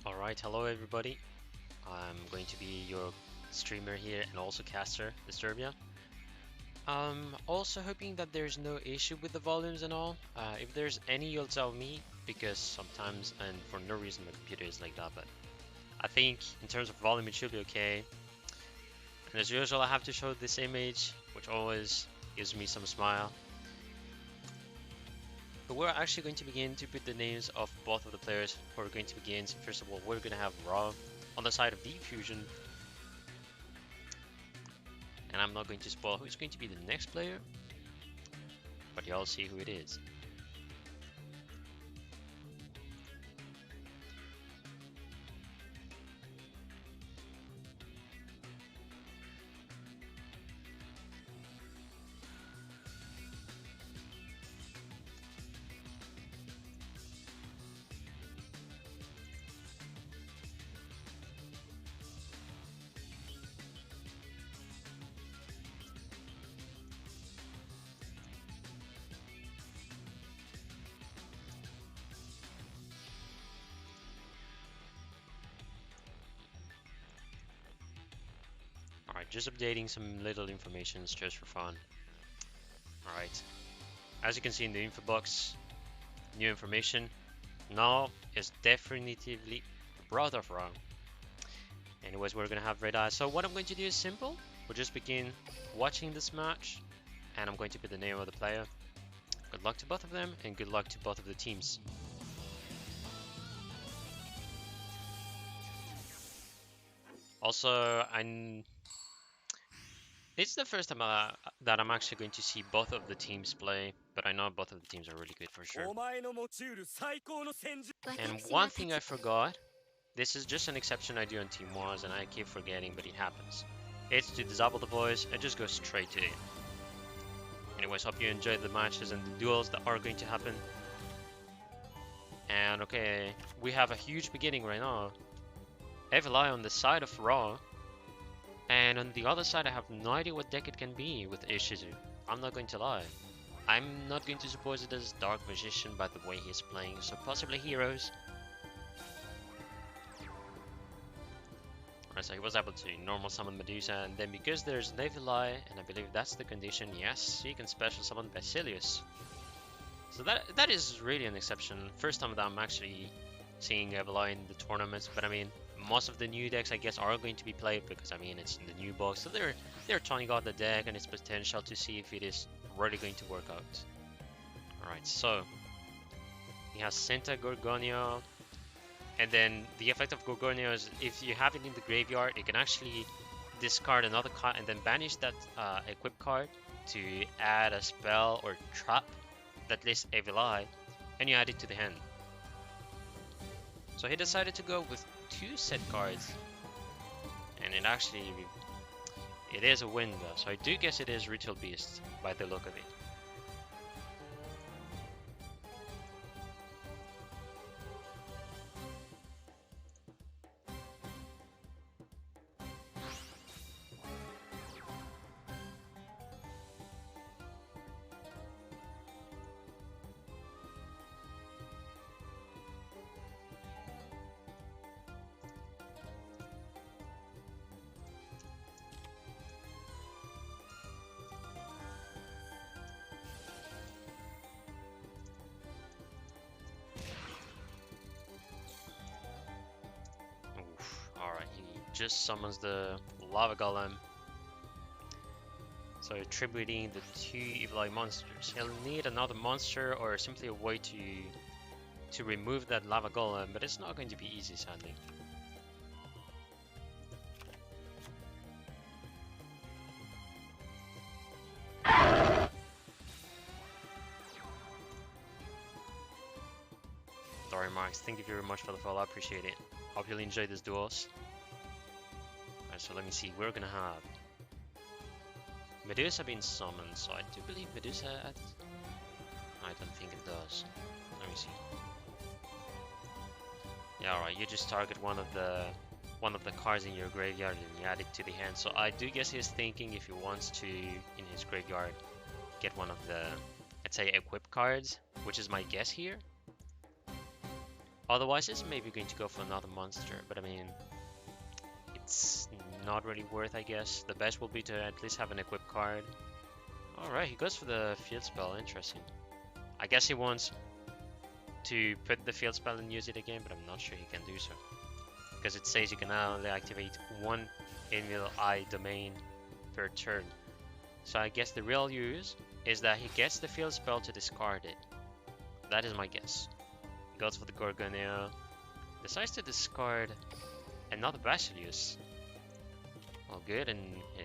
Alright, hello everybody. I'm going to be your streamer here and also caster, Disturbia. Also hoping that there's no issue with the volumes and all. If there's any, you'll tell me, because sometimes and for no reason the computer is like that, but I think in terms of volume it should be okay. And as usual, I have to show this image, which always gives me some smile. But we're actually going to begin to put the names of both of the players who are going to begin. So first of all, we're going to have Raw on the side of Deep Fusion. And I'm not going to spoil who's going to be the next player, but y'all see who it is. Alright, just updating some little information just for fun. Alright, as you can see in the info box, new information. Now is definitively brother of Raw. Anyways, we're gonna have red eyes. So what I'm going to do is simple. We'll just begin watching this match, and I'm going to put the name of the player. Good luck to both of them, and good luck to both of the teams. Also, it's the first time that I'm actually going to see both of the teams play, but I know both of the teams are really good for sure. And one thing I forgot, this is just an exception I do on Team Wars, and I keep forgetting, but it happens. It's to disable the voice and just go straight to it. Anyways, hope you enjoyed the matches and the duels that are going to happen. And okay, we have a huge beginning right now. Evilai on the side of Raw. And on the other side, I have no idea what deck it can be with Ishizu. I'm not going to lie. I'm not going to suppose it is Dark Magician by the way he's playing, so possibly Heroes. Alright, so he was able to normal summon Medusa, and then because there's Evilai, and I believe that's the condition, yes, he can special summon Basilius. So that is really an exception. First time that I'm actually seeing Evilai in the tournaments, but I mean, most of the new decks I guess are going to be played because I mean it's in the new box, so they're trying out the deck and its potential to see if it is really going to work out. Alright, so he has Senta Gorgonia, and then the effect of Gorgonia is if you have it in the graveyard, you can actually discard another card and then banish that equip card to add a spell or trap that lists Evilai, and you add it to the hand. So he decided to go with 2 set cards, and it is a win though, so I do guess it is Ritual Beast by the look of it. Alright, he just summons the Lava Golem. So attributing the 2 Evilai monsters. He'll need another monster or simply a way to remove that Lava Golem, but it's not going to be easy, sadly. Sorry, Marks, thank you very much for the follow, I appreciate it. Hope you'll enjoy these duels. Alright, so let me see, we're gonna have Medusa being summoned, so I do believe Medusa I don't think it does. Let me see. Yeah, alright, you just target one of the cards in your graveyard and you add it to the hand. So I do guess he's thinking if he wants to, in his graveyard, get one of the, let's say, equip cards, which is my guess here. Otherwise, he's maybe going to go for another monster, but I mean, it's not really worth, I guess. The best will be to at least have an equipped card. Alright, he goes for the field spell, interesting. I guess he wants to put the field spell and use it again, but I'm not sure he can do so. Because it says you can only activate one Invil Eye domain per turn. So I guess the real use is that he gets the field spell to discard it. That is my guess. He goes for the Gorgoneo, decides to discard another Basilius. Well, good, and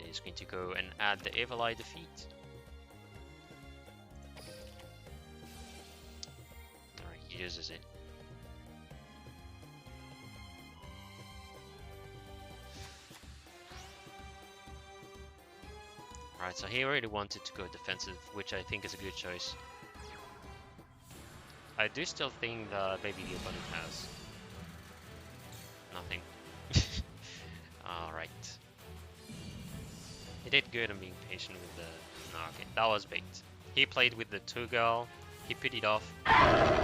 he's going to go and add the Evil Eye defeat. Alright, he uses it. Alright, so he already wanted to go defensive, which I think is a good choice. I do still think that maybe the opponent has nothing. Alright. He did good on being patient with the... No, okay, that was bait. He played with the Tugal, he put it off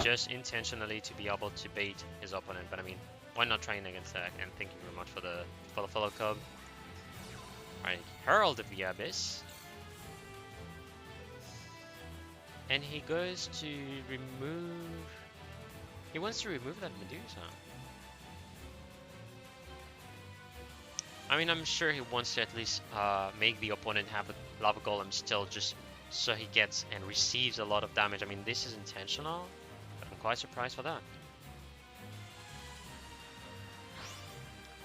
just intentionally to be able to bait his opponent, but I mean, why not trying against that? And thank you very much for the follow cub. Alright, Herald of the Abyss. And he goes to remove... He wants to remove that Medusa. I mean, I'm sure he wants to at least make the opponent have a Lava Golem still, just so he gets and receives a lot of damage. I mean, this is intentional, but I'm quite surprised for that.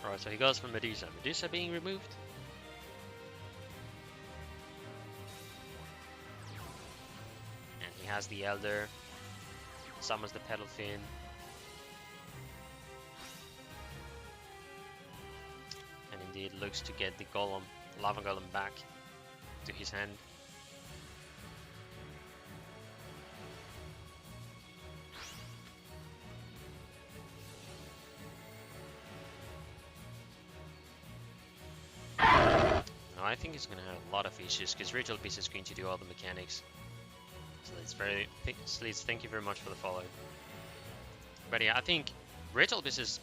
Alright, so he goes for Medusa. Medusa being removed. He has the Elder, summons the Petal Fin. And indeed looks to get the Golem, Lava Golem back to his hand. Now I think he's going to have a lot of issues because Ritual Beast is going to do all the mechanics. Sleaze, thank you very much for the follow. But yeah, I think Ritual Beast is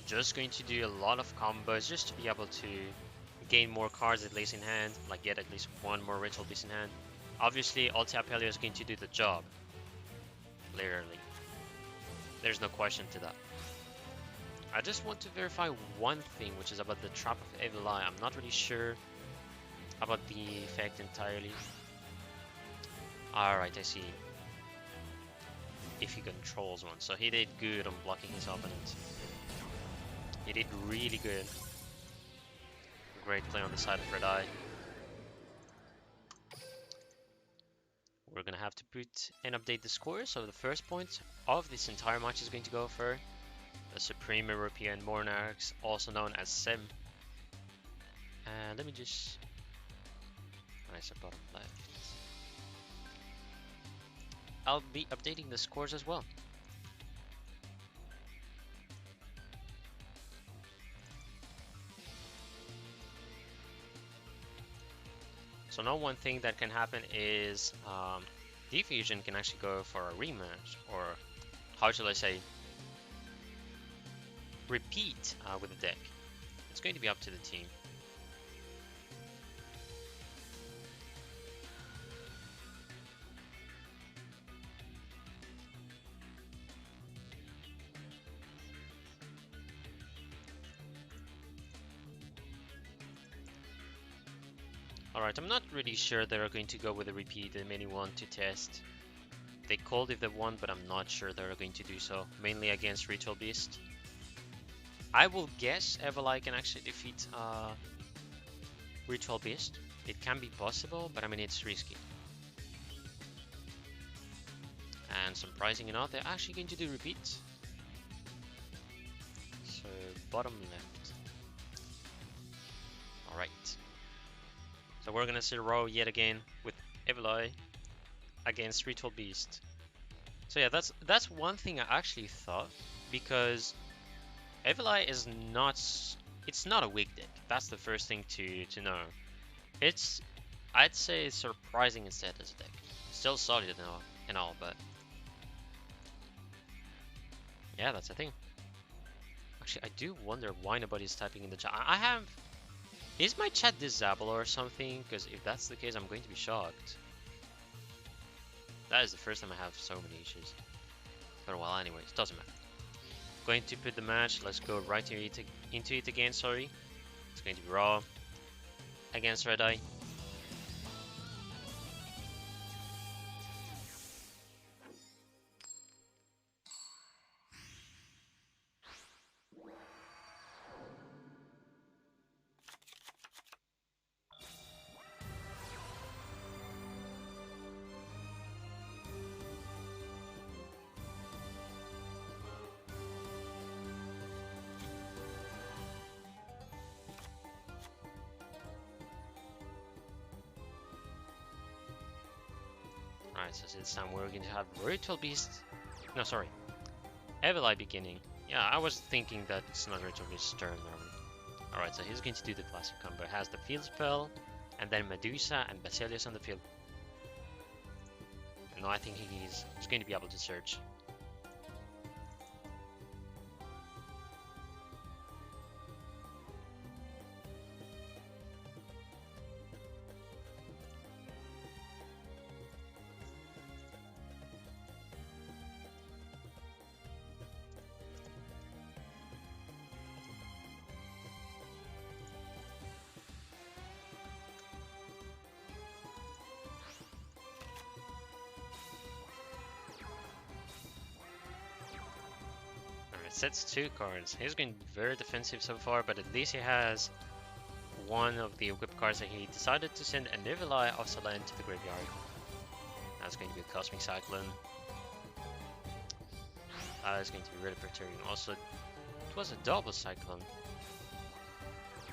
just going to do a lot of combos just to be able to gain more cards at least in hand, like get at least one more Ritual Beast in hand. Obviously, Ulti Apelio is going to do the job. Literally. There's no question to that. I just want to verify one thing, which is about the Trap of Evil Eye. I'm not really sure about the effect entirely. Alright, I see. If he controls one. So he did good on blocking his opponent. He did really good. Great play on the side of Red Eye. We're gonna have to put and update the score. So the first point of this entire match is going to go for the Supreme European Monarchs, also known as SEM. Let me just... Nice, bottom left. I'll be updating the scores as well. So now one thing that can happen is Diffusion can actually go for a rematch, or how shall I say, repeat with the deck. It's going to be up to the team. Alright, I'm not really sure they're going to go with a repeat. They may want to test. They called if they won, but I'm not sure they're going to do so. Mainly against Ritual Beast. I will guess Evil Eye can actually defeat Ritual Beast. It can be possible, but I mean it's risky. And surprising enough, they're actually going to do repeats. So bottom left. Alright. So we're gonna see Row yet again with Evil Eye against Ritual Beast. So yeah, that's one thing I actually thought, because Evil Eye is not, it's not a weak deck. That's the first thing to know. It's, I'd say it's surprising instead as a deck. Still solid and all, but Yeah, that's the thing. Actually, I do wonder why nobody's typing in the chat. I have... Is my chat disabled or something? Because if that's the case, I'm going to be shocked. That is the first time I have so many issues. But well, anyways, doesn't matter. Going to put the match. Let's go right into it again, sorry. It's going to be Raw against Red Eye. Alright, so this time we're going to have Ritual Beast. No, sorry. Evil Eye beginning. Yeah, I was thinking that it's not Ritual Beast turn normally. Alright, so he's going to do the classic combo. Has the field spell, and then Medusa and Basilius on the field. No, I think he's going to be able to search. Sets 2 cards. He's going very defensive so far, but at least he has one of the equipped cards that he decided to send a Evil Eye of Salan to the graveyard. That's going to be a Cosmic Cyclone. It's going to be really perturbing. Also, it was a double Cyclone.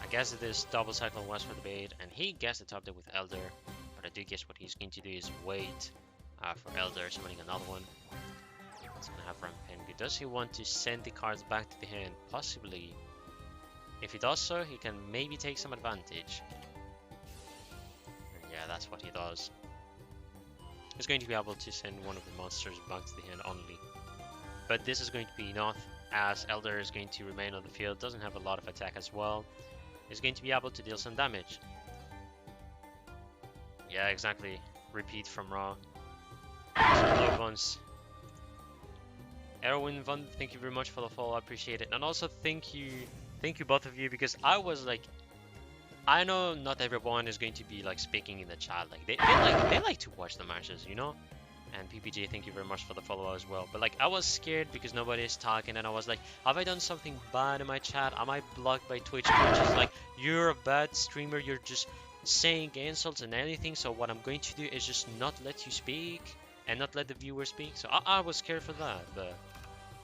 I guess this double Cyclone was for the bait, and he guessed the top deck with Elder, but I do guess what he's going to do is wait for Elder, summoning another one. He's gonna have Rampengu. Does he want to send the cards back to the hand? Possibly. If he does so, he can maybe take some advantage. And yeah, that's what he does. He's going to be able to send one of the monsters back to the hand only. But this is going to be enough, as Elder is going to remain on the field. Doesn't have a lot of attack as well. He's going to be able to deal some damage. Yeah, exactly. Repeat from Raw. Some low ones. Erwin Von, thank you very much for the follow, I appreciate it. And also thank you both of you, because I was like, I know not everyone is going to be like speaking in the chat, like they like to watch the matches, you know? And PPJ, thank you very much for the follow as well. But like, I was scared because nobody is talking, and I was like, have I done something bad in my chat? Am I blocked by Twitch? Twitch is like, you're a bad streamer, you're just saying insults and anything, so what I'm going to do is just not let you speak and not let the viewer speak. So I was scared for that, but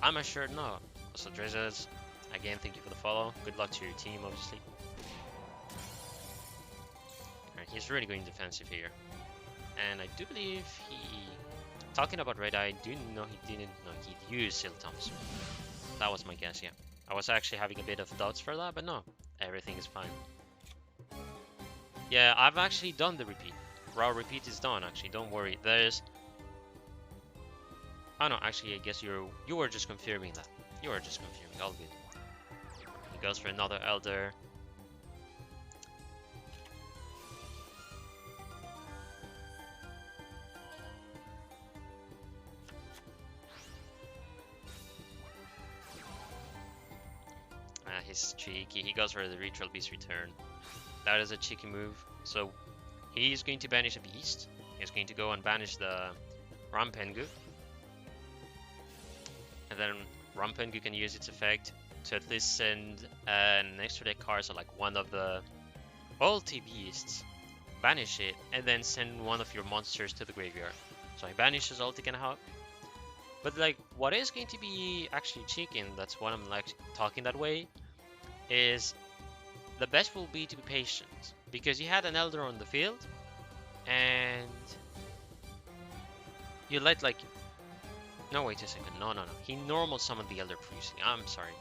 I'm assured no. Also, Drizzles, again, thank you for the follow. Good luck to your team, obviously. Alright, he's really going defensive here. And I do believe he... Talking about Red Eye, I do know he didn't know he'd use Seal Thompson. That was my guess, yeah. I was actually having a bit of doubts for that, but no. Everything is fine. Yeah, I've actually done the repeat. Raw repeat is done, actually, don't worry. There's... Oh no, actually, I guess you were just confirming that. You were just confirming, all good. He goes for another Elder. He's cheeky. He goes for the Ritual Beast Return. That is a cheeky move. So he's going to banish a beast. He's going to go and banish the Rampengu. And then Rampengu can use its effect to at least send an extra deck card, so like one of the ulti beasts, banish it, and then send one of your monsters to the graveyard. So he banishes ulti and Hawk. But like, what is going to be actually cheeky, and that's what I'm like talking that way, is the best will be to be patient, because you had an Elder on the field, and you let like... No, wait a second. No. He normal summoned the Elder previously. I'm sorry.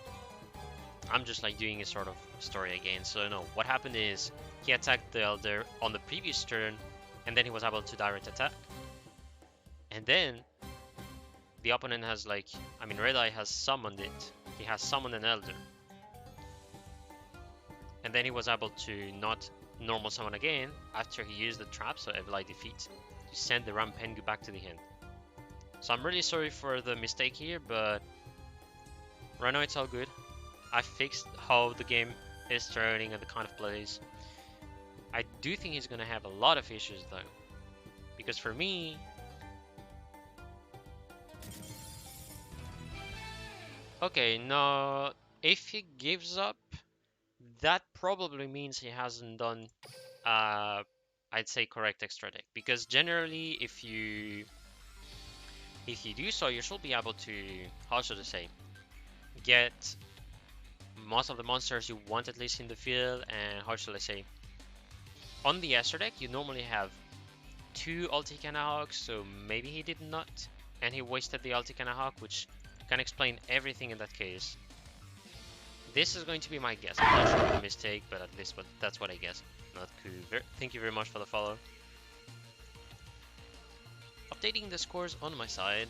I'm just like doing a sort of story again. So no, what happened is he attacked the Elder on the previous turn, and then he was able to direct attack. And then the opponent has like, I mean, Red Eye has summoned it. He has summoned an Elder. And then he was able to not normal summon again after he used the trap, so Evil Eye defeat, to send the Rampengu back to the hand. So I'm really sorry for the mistake here, but right now it's all good. I fixed how the game is turning and the kind of plays. I do think he's gonna have a lot of issues though, because for me, okay, no, if he gives up, that probably means he hasn't done, I'd say, correct extra deck, because generally if you do so, you should be able to, how should I say, get most of the monsters you want at least in the field, and how should I say, on the Esther deck you normally have 2 Ulti Hawks, so maybe he did not, and he wasted the Ulti Hawk, which can explain everything in that case. This is going to be my guess. I'm not sure of the mistake, but at least that's what I guess. Not cool. Thank you very much for the follow. Updating the scores on my side,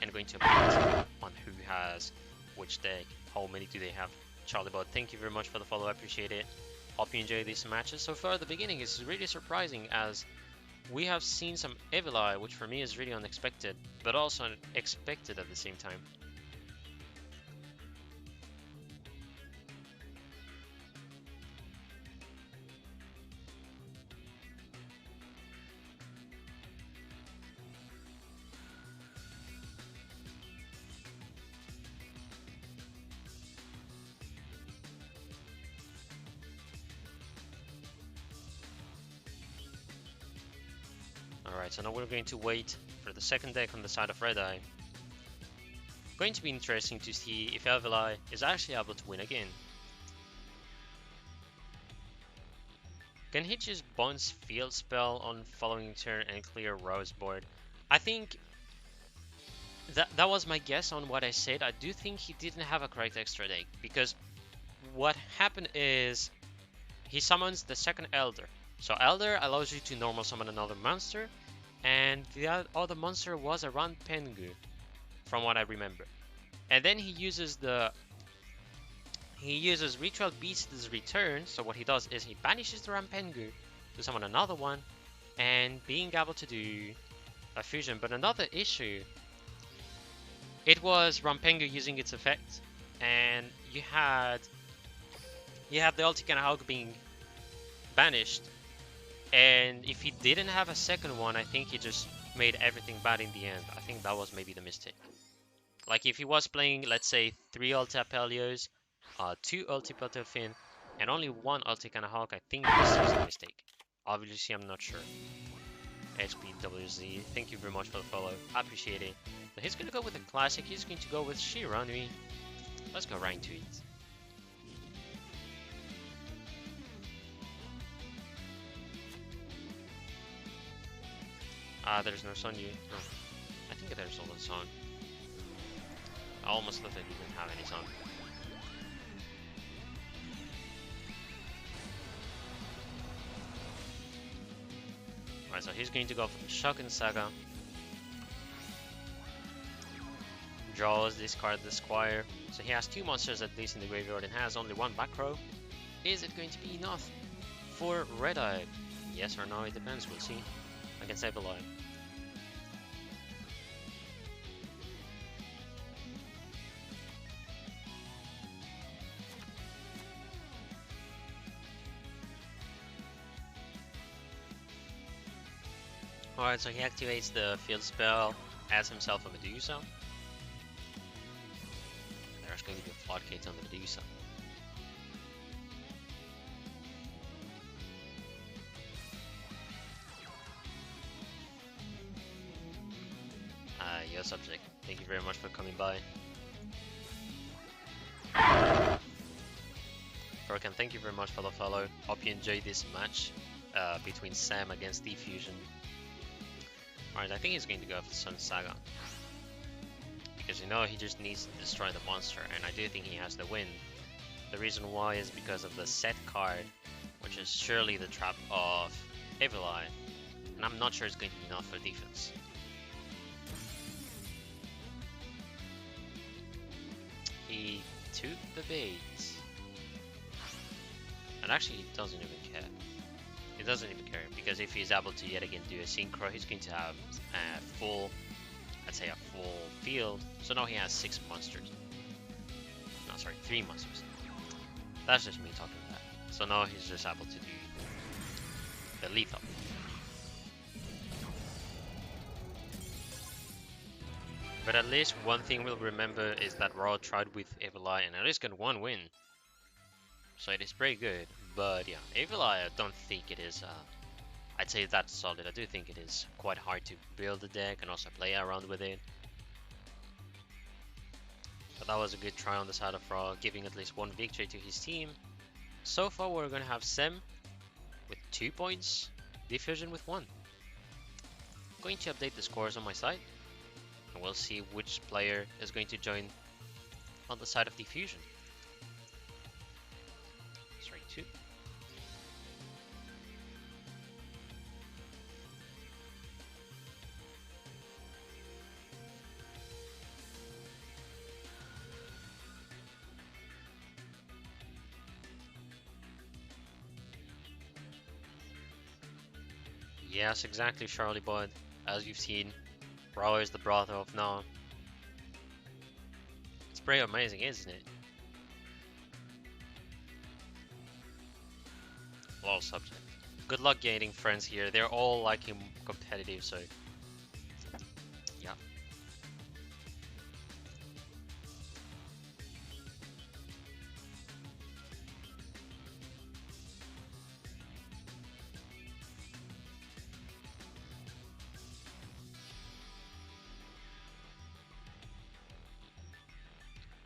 and going to update on who has which deck, how many do they have. Charliebot, thank you very much for the follow, I appreciate it. Hope you enjoy these matches. So far the beginning is really surprising, as we have seen some Evil Eye, which for me is really unexpected, but also expected at the same time. Alright, so now we're going to wait for the second deck on the side of Red Eye. Going to be interesting to see if Evil Eye is actually able to win again. Can he just bounce Field Spell on following turn and clear Rose board? I think that was my guess on what I said. I do think he didn't have a correct extra deck, because what happened is he summons the second Elder. So Elder allows you to normal summon another monster, and the other monster was a Rampengu, from what I remember. And then he uses Ritual Beast's Return. So what he does is he banishes the Rampengu to summon another one, and being able to do a fusion. But another issue, it was Rampengu using its effect, and you had the Ulti Hawk being banished. And if he didn't have a second one, I think he just made everything bad in the end. I think that was maybe the mistake. Like if he was playing, let's say, 3 Ulti Apelios, 2 Ulti Peltofin, and only 1 Ulti Hawk, I think this was a mistake. Obviously, I'm not sure. HPWZ, thank you very much for the follow. I appreciate it. So he's going to go with a classic. He's going to go with Shiranui. Let's go right into it. There's no Sun Yu. No. I think there's only Sun. I almost thought I didn't have any Sun. Alright, so he's going to go for Shogun Saga. Draws, discard the Squire. So he has 2 monsters at least in the graveyard and has only 1 back row. Is it going to be enough for Red Eye? Yes or no, it depends, we'll see. Against Evil Eye. Alright, so he activates the field spell, adds himself a Medusa. There's going to be a Floodgate on the Medusa. Yo subject, thank you very much for coming by. Furkan, thank you very much for the follow. Hope you enjoyed this match between Sam against Diffusion. Alright, I think he's going to go for Sun Saga. Because you know he just needs to destroy the monster, and I do think he has the win. The reason why is because of the set card, which is surely the trap of Evil Eye. And I'm not sure it's going to be enough for defense. he took the bait. And actually, he doesn't even care. He doesn't even care, because if he's able to yet again do a synchro, he's going to have a full, I'd say a full field. So now he has 6 monsters. No, sorry, 3 monsters. That's just me talking about that. So now he's just able to do the lethal. But at least one thing we'll remember is that Raw tried with Evil Eye and at least got 1 win. So it is pretty good. But yeah, Evil Eye, I don't think it is, I'd say that's solid. I do think it is quite hard to build a deck and also play around with it. But that was a good try on the side of Raw, giving at least 1 victory to his team. So far we're going to have SEM with 2 points, Diffusion with 1. I'm going to update the scores on my side, and we'll see which player is going to join on the side of Diffusion. Sorry, 2. Yes, exactly, Charlie Boyd. As you've seen, Raw is the brother of now. It's pretty amazing, isn't it? Well, subject. Good luck getting friends here. They're all like him competitive, so yeah.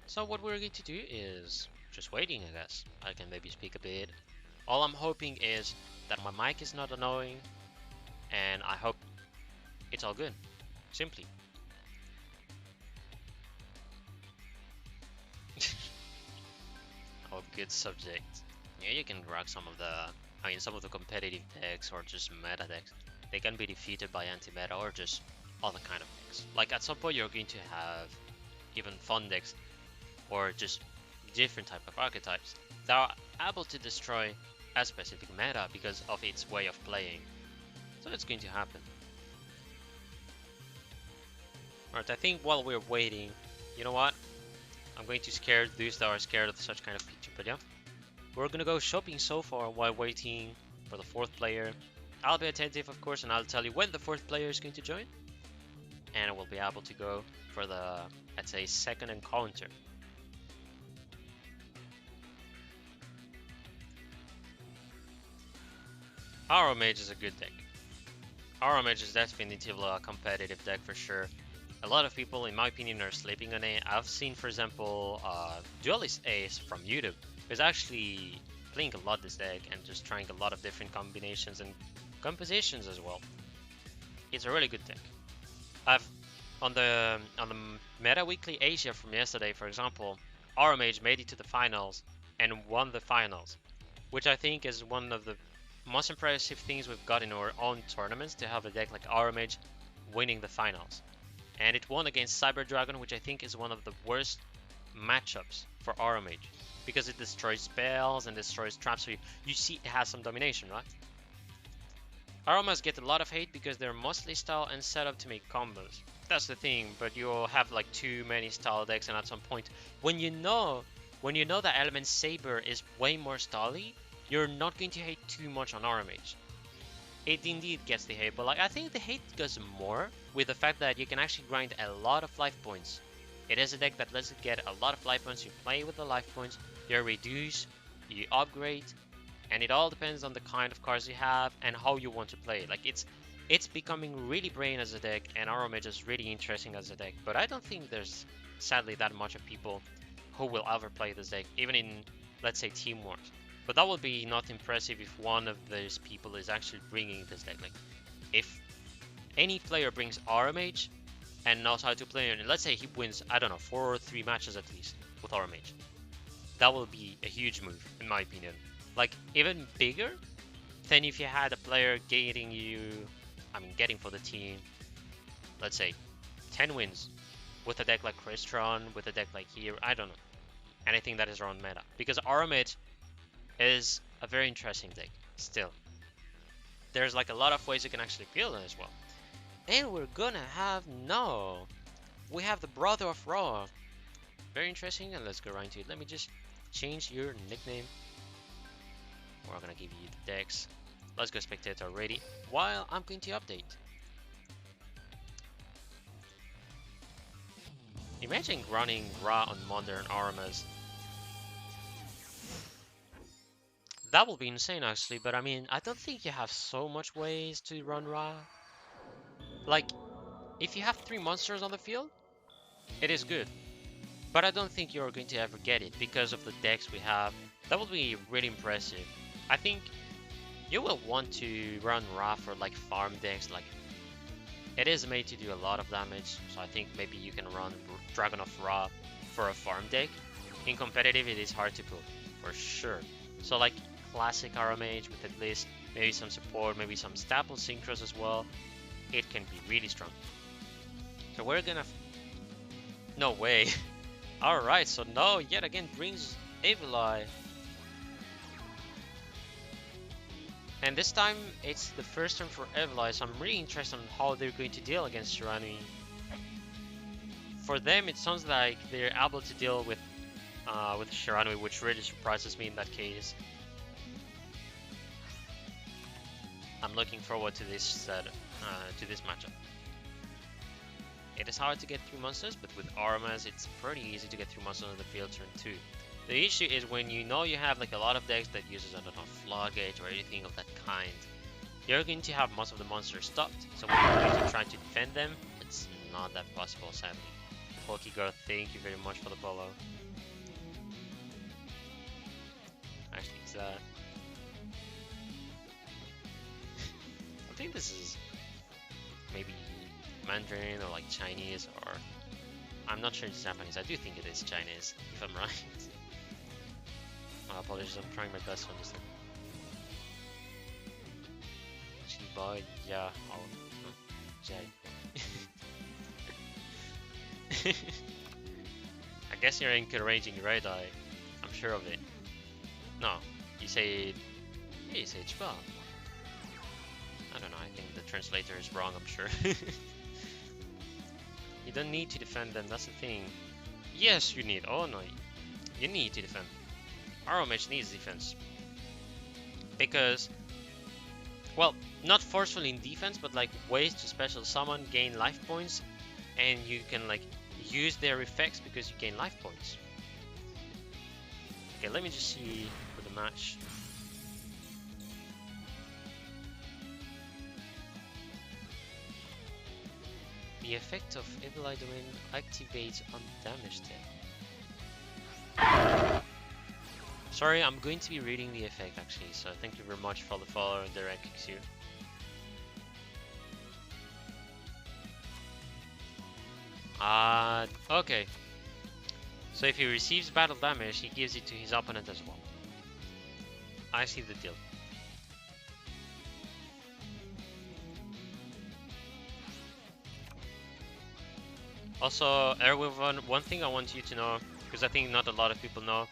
So what we're going to do is just waiting, I guess. I can maybe speak a bit. All I'm hoping is that my mic is not annoying, and I hope it's all good. Simply. Oh, good subject. Yeah, you can rock some of the competitive decks or just meta decks. They can be defeated by anti-meta or just other kind of decks. Like at some point you're going to have even fun decks or just different type of archetypes that are able to destroy a specific meta because of its way of playing. So it's going to happen. Alright, I think while we're waiting, you know what? I'm going to scare those that are scared of such kind of picture, but yeah. We're gonna go shopping so far while waiting for the 4th player. I'll be attentive, of course, and I'll tell you when the 4th player is going to join. And we'll be able to go for the, let's say, 2nd encounter. Aura Mage is a good deck. Aura Mage is definitively a competitive deck for sure. A lot of people, in my opinion, are sleeping on it. I've seen, for example, Duelist Ace from YouTube is actually playing a lot this deck and just trying a lot of different combinations and compositions as well. It's a really good deck. On the Meta Weekly Asia from yesterday, for example, Aura Mage made it to the finals and won the finals, which I think is one of the most impressive things we've got in our own tournaments, to have a deck like Aura Mage winning the finals. And it won against Cyber Dragon, which I think is one of the worst matchups for Aura Mage, because it destroys spells and destroys traps, so you see it has some domination, right? Aura Mages get a lot of hate because they're mostly style and set up to make combos. That's the thing, but you'll have like too many style decks, and at some point, when you know that Element Saber is way more styly, you're not going to hate too much on Aura Mage. It indeed gets the hate, but like I think the hate goes more with the fact that you can actually grind a lot of life points. It is a deck that lets you get a lot of life points. You play with the life points, you reduce, you upgrade, and it all depends on the kind of cards you have and how you want to play. Like it's becoming really brain as a deck, and Aura Mage is really interesting as a deck. But I don't think there's sadly that much of people who will ever play this deck, even in, let's say, Team Wars. But that would be not impressive if one of those people is actually bringing this deck. Like, if any player brings Aura Mage and knows how to play it, and let's say he wins, I don't know, 4 or 3 matches at least with Aura Mage, that will be a huge move, in my opinion. Like, even bigger than if you had a player getting for the team, let's say, 10 wins with a deck like Crystron, with a deck like here, I don't know. anything that is around meta. Because Aramid is a very interesting deck, still. There's like a lot of ways you can actually build it as well. And we're gonna have, no, we have the Brother of Ra. Very interesting, and let's go right into it. Let me just change your nickname. We're gonna give you the decks. Let's go spectator already, while I'm going to update. Imagine running Ra on modern armors. That will be insane actually, but I mean, I don't think you have so much ways to run Ra. Like, if you have 3 monsters on the field, it is good. But I don't think you're going to ever get it because of the decks we have. That would be really impressive. I think you will want to run Ra for like farm decks. Like, it is made to do a lot of damage, so I think maybe you can run Dragon of Ra for a farm deck. In competitive, it is hard to pull, for sure. So like classic Aramage with at least maybe some support, maybe some staple synchros as well, it can be really strong. So we're gonna... No way. Alright, so no, yet again brings Evil Eye. And this time it's the first turn for Evil Eye, so I'm really interested in how they're going to deal against Shiranui. For them, it sounds like they're able to deal with Shiranui, which really surprises me in that case. I'm looking forward to this set, to this matchup. It is hard to get through monsters, but with Armas, it's pretty easy to get through monsters on the field turn 2. The issue is when you know you have like a lot of decks that uses, I don't know, Floodgate or anything of that kind, you're going to have most of the monsters stopped. So when you're going to try to defend them, it's not that possible, sadly. Pokegirl, thank you very much for the follow. Actually, it's that. I think this is maybe Mandarin or like Chinese, or I'm not sure it's Japanese. I do think it is Chinese, if I'm right. My apologies, I'm trying my best to understand. Chiba, yeah, oh, Jai. I guess you're encouraging Red Eye. I'm sure of it. No, you say, yeah, you say Chiba. I don't know, I think the translator is wrong, I'm sure. You don't need to defend them, that's the thing. Yes, you need. Oh no, you need to defend. Aromage needs defense. Because, well, not forcefully in defense, but like ways to special summon, gain life points, and you can like use their effects because you gain life points. Okay, let me just see for the match. The effect of Evil Eye Domain activates on damage deck. Sorry, I'm going to be reading the effect actually, so thank you very much for the follow and direct kicks you. Okay. So if he receives battle damage, he gives it to his opponent as well. I see the deal. Also, Erwin, one thing I want you to know, because I think not a lot of people know,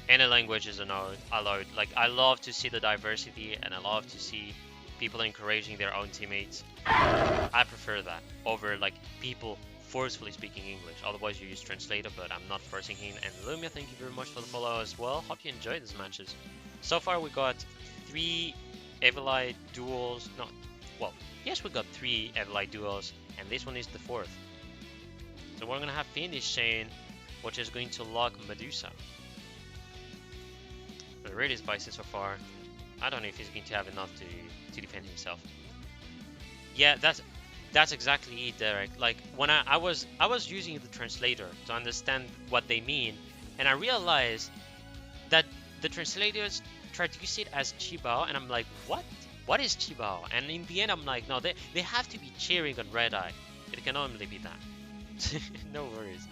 any language is allowed. Like, I love to see the diversity, and I love to see people encouraging their own teammates. I prefer that over like people forcefully speaking English. Otherwise, you use translator, but I'm not forcing him. And Lumia, thank you very much for the follow as well. Hope you enjoyed these matches. So far, we got 3 Evil Eye duels. No, well, yes, we got 3 Evil Eye duels, and this one is the 4th. So we're gonna have Fiendish Chain, which is going to lock Medusa. But really spicy so far. I don't know if he's going to have enough to defend himself. Yeah, that's exactly it, Derek. Like when I was using the translator to understand what they mean, and I realized that the translators traduce it as Chibao, and I'm like, what? What is Chibao? And in the end, I'm like, no, they have to be cheering on Red Eye. It can only be that. No worries.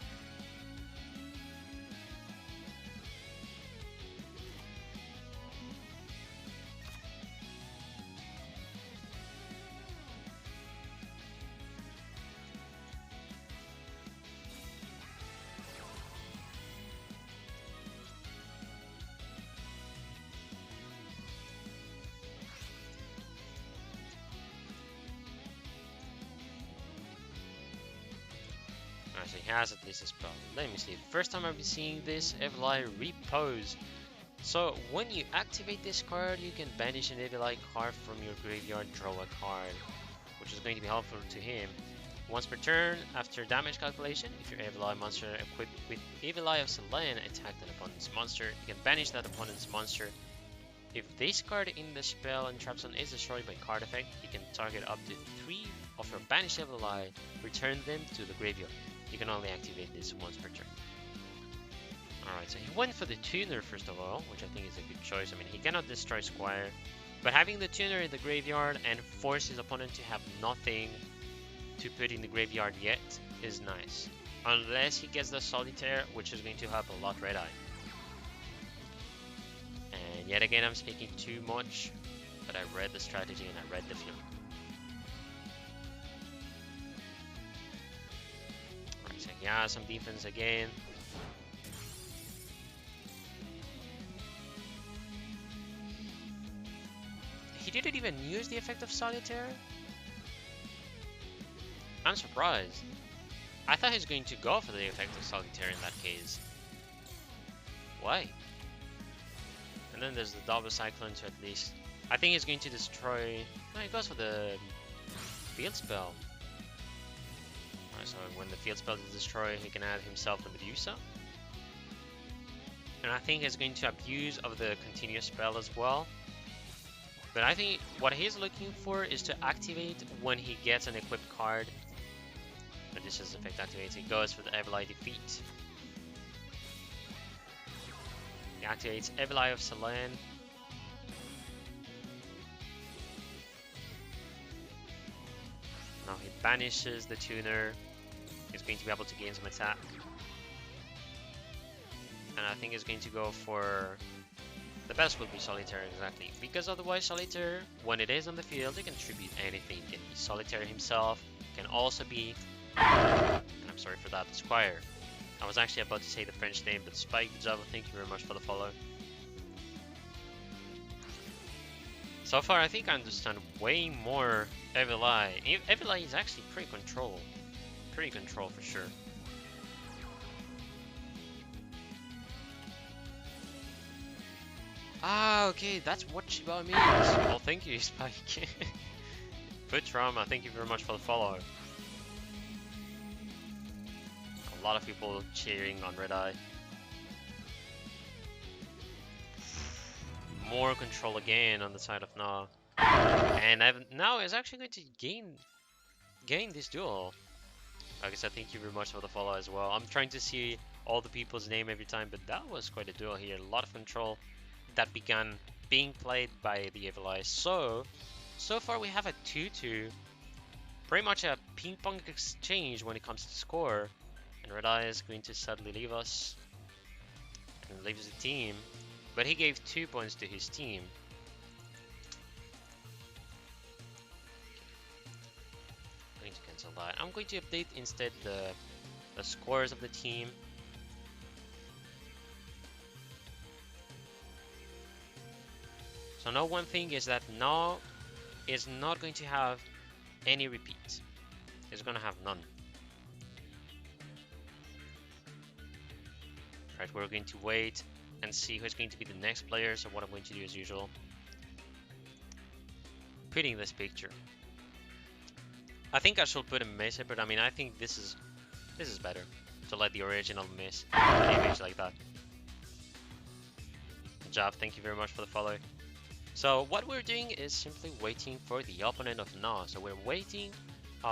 he has at least a spell. Let me see. First time I've been seeing this, Evileye Repose. So when you activate this card, you can banish an Evileye card from your graveyard, draw a card, which is going to be helpful to him. Once per turn, after damage calculation, if your Evileye monster equipped with Evileye of Selene attacked an opponent's monster, you can banish that opponent's monster. If this card in the spell and trap zone is destroyed by card effect, you can target up to 3 of your banished Evileye, return them to the graveyard. You can only activate this once per turn. Alright, so he went for the tuner first of all, which I think is a good choice. I mean, he cannot destroy Squire, but having the tuner in the graveyard and force his opponent to have nothing to put in the graveyard yet is nice. Unless he gets the Solitaire, which is going to help a lot Red Eye. And yet again, I'm speaking too much, but I read the strategy and I read the field. Alright, so yeah, some defense again. He didn't even use the effect of Solitaire? I'm surprised. I thought he was going to go for the effect of Solitaire in that case. Why? And then there's the double Cyclone to at least... I think he's going to destroy... No, he goes for the field spell. Alright, so when the field spell is destroyed, he can add himself the Medusa. And I think he's going to abuse of the continuous spell as well. But I think what he's looking for is to activate when he gets an equipped card. But this is effect activates. He goes for the Evileye Defeat. He activates Evileye of Selene. Now he banishes the tuner. He's going to be able to gain some attack. And I think he's going to go for... The best will be Solitaire, exactly. Because otherwise Solitaire, when it is on the field, it can tribute anything. It can be Solitaire himself. It can also be... And I'm sorry for that, Squire. I was actually about to say the French name, but Spike the Java, thank you very much for the follow. So far, I think I understand way more Evileye. Evileye is actually pretty control. Pretty control for sure. Ah, okay, that's what Shiba means. Well, thank you, Spike. Foot Trauma, thank you very much for the follow. A lot of people cheering on Red Eye. More control again on the side of Na. And now is actually going to gain this duel. Like I said, thank you very much for the follow as well. I'm trying to see all the people's name every time, but that was quite a duel here. A lot of control that began being played by the Evileye. So far we have a 2-2. Pretty much a ping-pong exchange when it comes to score. And Red Eye is going to sadly leave us. And leaves the team. But he gave 2 points to his team. I'm going to cancel that. I'm going to update instead the scores of the team. So now one thing is that Na is not going to have any repeats. He's going to have none. Right, we're going to wait and see who's going to be the next player. So what I'm going to do as usual, putting this picture. I think I should put a Mesa, but I mean I think this is better to let the original miss an image like that. Good job, thank you very much for the follow. So what we're doing is simply waiting for the opponent of Na. So we're waiting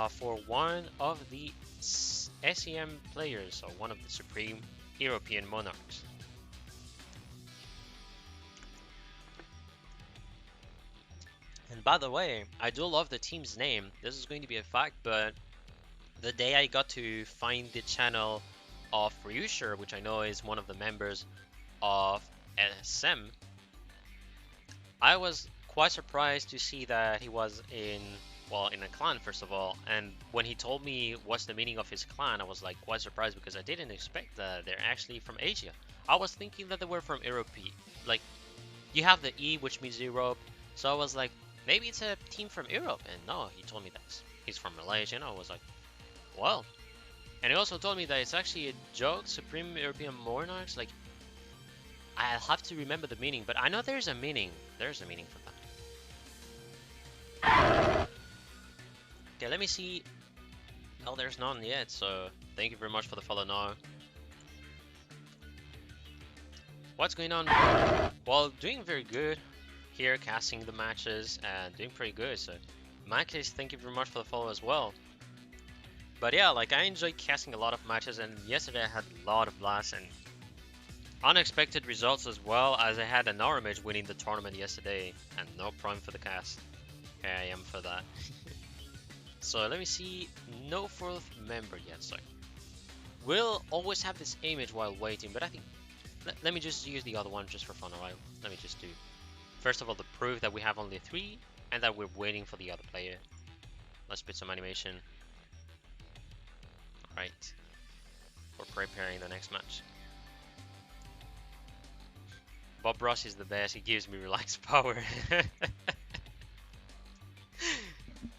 for one of the SEM players, so one of the Supreme European Monarchs. And by the way, I do love the team's name. This is going to be a fact, but the day I got to find the channel of Ryusher, which I know is one of the members of SEM, I was quite surprised to see that he was in a clan first of all. And when he told me what's the meaning of his clan, I was like quite surprised because I didn't expect that they're actually from Asia. I was thinking that they were from Europe. Like, you have the E, which means Europe. So I was like, maybe it's a team from Europe. And no, he told me that he's from Malaysia. And I was like, well, And he also told me that it's actually a joke, Supreme European Monarchs. Like, I'll have to remember the meaning, but I know there's a meaning. There's a meaning for that. Okay, let me see. Oh, there's none yet, so thank you very much for the follow now. What's going on? Well, doing very good here, casting the matches and doing pretty good. So, in my case, thank you very much for the follow as well. But yeah, like I enjoyed casting a lot of matches, and yesterday I had a lot of blasts and unexpected results as well, as I had an Aura Mage winning the tournament yesterday, and no prime for the cast. Okay, I am for that. So let me see, no fourth member yet, so we'll always have this image while waiting, but I think, let me just use the other one just for fun, alright? Let me just do, first of all, the proof that we have only 3, and that we're waiting for the other player. Let's put some animation. Alright, we're preparing the next match. Bob Ross is the best, he gives me relaxed power.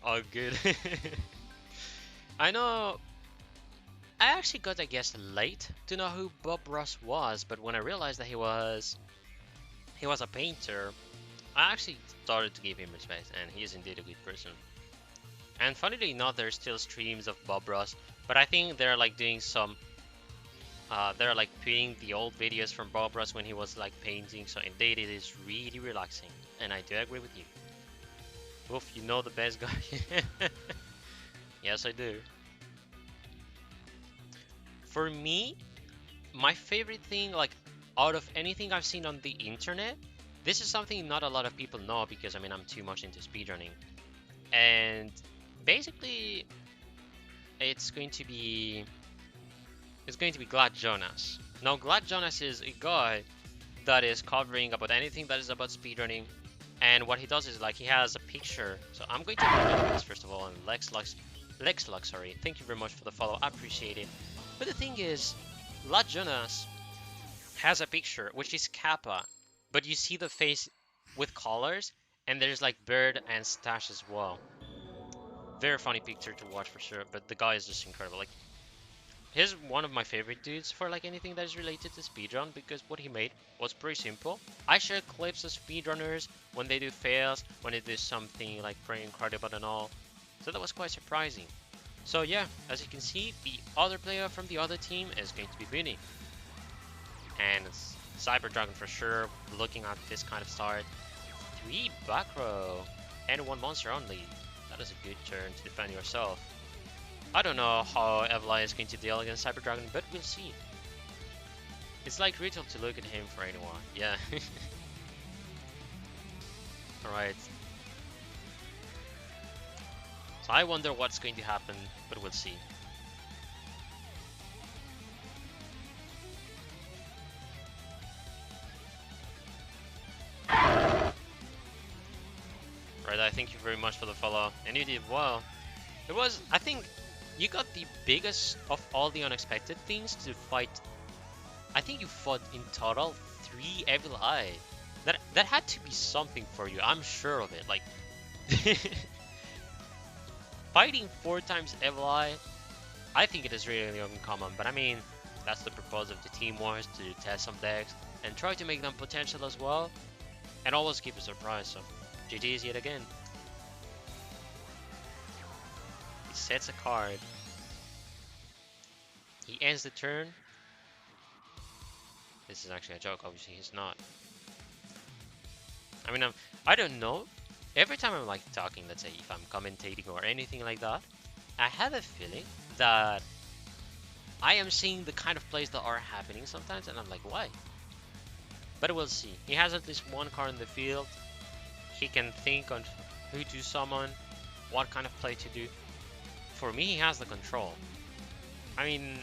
Oh, good. I know. I actually got, I guess, late to know who Bob Ross was, but when I realized that he was a painter, I actually started to give him respect, and he is indeed a good person. And funnily enough, there's still streams of Bob Ross, but I think they're like doing some, they're like putting the old videos from Bob Ross when he was like painting, so indeed it is really relaxing, and I do agree with you. Oof, you know the best guy. Yes, I do. For me, my favorite thing, like out of anything I've seen on the internet, this is something not a lot of people know because I mean I'm too much into speedrunning. And basically it's going to be Glad Jonas. Now Glad Jonas is a guy that is covering about anything that is about speedrunning. And what he does is like he has a picture. So I'm going to reveal this first of all. And Lexlux, sorry. Thank you very much for the follow. I appreciate it. But the thing is, Glad Jonas has a picture which is Kappa, but you see the face with colors, and there's like bird and stash as well. Very funny picture to watch for sure. But the guy is just incredible. Like, he's one of my favorite dudes for like anything that is related to speedrun, because what he made was pretty simple. I share clips of speedrunners when they do fails, when they do something like pretty incredible and all. So that was quite surprising. So yeah, as you can see, the other player from the other team is going to be Vinny. And it's Cyber Dragon for sure, looking at this kind of start. 3 back row and 1 monster only. That is a good turn to defend yourself. I don't know how Evli is going to deal against Cyber Dragon, but we'll see. It's like ritual to look at him for anyone. Yeah. Alright. So I wonder what's going to happen, but we'll see. Right, I thank you very much for the follow, and you did well. It was, I think, you got the biggest of all the unexpected things to fight. I think you fought in total 3 Evil Eye. That had to be something for you, I'm sure of it. Like, fighting 4 times Evil Eye, I think it is really uncommon. But I mean, that's the purpose of the Team Wars, to test some decks and try to make them potential as well, and always keep a surprise. So, GG's yet again. He sets a card. He ends the turn. This is actually a joke, obviously he's not. I mean, I don't know. Every time I'm like talking, let's say if I'm commentating or anything like that, I have a feeling that I am seeing the kind of plays that are happening sometimes, and I'm like, why? But we'll see. He has at least 1 card in the field. He can think on who to summon, what kind of play to do. For me, he has the control. I mean,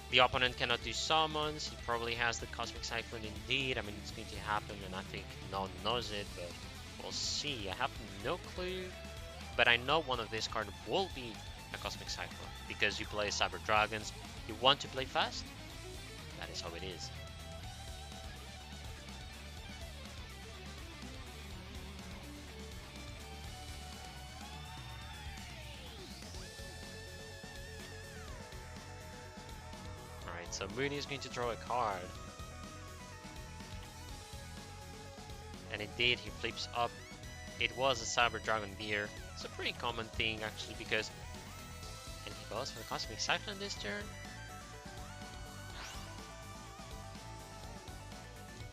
the opponent cannot do summons. He probably has the Cosmic Cyclone indeed. I mean, it's going to happen, and I think no one knows it, but we'll see. I have no clue, but I know one of these cards will be a Cosmic Cyclone, because you play Cyber Dragons. You want to play fast? That is how it is. so Mooney is going to draw a card. And indeed, he flips up. It was a Cyber Dragon Deer. It's a pretty common thing actually, because... And he goes for the Cosmic Cyclone this turn.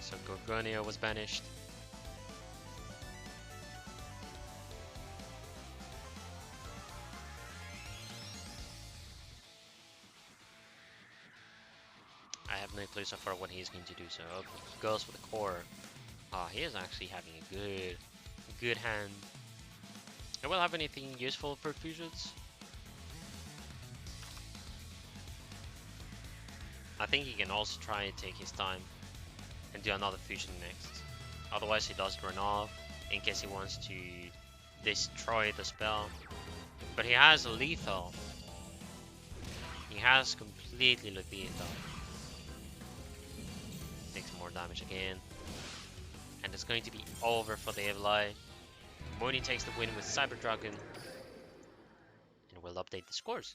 So Gorgonia was banished. I have no clue so far what he's going to do, so okay, he goes for the core. He is actually having a good hand. And will have anything useful for fusions? I think he can also try and take his time and do another fusion next. Otherwise he does run off in case he wants to destroy the spell. But he has a lethal. He has completely lethal. Takes more damage again. And it's going to be over for the Evil-Eye. Mooney takes the win with Cyber Dragon. And we'll update the scores.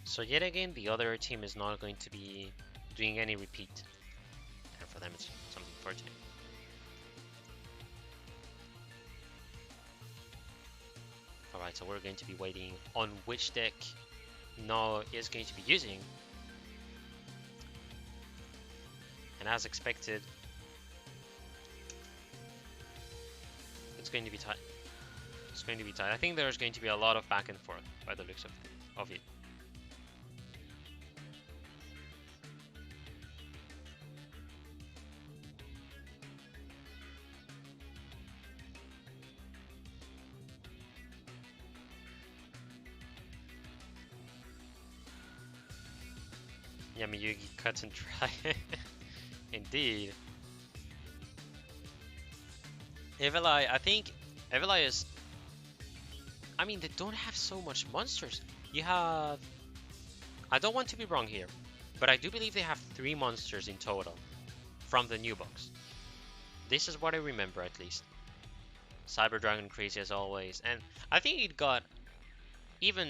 So yet again, the other team is not going to be doing any repeat. And for them it's something fortunate. Alright, so we're going to be waiting on which deck No is going to be using. And as expected, it's going to be tight. It's going to be tight. I think there's going to be a lot of back and forth by the looks of it. Yamiyugi cuts and try. Indeed. Evil-Eye, I think Evil-Eye is... I mean, they don't have so much monsters. You have... I don't want to be wrong here, but I do believe they have 3 monsters in total from the new box. This is what I remember at least. Cyber Dragon crazy as always, and I think it got even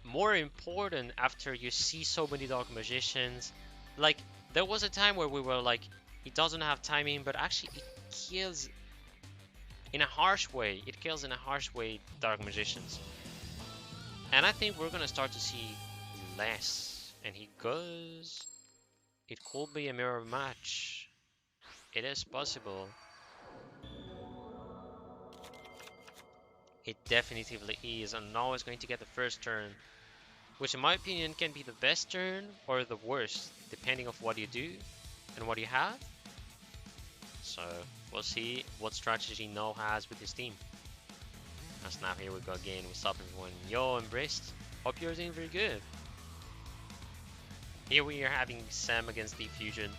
more important after you see so many Dark Magicians. Like, there was a time where we were like, it doesn't have timing, but actually it kills in a harsh way. It kills in a harsh way Dark Magicians. And I think we're gonna start to see less. And he goes... It could be a mirror match. It is possible. It definitively is, and now is going to get the first turn, which in my opinion can be the best turn or the worst, depending on what you do and what you have. So we'll see what strategy No has with his team. And snap, here we go again. What's up everyone? Yo, Embraced. Hope you're doing very good. Here we are having SEM against Diffusion.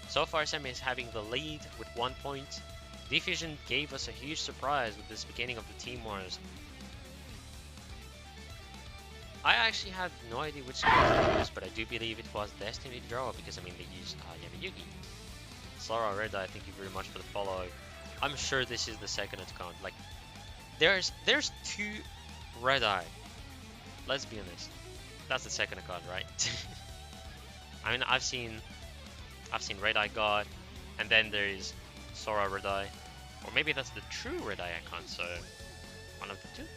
So far SEM is having the lead with 1 point. Diffusion gave us a huge surprise with this beginning of the Team Wars. I actually have no idea which skills they used, but I do believe it was Destiny Draw, because I mean they used Yamiyugi. Sora Reda, thank you very much for the follow. I'm sure this is the second account. Like, there's 2 Red-Eye. Let's be honest. That's the second account, right? I mean, I've seen Red-Eye God, and then there is Sora Red-Eye. Or maybe that's the true Red-Eye icon, so one of the 2.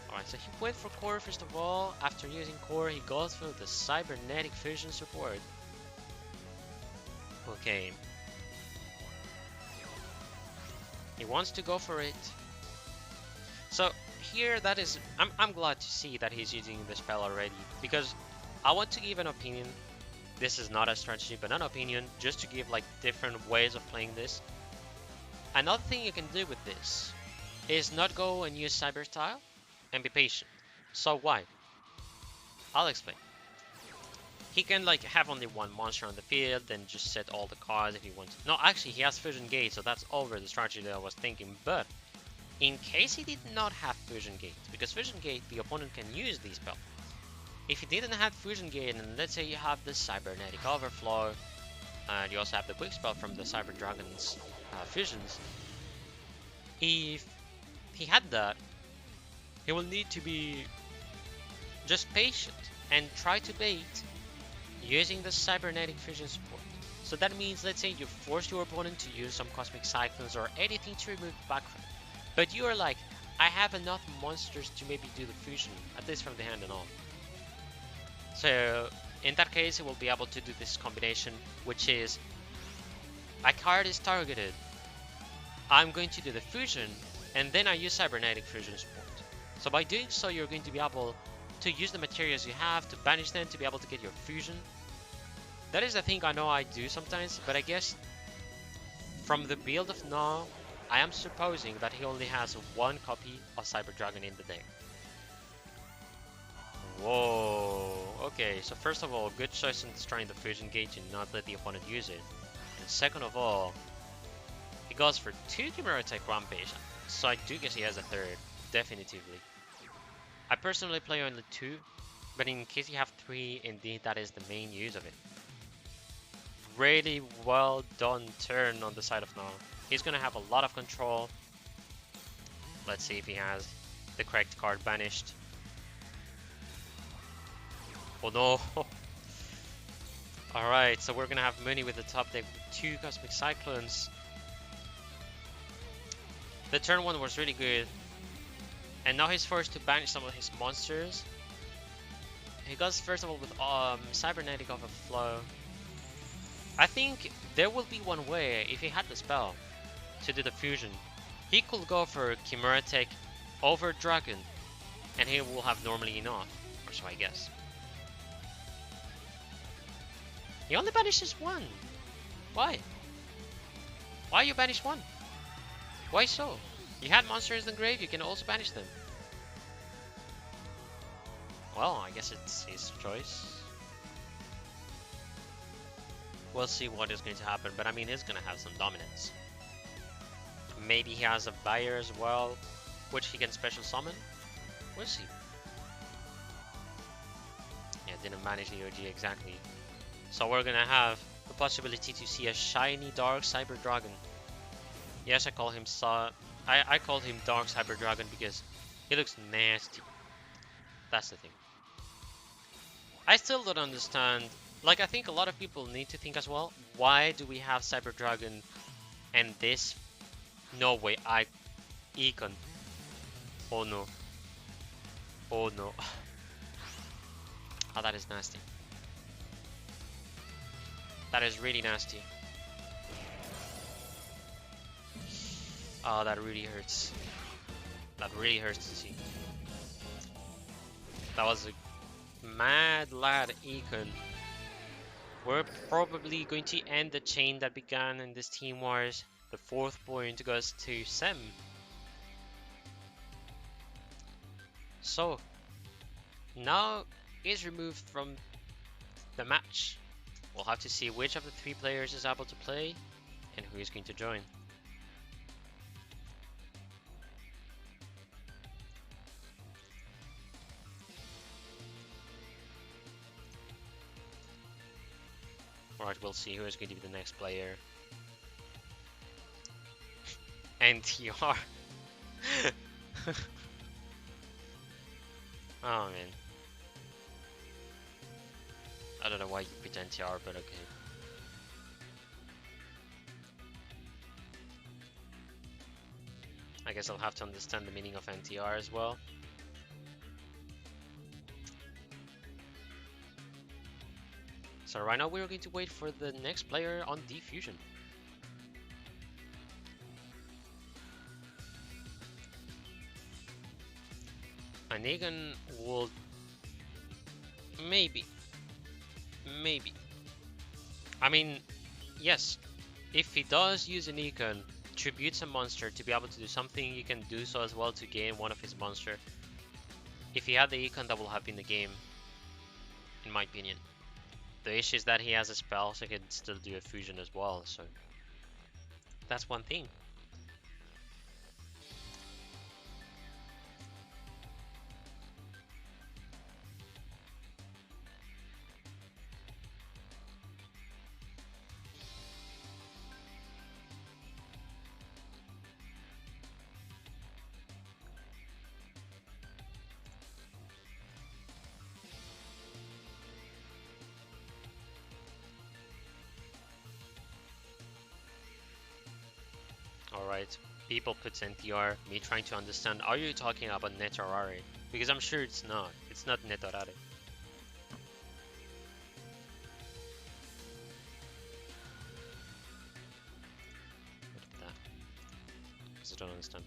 Alright, so he went for Core first of all. After using Core, he goes for the Cybernetic Fusion support. Okay. He wants to go for it. So here, that is, I'm glad to see that he's using the spell already, because I want to give an opinion. This is not a strategy, but an opinion, just to give like different ways of playing this. Another thing you can do with this is not go and use Cyber Style and be patient. So why? I'll explain. He can like have only 1 monster on the field, then just set all the cards if he wants. No, actually he has Fusion Gate, so that's over the strategy that I was thinking. But in case he did not have Fusion Gate, because Fusion Gate, the opponent can use these spells. if you didn't have Fusion Gate, and let's say you have the Cybernetic Overflow, and you also have the Quick Spell from the Cyber Dragon's fusions, if he had that, he will need to be just patient and try to bait using the Cybernetic Fusion support. So that means, let's say you force your opponent to use some Cosmic Cyclones or anything to remove background, but you are like, I have enough monsters to maybe do the fusion, at least from the hand and all. So in that case, he will be able to do this combination, which is, a card is targeted, I'm going to do the fusion, and then I use Cybernetic Fusion support. So by doing so, you're going to be able to use the materials you have to banish them to be able to get your fusion. That is the thing I know I do sometimes, but I guess from the build of now, I am supposing that he only has one copy of Cyber Dragon in the deck. Whoa, okay, so first of all, good choice in destroying the Fusion Gate and not let the opponent use it. And second of all, he goes for 2 Chimera-Tech Rampage, so I do guess he has a third, definitively. I personally play only 2, but in case you have 3, indeed that is the main use of it. Really well done turn on the side of now. He's gonna have a lot of control. Let's see if he has the correct card banished. Oh no! Alright, so we're gonna have Mooney with the top deck with 2 Cosmic Cyclones. The turn 1 was really good. And now he's forced to banish some of his monsters. He goes first of all with Cybernetic Overflow. I think there will be one way, if he had the spell to do the fusion, he could go for Chimera Tech over Dragon, and he will have normally enough, or so I guess. He only banishes 1. Why? Why you banish 1? Why so? You had monsters in the grave, you can also banish them. Well, I guess it's his choice. We'll see what is going to happen, but I mean, he's gonna have some dominance. Maybe he has a buyer as well, which he can special summon. We'll see. Yeah, didn't manage the OG exactly. So we're gonna have the possibility to see a shiny Dark Cyber Dragon. Yes, I call him I called him Dark Cyber Dragon because he looks nasty. That's the thing. I still don't understand. Like, I think a lot of people need to think as well. Why do we have Cyber Dragon and this? No way, Econ. Oh no. Oh no. Oh, that is nasty. That is really nasty. Oh, that really hurts. That really hurts to see. That was a mad lad Econ. We're probably going to end the chain that began in this Team Wars. The 4th point goes to SEM. So, now is removed from the match. We'll have to see which of the 3 players is able to play and who is going to join. Alright, we'll see who is going to be the next player. NTR. Oh man. I don't know why you picked NTR, but okay. I guess I'll have to understand the meaning of NTR as well. So right now we're going to wait for the next player on Diffusion. And Negan will maybe. I mean, yes, if he does use an Econ, tributes a monster to be able to do something, you can do so as well to gain one of his monster. If he had the Econ, that will have been the game, in my opinion. The issue is that he has a spell, so he can still do a fusion as well, so that's one thing. right? People put NTR, me trying to understand, are you talking about Netorare? Because I'm sure it's not. It's not Netorare. Because I don't understand.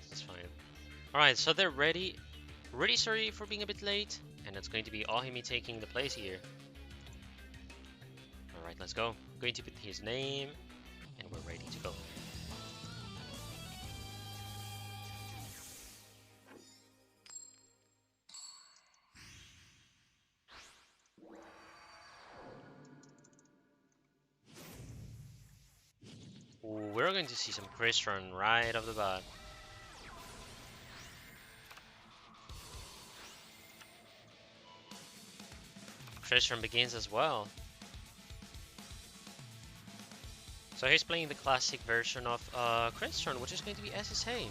That's fine. Alright, so they're ready. Really sorry for being a bit late. And it's going to be Ahimi taking the place here. Alright, let's go. I'm going to put his name. And we're ready to go. Ooh, we're going to see some Christian right off the bat. Christian begins as well. So he's playing the classic version of Christian, which is going to be SSA.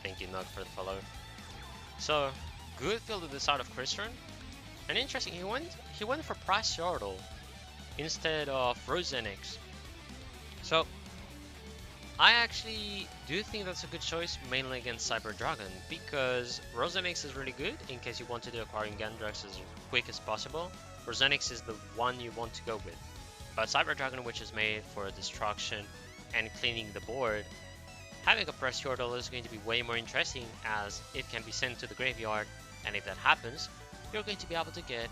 Thank you, Nug, for the follow. So, good build at the start of Christian. And interesting, he went for Price Yordle instead of Rosenix. So, I actually do think that's a good choice, mainly against Cyber Dragon, because Rosenix is really good in case you want to do acquiring Gandrax as quick as possible. Rosenix is the one you want to go with. But Cyber Dragon, which is made for destruction and cleaning the board, having a Press Yordle is going to be way more interesting, as it can be sent to the graveyard, and if that happens, you're going to be able to get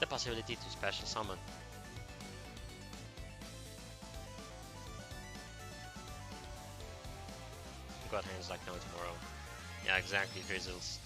the possibility to special summon. God hands like no tomorrow. Yeah, exactly, Drizzles.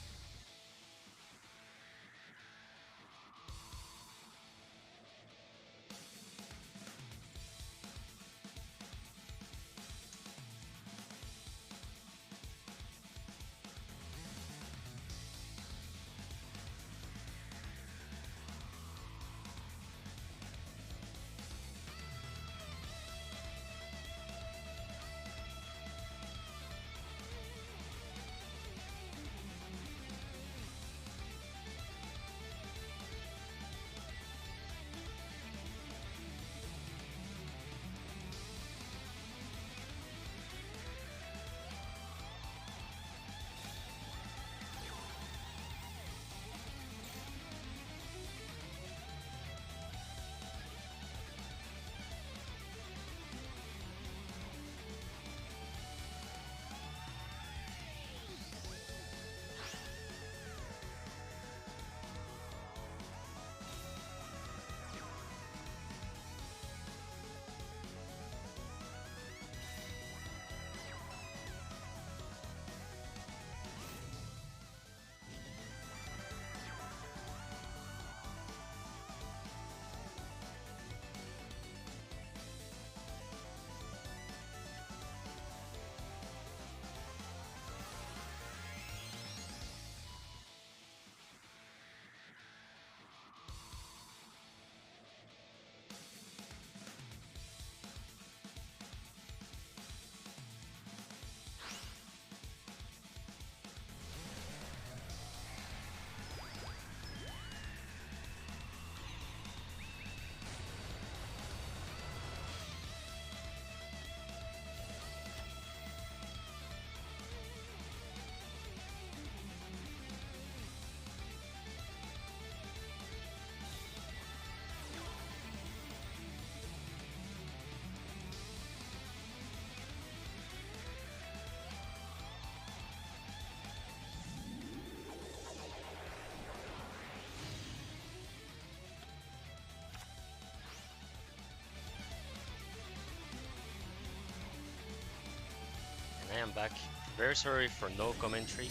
I am back. Very sorry for no commentary.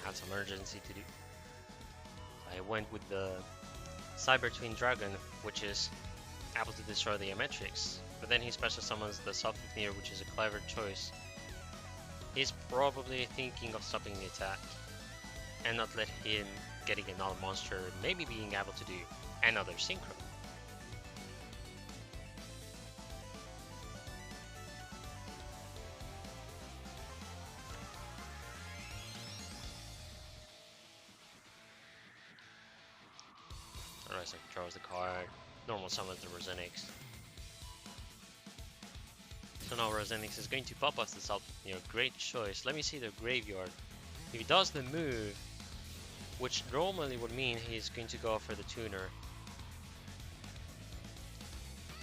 I had some urgency to do. I went with the Cyber Twin Dragon, which is able to destroy the Ametrix. But then he special summons the Soft Veneer, which is a clever choice. He's probably thinking of stopping the attack and not let him getting another monster, maybe being able to do another synchro. Alright, so he draws the card, normal summons the Rosenix. So now Rosenix is going to pop off the Salpnir, great choice. Let me see the graveyard. If he does the move, which normally would mean he's going to go for the tuner.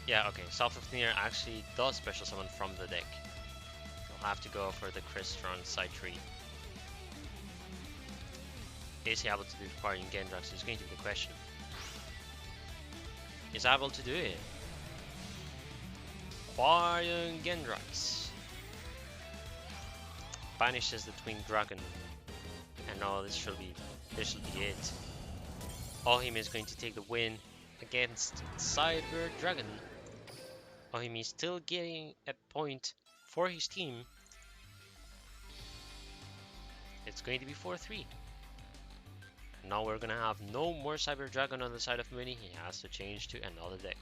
Yeah, okay, Salpnir actually does special summon from the deck. He'll have to go for the Crystron side tree. Is he able to do Aquarian Gendrax is going to be the question. He's able to do it. Aquarian Gendrax banishes the Twin Dragon. And now this should be it. Ohim is going to take the win against Cyber Dragon. Ohim is still getting a point for his team. It's going to be 4-3. Now we're gonna have no more Cyber Dragon on the side of Mooney. He has to change to another deck.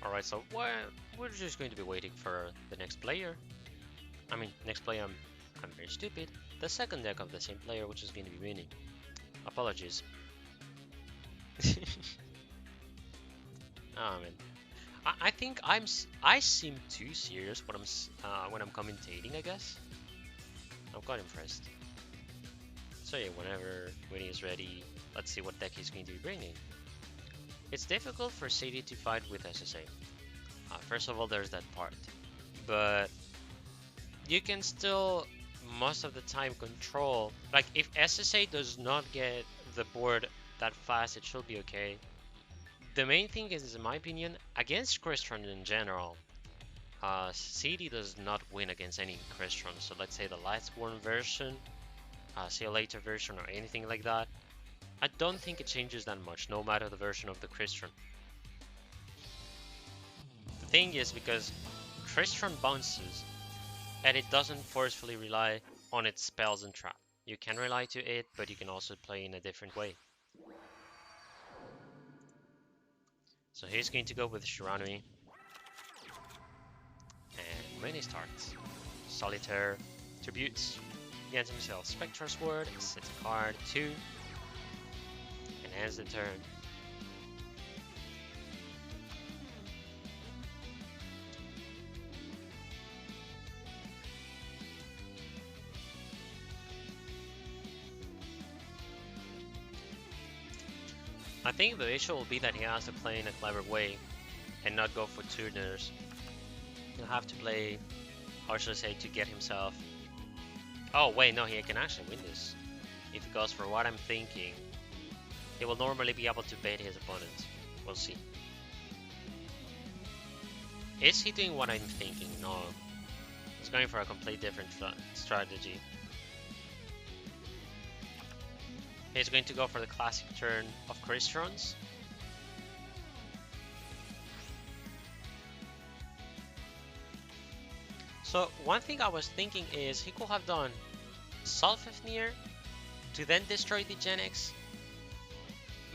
Alright, so we're just going to be waiting for the next player. I mean, next player, I'm very stupid. The second deck of the same player, which is going to be winning. Apologies. Oh man, I think I seem too serious when I'm commentating. I guess I'm quite impressed. So yeah, whenever Winnie is ready, let's see what deck he's going to be bringing. It's difficult for Sadie to fight with SSA. First of all, there's that part. But you can still, most of the time, control. Like, if SSA does not get the board that fast, it should be okay. The main thing is, in my opinion, against Crystron in general, Sadie does not win against any Crystron. So let's say the Lightsworn version, See You Later version, or anything like that. I don't think it changes that much, no matter the version of the Crystron. The thing is, because Crystron bounces, and it doesn't forcefully rely on its spells and trap. You can rely to it, but you can also play in a different way. So he's going to go with Shiranui. And when he starts, Solitaire, Tributes, gets himself Spectral Sword, sets a card, 2, and ends the turn. I think the issue will be that he has to play in a clever way and not go for tuners. He'll have to play, how should I say, to get himself... Oh wait, no, he can actually win this. If he goes for what I'm thinking, he will normally be able to bait his opponent. We'll see. Is he doing what I'm thinking? No. He's going for a complete different strategy. He's going to go for the classic turn of Crystrons. So one thing I was thinking is he could have done Salfafnir to then destroy the Gen X.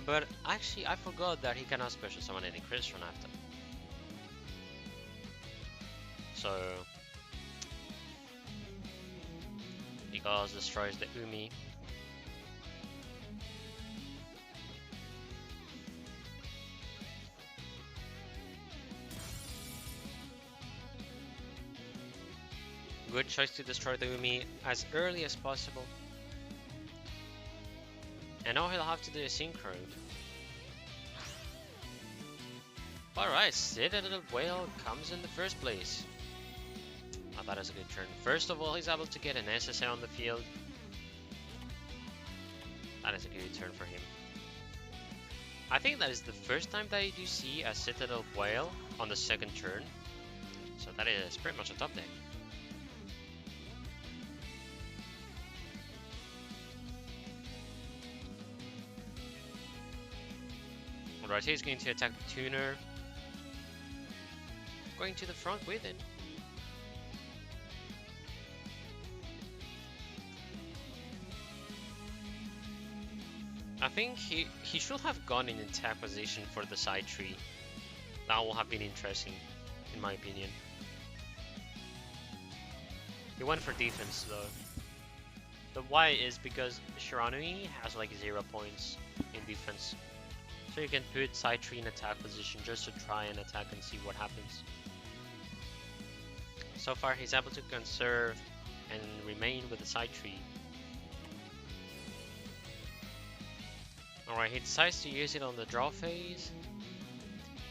But actually I forgot that he cannot special summon any Crystron after. So he goes, destroys the Umi. Good choice to destroy the Umi as early as possible. And now he'll have to do a synchro. Alright, Citadel Whale comes in the first place. Oh, that is a good turn. First of all, he's able to get an SSA on the field. That is a good turn for him. I think that is the first time that you do see a Citadel Whale on the second turn. So that is pretty much a top deck. Alright, he's going to attack the tuner. Going to the front with it. I think he should have gone in attack position for the side tree. That will have been interesting, in my opinion. He went for defense though. The why is because Shiranui has like 0 points in defense. So you can put side tree in attack position just to try and attack and see what happens. So far he's able to conserve and remain with the side tree. Alright, he decides to use it on the draw phase.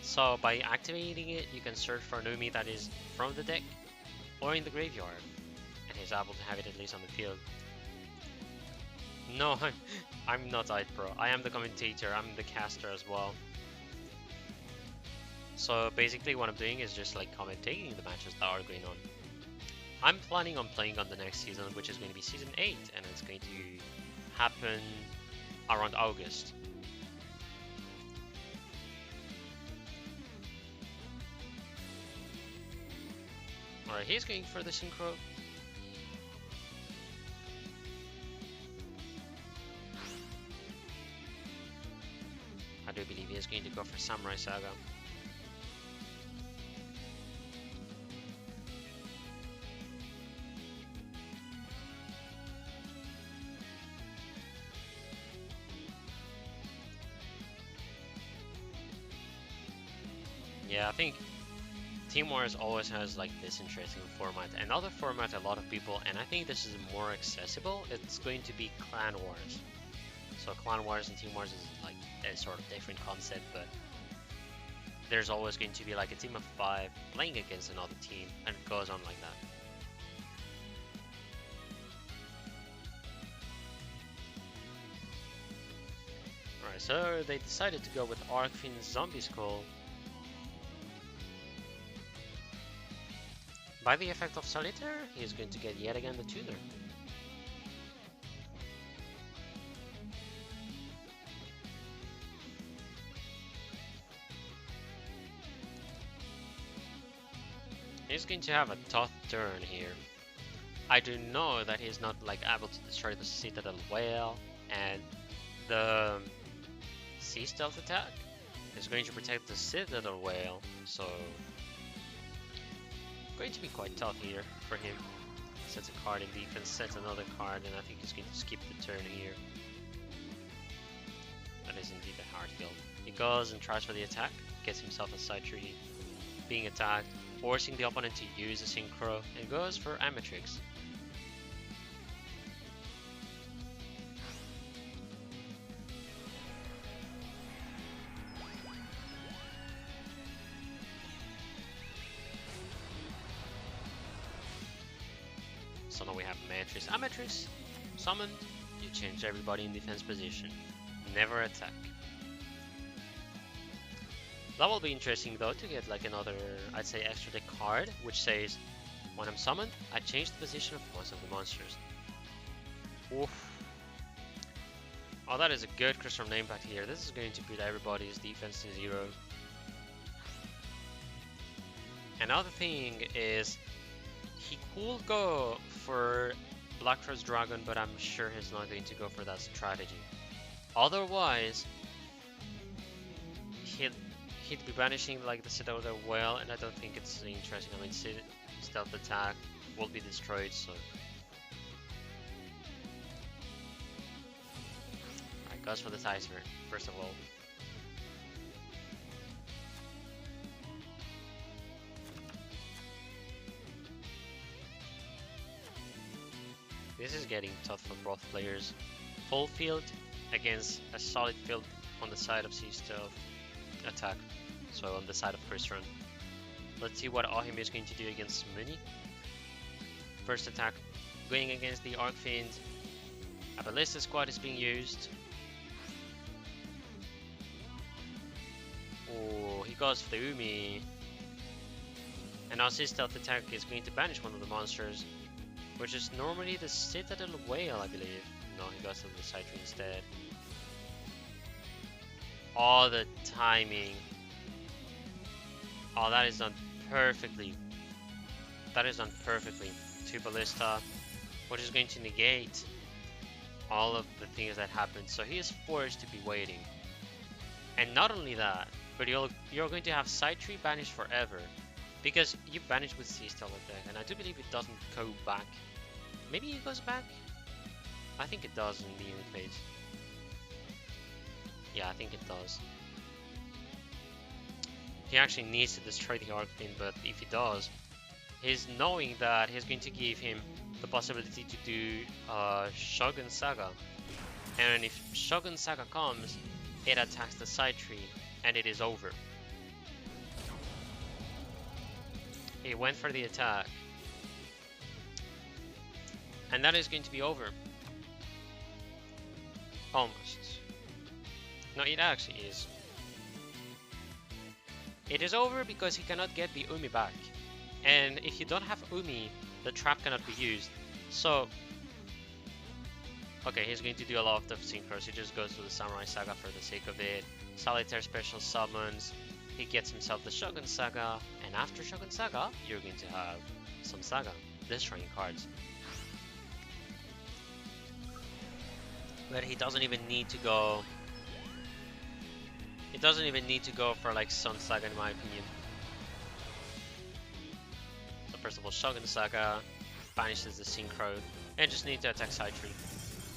So by activating it, you can search for an Umi that is from the deck or in the graveyard. And he's able to have it at least on the field. No, I'm not Ide Pro. I am the commentator, I'm the caster as well. So basically what I'm doing is just like commentating the matches that are going on. I'm planning on playing on the next season, which is going to be season 8, and it's going to happen around August. Alright, he's going for the synchro. I do believe he is going to go for Samurai Saga. Yeah, I think Team Wars always has like this interesting format. Another format a lot of people, and I think this is more accessible, it's going to be Clan Wars. So Clan Wars and Team Wars is like a sort of different concept, but there's always going to be like a team of 5 playing against another team, and it goes on like that. Alright, so they decided to go with Arcfiend's Zombie Skull. By the effect of Solitaire, he is going to get yet again the tuner. He's going to have a tough turn here. I do know that he's not like able to destroy the Citadel Whale, and the Sea Stealth attack is going to protect the Citadel Whale, so going to be quite tough here for him. Sets a card in defense, sets another card, and I think he's going to skip the turn here. That is indeed a hard kill. He goes and tries for the attack, gets himself a side tree, being attacked, forcing the opponent to use a synchro, and goes for Amatrix. So now we have Amatrix. Amatrix summoned, you change everybody in defense position. Never attack. That will be interesting though, to get like another, I'd say, extra deck card, which says, when I'm summoned, I change the position of most of the monsters. Oof. Oh, that is a good Crystal Impact here. This is going to put everybody's defense to 0. Another thing is, he could go for Black Rose Dragon, but I'm sure he's not going to go for that strategy. Otherwise, he'd be banishing like the Citadel Whale, and I don't think it's interesting. I mean, stealth attack will be destroyed, so. Alright, goes for the Tizer, first of all. This is getting tough for both players. Full field against a solid field on the side of Sea Stealth attack, so on the side of Chris Run. Let's see what Ahim is going to do against Muni. First attack going against the Arc Fiend. A Ballista Squad is being used. Oh, he goes for the Umi. And now his stealth attack is going to banish one of the monsters, which is normally the Citadel Whale, I believe. No, he goes to the Side Tree instead. Oh, the timing. Oh, that is done perfectly. That is done perfectly. 2 Ballista, which is going to negate all of the things that happened. So he is forced to be waiting. And not only that, but you're going to have Side Tree banished forever. Because you banish with Sea Stealth attack, and I do believe it doesn't go back. Maybe it goes back? I think it does in the unit phase. Yeah, I think it does. He actually needs to destroy the Arc Fiend, but if he does, he's knowing that he's going to give him the possibility to do Shogun Saga. And if Shogun Saga comes, it attacks the Side Tree, and it is over. He went for the attack. And that is going to be over. Almost. No, it actually is. It is over because he cannot get the Umi back. And if you don't have Umi, the trap cannot be used. So, okay, he's going to do a lot of the synchros. He just goes to the Samurai Saga for the sake of it. Solitaire special summons. He gets himself the Shogun Saga. And after Shogun Saga, you're going to have some Saga, destroying cards. But he doesn't even need to go. It doesn't even need to go for like Sun Saga in my opinion. So first of all, Shogun Saga banishes the Synchro and just need to attack Side Tree.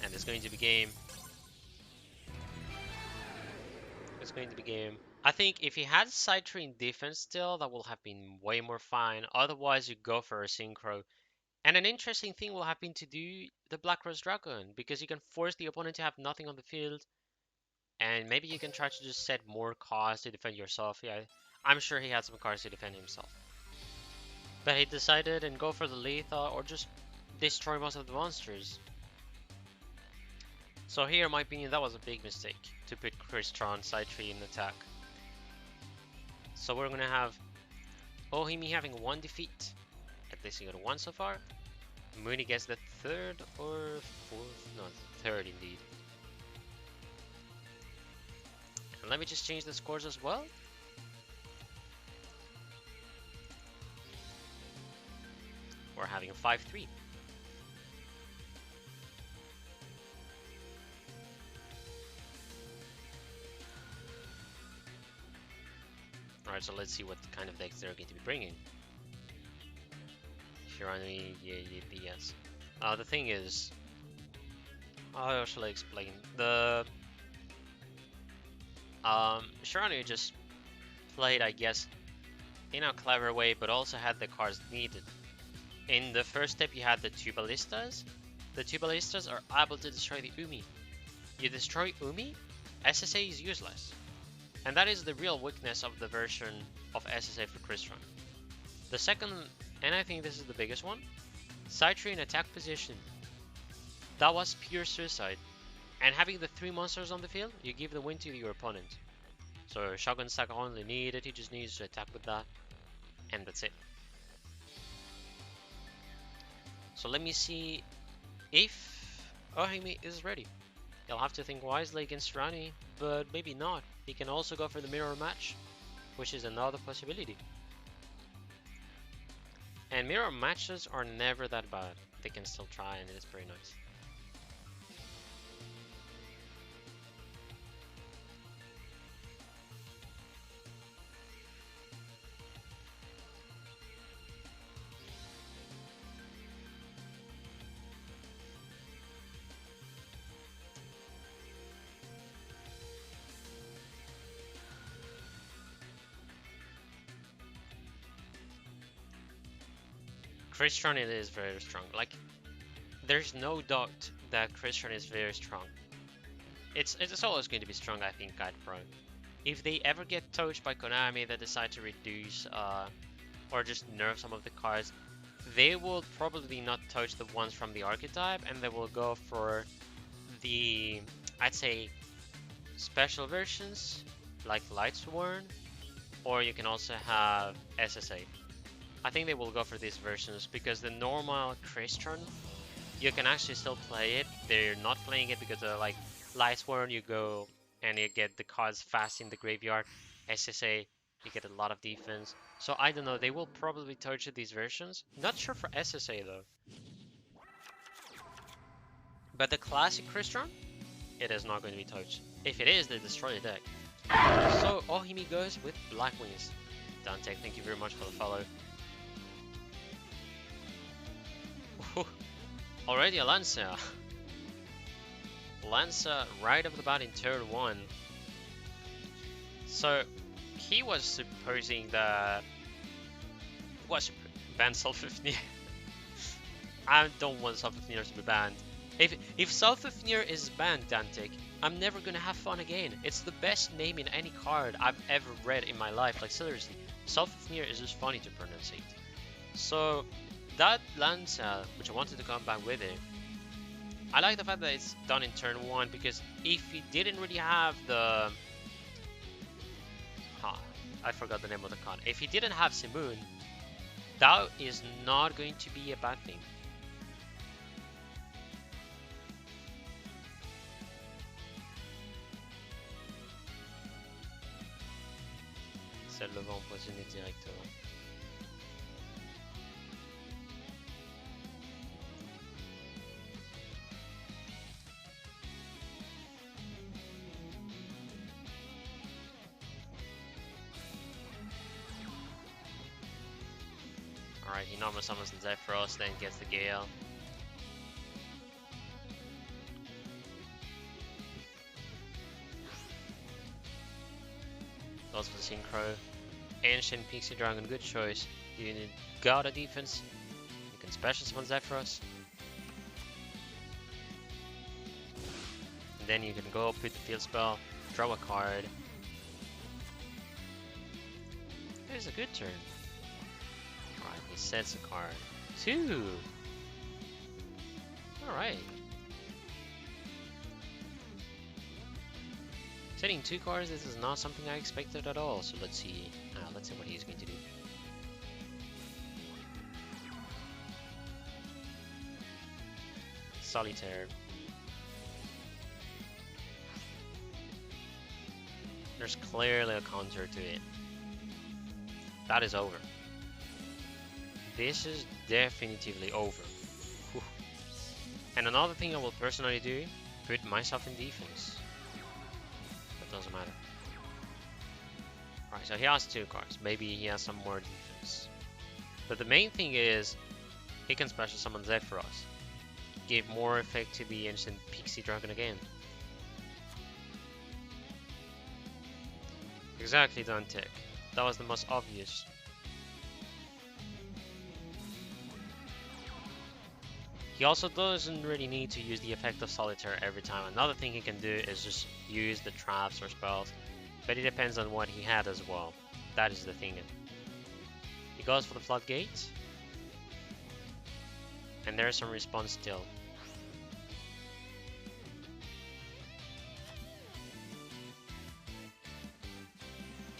And it's going to be game. It's going to be game. I think if he had Side Tree in defense still, that will have been way more fine. Otherwise, you go for a Synchro. And an interesting thing will happen to do the Black Rose Dragon, because you can force the opponent to have nothing on the field. And maybe you can try to just set more cards to defend yourself. Yeah, I'm sure he had some cards to defend himself. But he decided and go for the Letha or just destroy most of the monsters. So here, in my opinion, that was a big mistake to put Crystron Side Tree in attack. So we're gonna have Ohimi having 1 defeat. At least he got 1 so far. Mooney gets the 3rd or 4th? No, 3rd indeed. And let me just change the scores as well. We're having a 5-3. Alright, so let's see what kind of decks they're going to be bringing. Shirani, yes. The thing is, how shall I explain? The Shirani just played, I guess, in a clever way, but also had the cards needed. In the first step, you had the 2 Ballistas. The 2 Ballistas are able to destroy the Umi. You destroy Umi, SSA is useless. And that is the real weakness of the version of SSA for Crystron. The second, and I think this is the biggest one, Side Tree in attack position. That was pure suicide. And having the 3 monsters on the field, you give the win to your opponent. So Shogun Saga only needed, he just needs to attack with that. And that's it. So let me see if Ohimi is ready. He'll have to think wisely against Rani, but maybe not. He can also go for the mirror match, which is another possibility. And mirror matches are never that bad. They can still try, and it's pretty nice. Crystron is very strong. Like, there's no doubt that Crystron is very strong. It's always going to be strong, I think, Guide Pro. If they ever get touched by Konami, they decide to reduce or just nerf some of the cards, they will probably not touch the ones from the archetype, and they will go for the, I'd say, special versions like Lightsworn, or you can also have SSA. I think they will go for these versions because the normal Christian, you can actually still play it. They're not playing it because like Lightsworn, you go and you get the cards fast in the graveyard. SSA, you get a lot of defense. So I don't know, they will probably touch these versions. Not sure for SSA though. But the classic Christian, it is not going to be touched. If it is, they destroy the deck. So Ohimi goes with Black Wings. Dante, thank you very much for the follow. Already a Lancer. Lancer right off the bat in turn 1. So he was supposing that ban Solfafnir. I don't want Solfafnir to be banned. If Solfafnir is banned, Dantic, I'm never gonna have fun again. It's the best name in any card I've ever read in my life. Like seriously, Solfafnir is just funny to pronounce it. So that Lancer, which I wanted to come back with it, I like the fact that it's done in turn 1 because if he didn't really have the... I forgot the name of the card. If he didn't have Simoon, that is not going to be a bad thing. Celle le va empoisonner directement. Alright, he normal summons the Zephyros, then gets the Gale. Goes for the Synchro. Ancient Pixie Dragon, good choice. You got a defense. You can special summon Zephyros. And then you can go put the field spell, draw a card. It is a good turn. Alright, he sets a card. 2! Alright. Setting 2 cards, this is not something I expected at all, so let's see what he's going to do. Solitaire. There's clearly a counter to it. That is over. This is definitively over. Whew. And another thing I will personally do, put myself in defense. That doesn't matter. Alright, so he has 2 cards. Maybe he has some more defense. But the main thing is, he can special summon Zephyros. Give more effect to the Ancient Pixie Dragon again. Exactly, Dantek. That was the most obvious. He also doesn't really need to use the effect of Solitaire every time. Another thing he can do is just use the traps or spells, but it depends on what he had as well. That is the thing. He goes for the Floodgate, and there's some response still.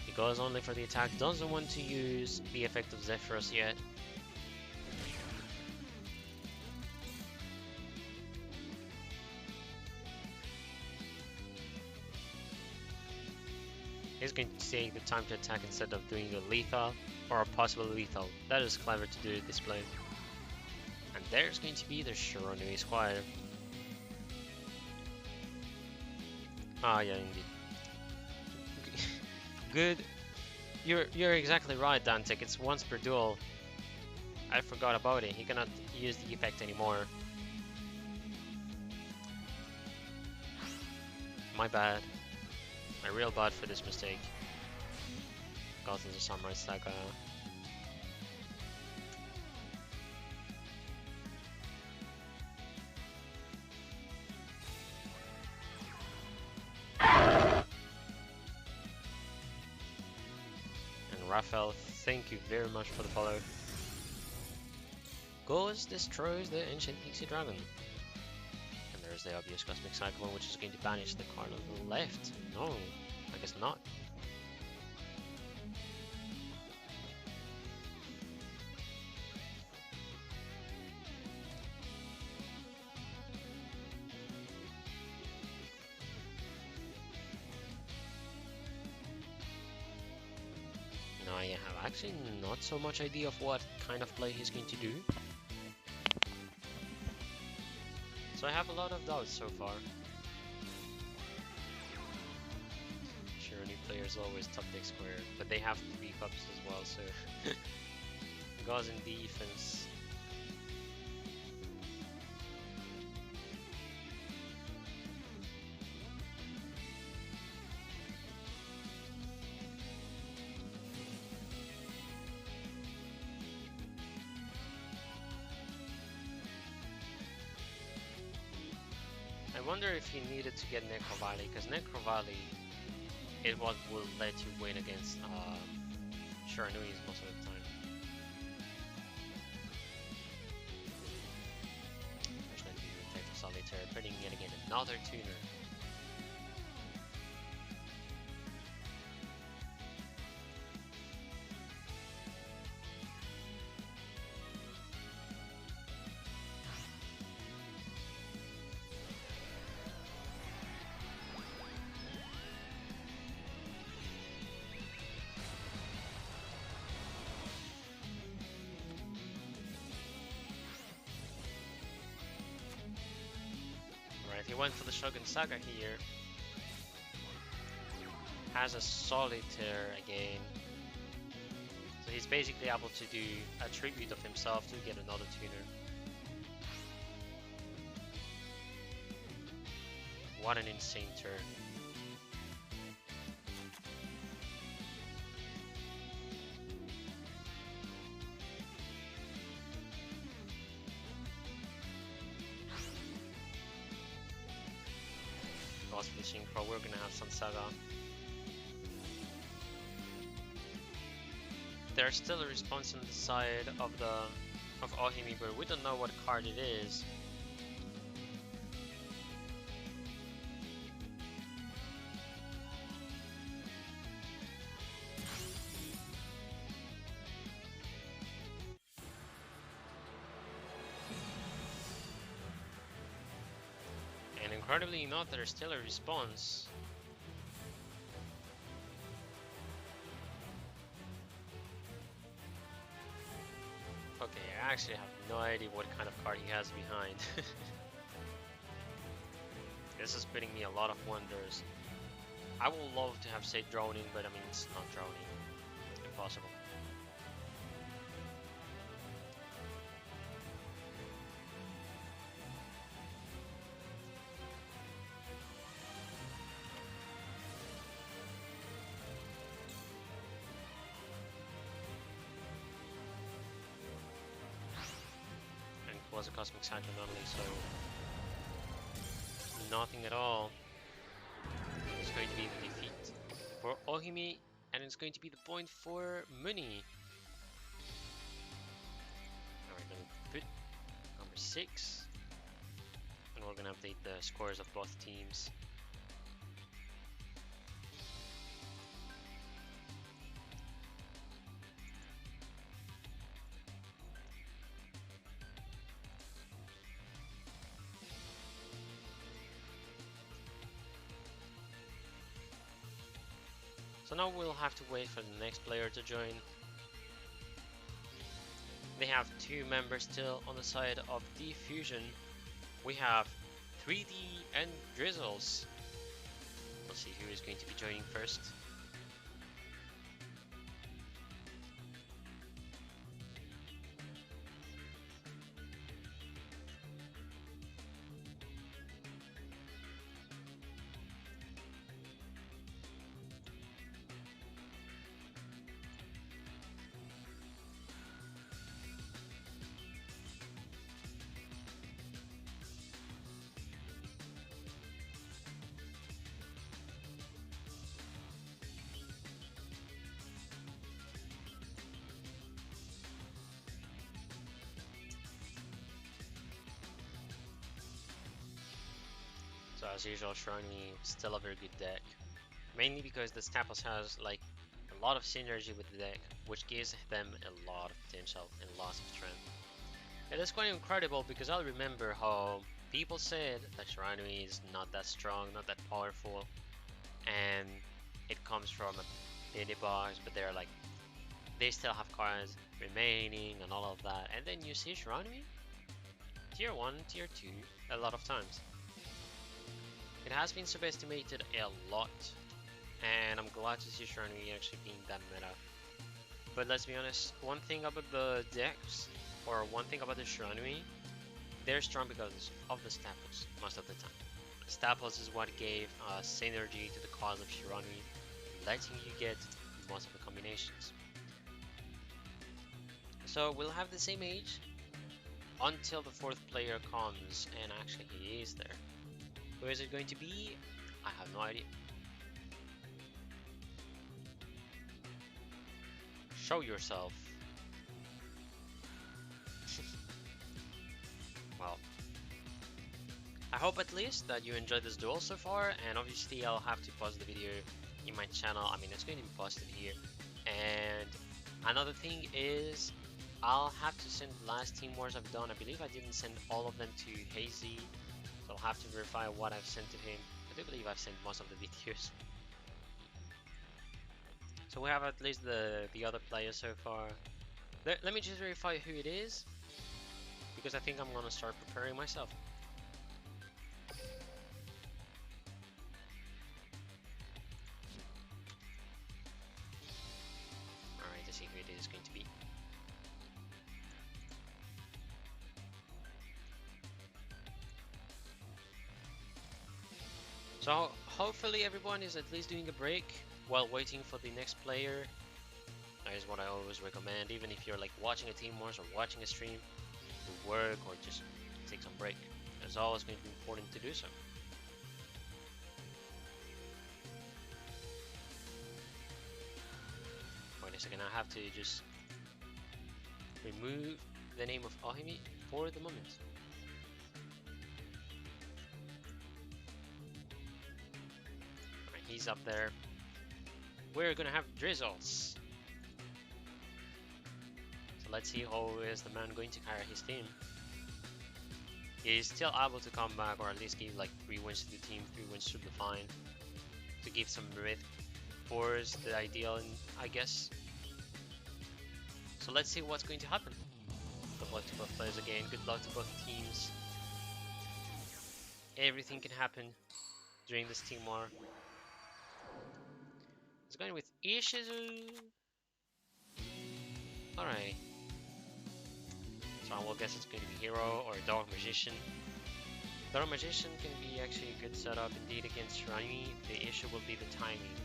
He goes only for the attack, doesn't want to use the effect of Zephyros yet. He's going to take the time to attack instead of doing a lethal or a possible lethal. That is clever to do display. And there's going to be the Shironui Squire. Ah, yeah, indeed. Good. You're exactly right, Dantek. It's once per duel. I forgot about it. He cannot use the effect anymore. My bad. My real bad for this mistake. Goes into Samurai Saga. And Raphael, thank you very much for the follow. goes, destroys the ancient pixie dragon. And there's the obvious cosmic cyclone, which is going to banish the card on the left. No, I guess not. Now I have actually not so much idea of what kind of play he's going to do. So I have a lot of doubts so far. Sure, new players always top deck square, but they have 3 cups as well, so goes in defense. I wonder if he needed to get Necrovalley, because Necrovalley is what will let you win against Shuranuis most of the time. Which might be Detective Solitaire, putting yet again another tuner. He went for the Shogun Saga here. Has a Solitaire again. So he's basically able to do a tribute of himself to get another tuner. What an insane turn. For the Synchro, we're gonna have some Saga. There's still a response on the side of Ohimi, but we don't know what card it is. And incredibly enough, there's still a response. Okay, I actually have no idea what kind of card he has behind. This is putting me a lot of wonders. I would love to have said droning, but I mean, it's not droning. Impossible. Was a Cosmic Cyclone anomaly, so nothing at all. It's going to be the defeat for Ohimi, and it's going to be the point for Muni. Alright, let me put number 6, and we're gonna update the scores of both teams. So now we'll have to wait for the next player to join. They have 2 members still on the side of Diffusion. We have 3D and Drizzles. Let's see who is going to be joining first. So as usual, Shrony still a very good deck. Mainly because the Staples has like a lot of synergy with the deck, which gives them a lot of potential and lots of strength. It is quite incredible because I remember how people said that Shrony is not that strong, not that powerful, and it comes from a mini box, but they're like, they still have cards remaining and all of that. And then you see Shrony, tier 1, tier 2, a lot of times. It has been subestimated a lot, and I'm glad to see Shrony actually being that meta. But let's be honest, one thing about the decks, or one thing about the Shrony, they're strong because of the Staples most of the time. Staples is what gave synergy to the cause of Shrony, letting you get most of the combinations. So we'll have the same age until the 4th player comes, and actually he is there. Who is it going to be? I have no idea. Show yourself. Well, I hope at least that you enjoyed this duel so far, and obviously I'll have to pause the video in my channel. I mean, it's going to be posted here. And another thing is, I'll have to send the last Team Wars I've done. I believe I didn't send all of them to Hazy, so I'll have to verify what I've sent to him. I do believe I've sent most of the videos. So we have at least the other players so far. Let me just verify who it is, because I think I'm gonna start preparing myself. Alright, let's see who it is going to be. So hopefully everyone is at least doing a break while waiting for the next player. That is what I always recommend, even if you're like watching a Team Wars or watching a stream, to work or just take some break. It's always going to be important to do so. Wait a second, I have to just remove the name of Ohimi for the moment. Alright, he's up there. We're gonna have Drizzles. So let's see how is the man going to carry his team. He's still able to come back, or at least give like 3 wins to the team, 3 wins should be fine. To give some breath. 4 is the ideal, I guess. So let's see what's going to happen. Good luck to both players again, good luck to both teams. Everything can happen during this team war. He's going with Ishizu. Alright. So I will guess it's going to be Hero or Dark Magician. Dark Magician can be actually a good setup indeed against Shriny. The issue will be the timing.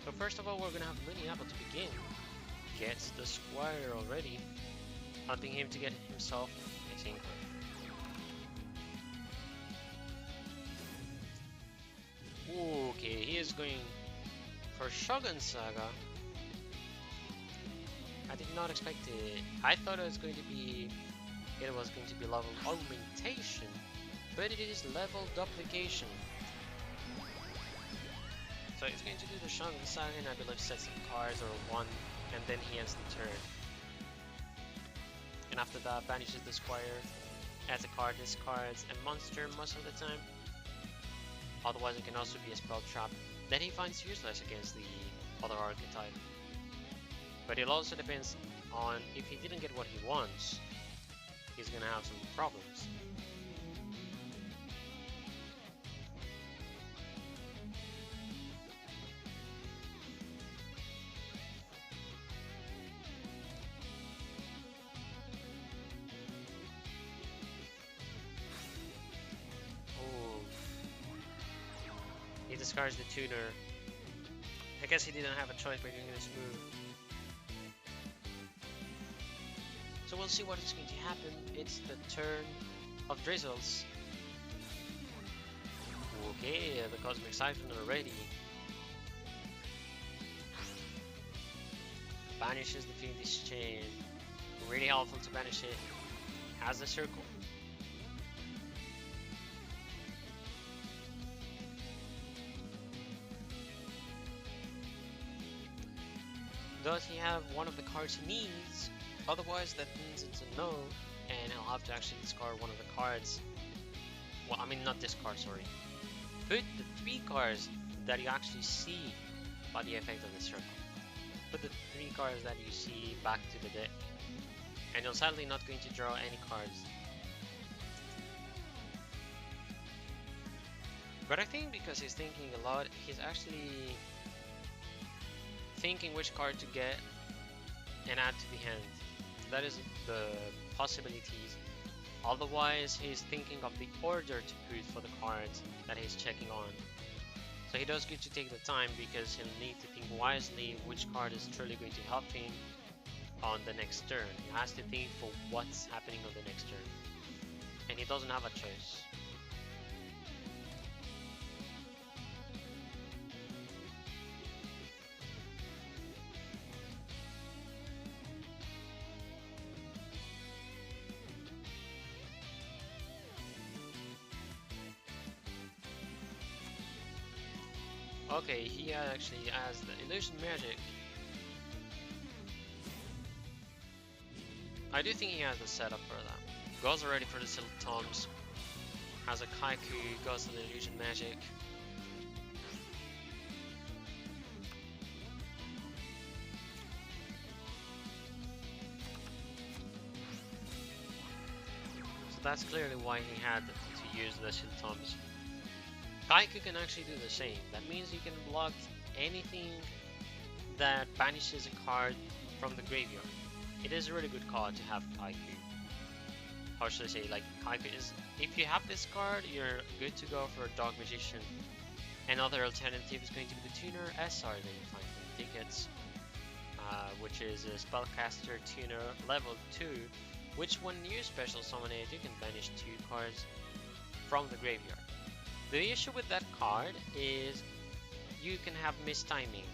So first of all, we're gonna have Apple to begin. Gets the Squire already, hunting him to get himself a Tinker. Okay, he is going for Shogun Saga. I did not expect it. I thought it was going to be level augmentation, but it is level duplication. So he's going to do the Shogun Saga, and I believe set some cards or 1, and then he ends the turn. And after that, banishes the Squire, adds a card, discards a monster most of the time. Otherwise, it can also be a spell trap that he finds useless against the other archetype. But it also depends on if he didn't get what he wants, he's gonna have some problems. He discards the tuner. I guess he didn't have a choice by doing this move. So we'll see what is going to happen. It's the turn of Drizzles. Okay, the Cosmic Siphon already. banishes the Fiendish Chain. Really helpful to banish it. Has the circle. Does he have one of the cards he needs? Otherwise, that means it's a no, and he'll have to actually discard one of the cards. Well, I mean, not discard, sorry. Put the 3 cards that you actually see by the effect of the circle. Put the 3 cards that you see back to the deck. And you're sadly not going to draw any cards. But I think because he's thinking a lot, he's actually thinking which card to get and add to the hand. That is the possibilities. Otherwise, he's thinking of the order to put for the cards that he's checking on. So he does good to take the time because he'll need to think wisely which card is truly going to help him on the next turn. He has to think for what's happening on the next turn. And he doesn't have a choice. Okay, he actually has the illusion magic. I do think he has the setup for that. Goes already for the Silk Tomes. Has a Kaiku, goes to the illusion magic. So that's clearly why he had to use the Silk Tomes. Kaiku can actually do the same. That means you can block anything that banishes a card from the graveyard. It is a really good card to have Kaiku. How should I say, like, Kaiku is, if you have this card, you're good to go for a Dog Magician. Another alternative is going to be the Tuner SR that you find from the tickets, which is a Spellcaster Tuner level 2, which when you special summon it, you can banish 2 cards from the graveyard. The issue with that card is you can have mistiming,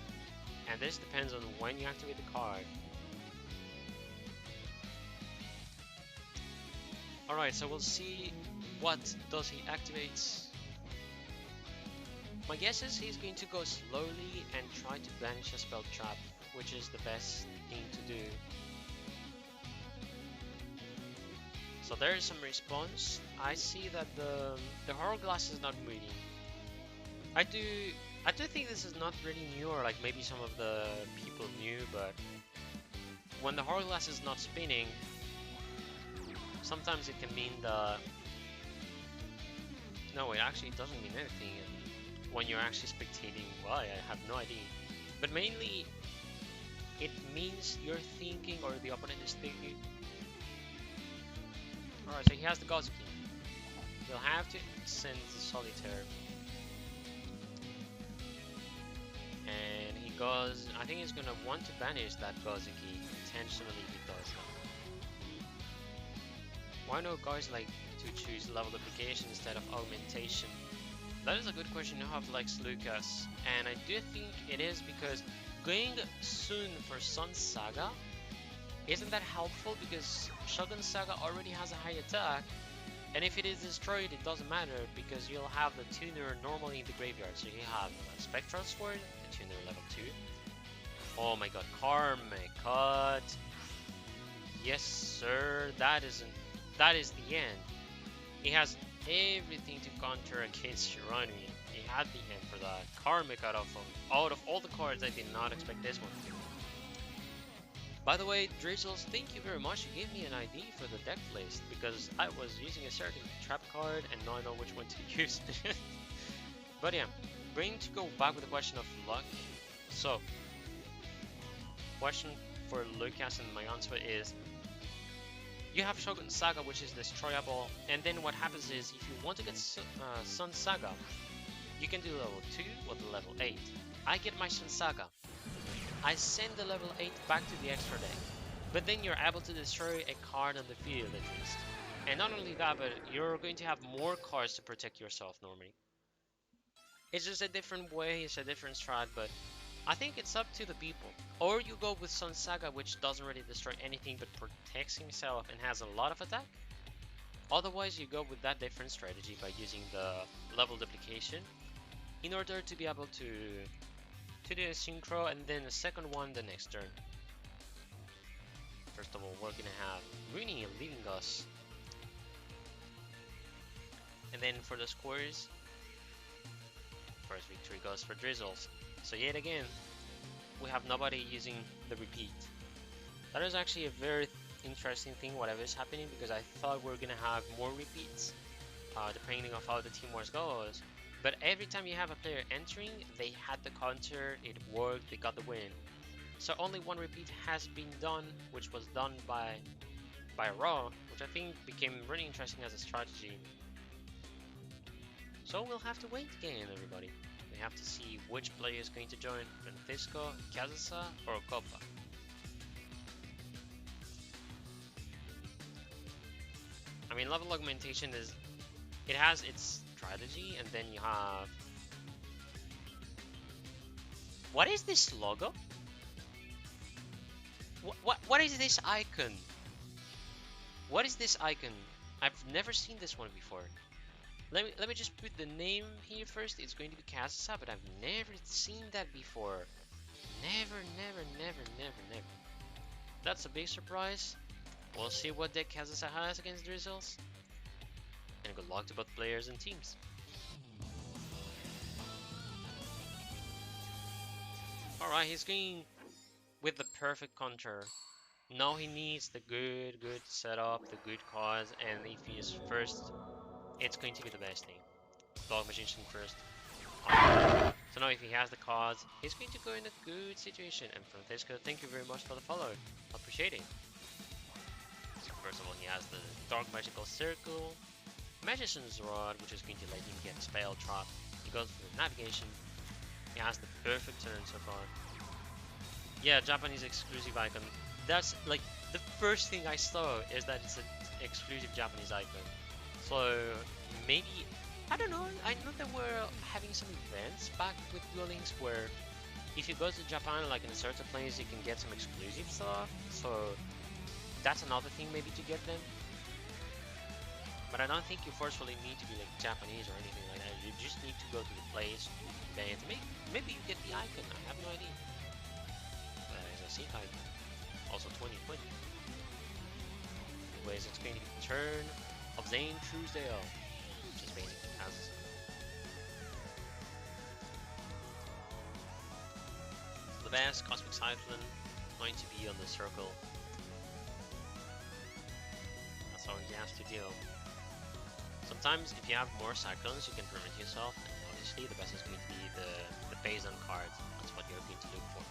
and this depends on when you activate the card. Alright, so we'll see what does he activate. My guess is he's going to go slowly and try to banish a spell trap, which is the best thing to do. So there is some response. I see that the Hourglass is not moving. I do think this is not really new, or like maybe some of the people knew, but when the Hourglass is not spinning, sometimes it can mean the... No, it actually doesn't mean anything. And when you're actually spectating, well, I have no idea. But mainly, it means you're thinking, or the opponent is thinking. Alright, so he has the Gozuki. He'll have to send the Solitaire. And he goes... I think he's gonna want to banish that Gozuki. Intentionally he does that. Why no guys like to choose level duplication instead of augmentation? That is a good question you have, Lex Lucas. And I do think it is because going soon for Sun Saga isn't that helpful, because Shogun Saga already has a high attack, and if it is destroyed it doesn't matter because you'll have the tuner normally in the graveyard. So you have a Spectral Sword, the tuner level 2. Oh my god, Karmic Cut. Yes sir, that is the end. He has everything to counter against Shirani. He had the hand for that. Karmic Cut out of all the cards, I did not expect this one. By the way, Drizzles, thank you very much. You gave me an ID for the deck list because I was using a certain trap card and now I know which one to use. But yeah, going to go back with the question of luck. So, question for Lucas, and my answer is, you have Shogun Saga, which is destroyable, and then what happens is, if you want to get Sun Saga, you can do level 2 or the level 8. I get my Sun Saga. I send the level 8 back to the extra deck, but then you're able to destroy a card on the field at least. And not only that, but you're going to have more cards to protect yourself normally. It's just a different way, it's a different strat, but I think it's up to the people. Or you go with Sun Saga, which doesn't really destroy anything but protects himself and has a lot of attack. Otherwise, you go with that different strategy by using the level duplication in order to be able to do a synchro and then a second one the next turn. First of all, we're gonna have Rooney leaving us. And then for the scores, first victory goes for Drizzles. So yet again, we have nobody using the repeat. That is actually a very interesting thing, whatever is happening, because I thought we were gonna have more repeats, depending on how the team wars goes. But every time you have a player entering, they had the counter, it worked, they got the win. So only one repeat has been done, which was done by Raw, which I think became really interesting as a strategy. So we'll have to wait again, everybody. We have to see which player is going to join, Francisco, Casasa, or Copa. I mean, level augmentation it has its strategy, and then you have... What is this logo? What is this icon? What is this icon? I've never seen this one before. Let me just put the name here first. It's going to be Casasa, but I've never seen that before. Never. That's a big surprise. We'll see what deck Casasa has against Drizzles. And good luck to both players and teams. Alright, he's going with the perfect counter. Now he needs the good setup, the good cause, and if he is first, it's going to be the best thing. Dog Magician first. So now if he has the cause, he's going to go in a good situation. And Francisco, thank you very much for the follow. Appreciate it. So first of all, he has the Dark Magical Circle, Magician's Rod, which is going to let him get Spell Trap. He goes for the Navigation. He has the perfect turn so far. Yeah, Japanese exclusive icon. That's like the first thing I saw is that it's an exclusive Japanese icon. So maybe, I don't know, I know that we're having some events back with Duel Links where if you go to Japan, like in a certain place, you can get some exclusive stuff. So that's another thing maybe to get them. But I don't think you forcefully need to be like Japanese or anything like that. You just need to go to the place, event. Maybe you get the icon, I have no idea. That is a sync icon. Also 2020. Anyways, it's going to be the turn of Zane Truesdale, which is basically Kansas. The best Cosmic Cyclone going to be on the circle. That's how he has to deal. Sometimes if you have more cyclones, you can permit yourself, and obviously the best is going to be the base on card. That's what you're going to look for.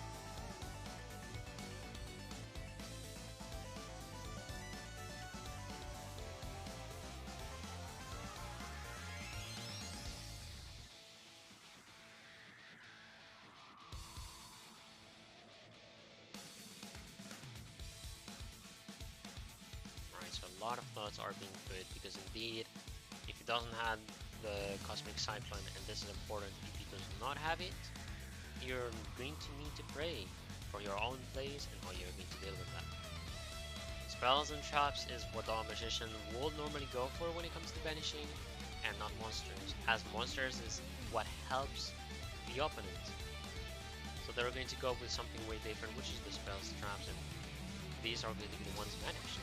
Right, so a lot of thoughts are being put because indeed, if it doesn't have the Cosmic Cyclone, and this is important, if it does not have it, you're going to need to pray for your own plays and how you're going to deal with that. Spells and traps is what our Magician will normally go for when it comes to banishing, and not monsters, as monsters is what helps the opponent. So they're going to go with something way different, which is the spells, traps, and these are going to be the ones managed.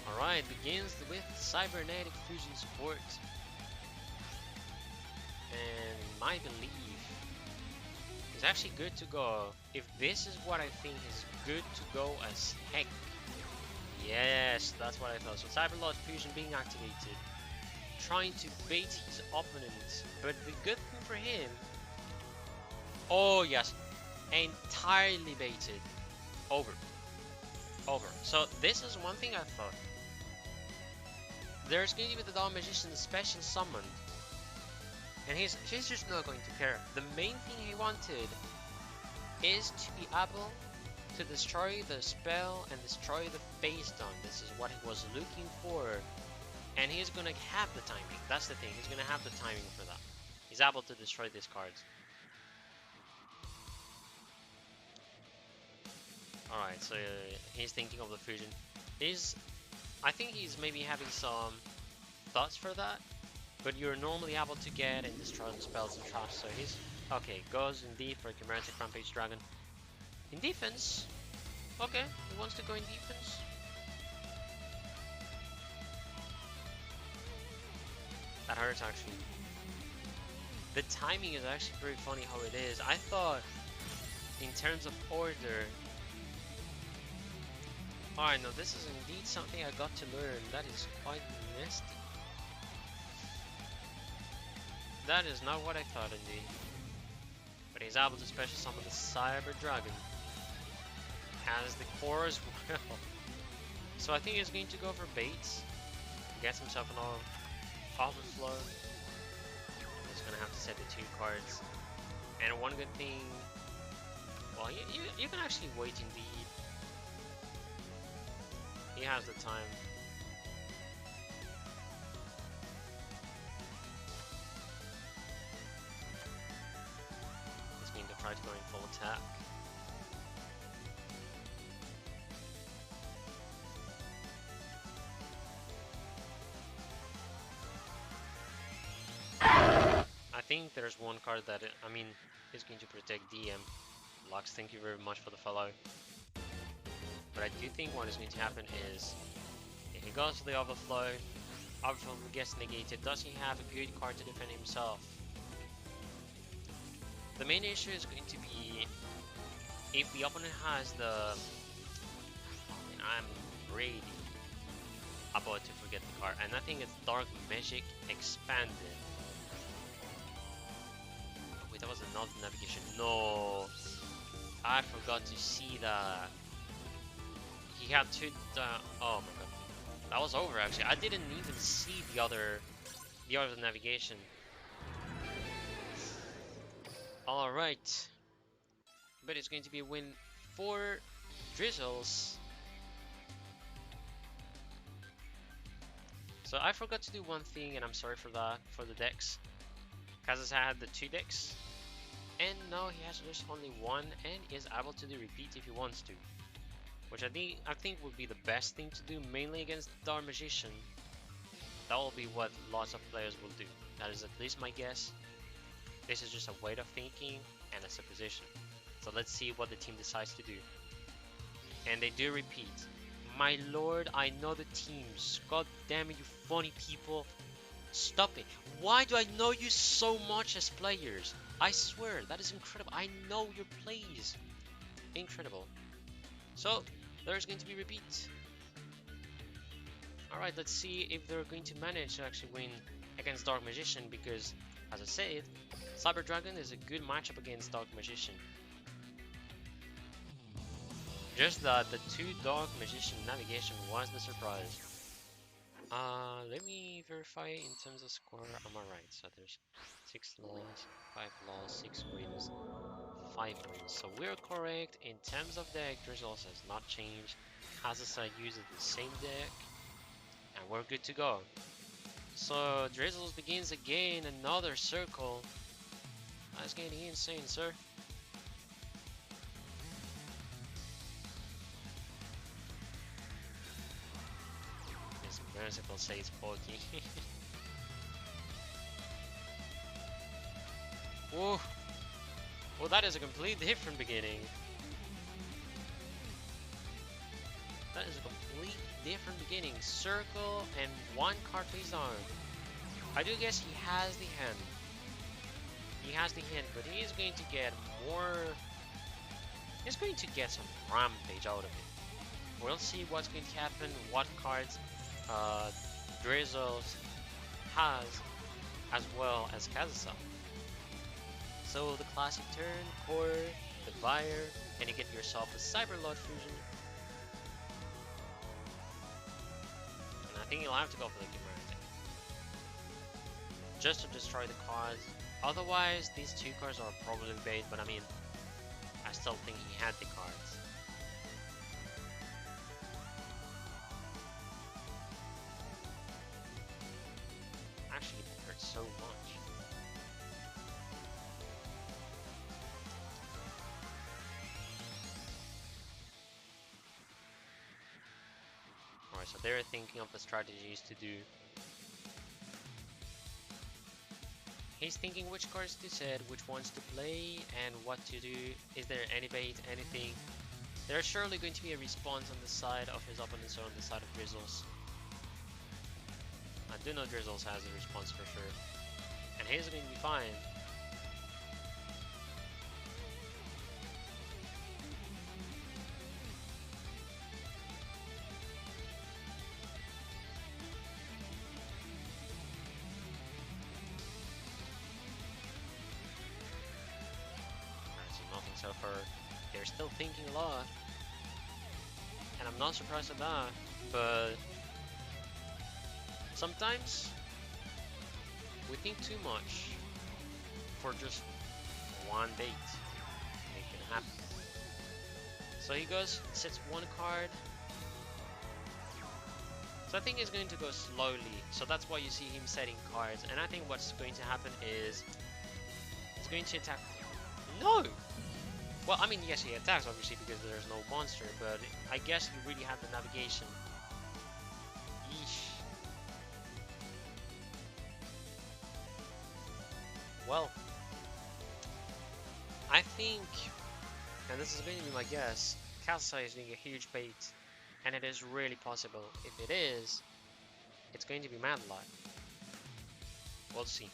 Alright, begins with Cybernetic Fusion support. And my belief is actually good to go. If this is what I think is good to go as heck. Yes, that's what I thought. So Cyberlord Fusion being activated. Trying to bait his opponent. But the good thing for him... Oh yes, entirely baited. Over. So this is one thing I thought. There's going to be the Dawn Magician special summoned. And he's just not going to care. The main thing he wanted is to be able to destroy the spell and destroy the face down. This is what he was looking for. And he's gonna have the timing. That's the thing. He's gonna have the timing for that. He's able to destroy these cards. Alright, so he's thinking of the fusion. I think he's maybe having some thoughts for that, but you're normally able to get and destroy the spells and traps, so he's... Okay, goes indeed for Chimeritic Rampage Dragon. In defense? Okay, he wants to go in defense. That hurts actually. The timing is actually very funny how it is. I thought, in terms of order... Alright, no, this is indeed something I got to learn. That is quite nasty. That is not what I thought indeed. But he's able to special summon the Cyber Dragon. Has the core as well. So I think he's going to go for baits. Gets himself an overflow. He's gonna have to set the 2 cards. And one good thing... Well, you can actually wait indeed. He has the time. He's going to try to go in full attack. I think there's one card that, I mean, is going to protect DM. Lux, thank you very much for the follow. But I do think what is going to happen is, if he goes for the overflow gets negated, does he have a good card to defend himself? The main issue is going to be, if the opponent has the... And I'm really about to forget the card, and I think it's Dark Magic Expanded. Oh, wait, that was another navigation. No! I forgot to see that. He had 2... oh my god. That was over actually. I didn't even see the other navigation. Alright. But it's going to be a win for Drizzles. So I forgot to do one thing, and I'm sorry for that, for the decks. Kazas had the 2 decks. And now he has just only 1 and is able to do repeat if he wants to. Which I think would be the best thing to do, mainly against Dark Magician. That will be what lots of players will do. That is at least my guess. This is just a way of thinking and a supposition. So let's see what the team decides to do. And they do repeat. My lord, I know the teams. God damn it, you funny people. Stop it. Why do I know you so much as players? I swear, that is incredible. I know your plays. Incredible. So, there's going to be repeat. Alright, let's see if they're going to manage to actually win against Dark Magician, because, as I said, Cyber Dragon is a good matchup against Dark Magician. Just that the 2 Dark Magician navigation was the surprise. Let me verify in terms of score. Am I right? So there's 6 loss, 5 loss, 6 wins, 5 wins. So we're correct in terms of deck. Drizzles has not changed. Hazasa uses the same deck, and we're good to go. So Drizzles begins again, another circle. That's getting insane, sir. This merciful says Pokey. Whoa. Well, that is a completely different beginning. That is a complete different beginning. Circle and 1 card face down. I do guess he has the hand. He has the hand, but he is going to get more... He's going to get some rampage out of it. We'll see what's going to happen, what cards Drizzles has, as well as Kazusa. So the classic turn, core, the buyer, and you get yourself a Cyberlord fusion. And I think you'll have to go for the Chimeritic, just to destroy the cards. Otherwise, these 2 cards are probably bait, but I mean, I still think he had the cards. Actually, it hurts so much. Alright, so they're thinking of the strategies to do. He's thinking which cards to set, which ones to play, and what to do. Is there any bait, anything? There's surely going to be a response on the side of his opponents or on the side of Drizzles. I do know Drizzles has a response for sure. And he's going to be fine. Nothing so far. They're still thinking a lot, and I'm not surprised at that, but sometimes we think too much for just one bait. It can happen. So he goes, sets one card. So I think he's going to go slowly, so that's why you see him setting cards, and I think what's going to happen is he's going to attack. No! Well, I mean, yes, he attacks, obviously, because there's no monster, but I guess he really had the navigation. Yeesh. Well, I think, and this is going to be my guess, Kalsa is doing a huge bait, and it is really possible. If it is, it's going to be Mad Light. We'll see.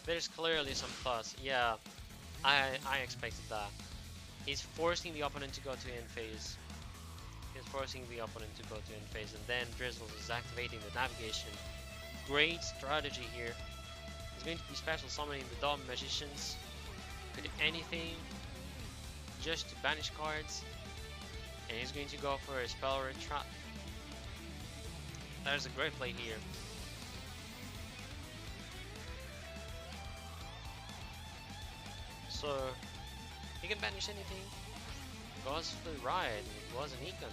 There's clearly some thoughts. Yeah, I expected that. He's forcing the opponent to go to end phase. He's forcing the opponent to go to end phase, and then Drizzles is activating the navigation. Great strategy here. He's going to be special summoning the Dom Magicians. Could anything just to banish cards, and he's going to go for a spell or a trap. That is a great play here. So, he can banish anything. Goes for the ride. It was an econ.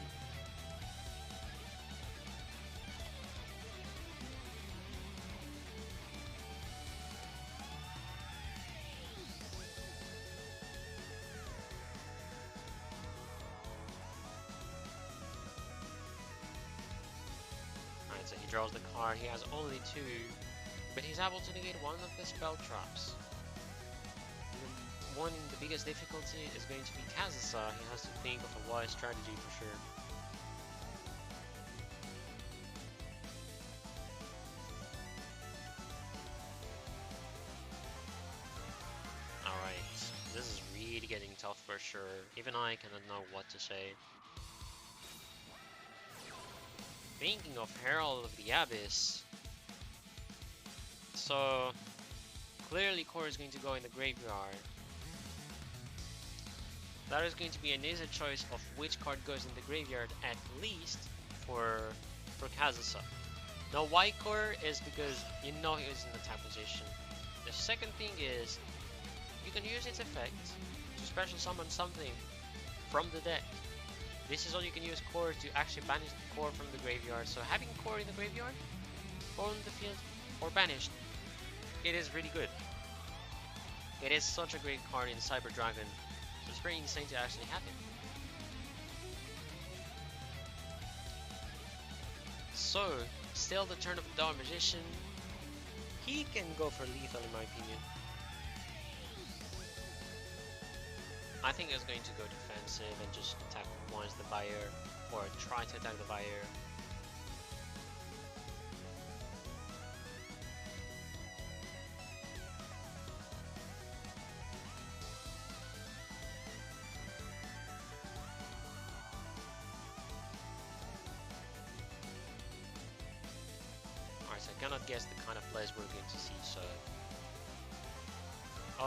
Alright, so he draws the card. He has only 2, but he's able to negate one of the spell traps. One in the biggest difficulty is going to be Kazusa. He has to think of a wise strategy for sure. Alright, this is really getting tough for sure. Even I cannot know what to say. Thinking of Herald of the Abyss. So, clearly Core is going to go in the graveyard. That is going to be an easy choice of which card goes in the graveyard, at least for Kazusa. Now why Core is because you know he is in attack position. The second thing is you can use its effect to special summon something from the deck. This is all you can use Core to actually banish the Core from the graveyard. So having Core in the graveyard, or on the field, or banished, it is really good. It is such a great card in Cyber Dragon. So it's pretty insane to actually have it. So, still the turn of the Dark Magician. He can go for lethal in my opinion. I think he's going to go defensive and just attack once the buyer, or try to attack the buyer. Alright, so I cannot guess the kind of plays we're going to see, so...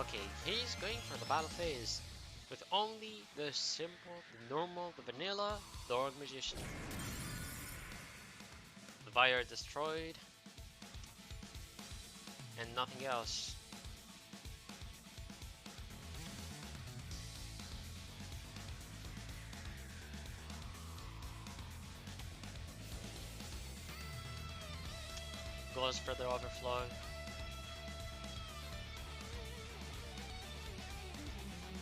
Okay, he's going for the battle phase with only the simple, the normal, the vanilla Dark Magician. The Buyer destroyed, and nothing else. Goes for the overflow.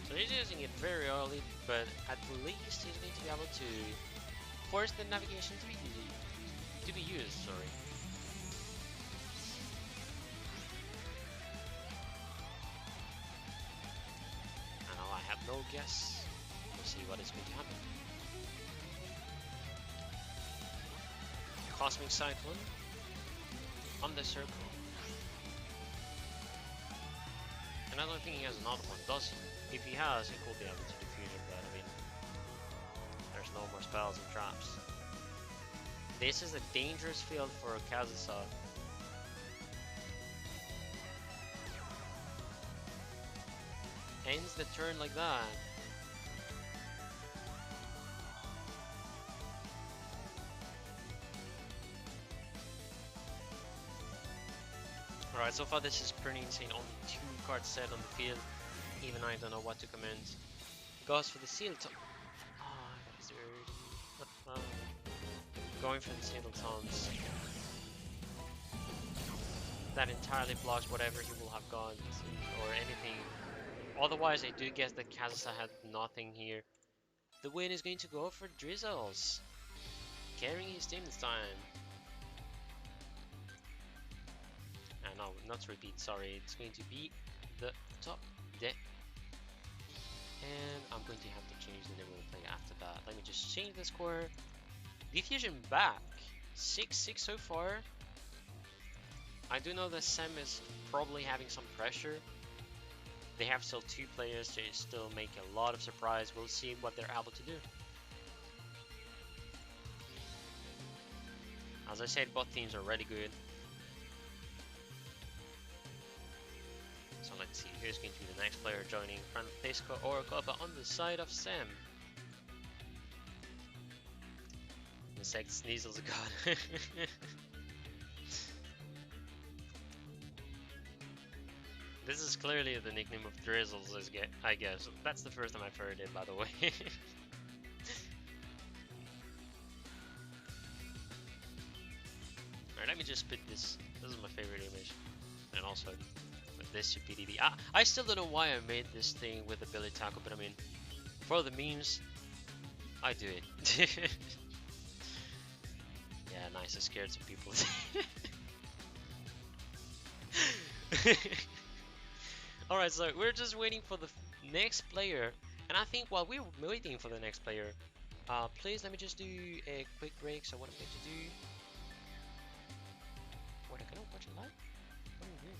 So he's using it very early, but at least he's going to be able to force the navigation to be used. Sorry. And now I have no guess. We'll see what is going to happen. Cosmic Cyclone on the circle. And I don't think he has another one, does he? If he has, he could be able to defuse it, but I mean, there's no more spells and traps. This is a dangerous field for Kazusa. Ends the turn like that. Alright, so far this is pretty insane. Only 2 cards set on the field. Even I don't know what to comment. Goes for the seal top. Oh, that is dirty. Going for the seal tones. That entirely blocks whatever he will have got or anything. Otherwise, I do guess that Kazusa had nothing here. The win is going to go for Drizzles. Carrying his team this time. No, not repeat, sorry. It's going to be the top deck. And I'm going to have to change the name of the play after that. Let me just change the score. Diffusion back. 6-6 so far. I do know that SEM is probably having some pressure. They have still 2 players. They still make a lot of surprise. We'll see what they're able to do. As I said, both teams are really good. So let's see who's going to be the next player joining Francisco or Copa on the side of SEM. Insect Sneasel's a god. This is clearly the nickname of Drizzles, I guess. That's the first time I've heard it, by the way. Alright, let me just spit this. This is my favorite image. And also with this to PDB. I still don't know why I made this thing with the Billy Taco, but I mean, for the memes, I do it. Yeah, nice. I scared some people. Alright, so we're just waiting for the next player. And I think while we're waiting for the next player, please let me just do a quick break. So what I'm going to do... What, I cannot watch it live? What are you doing?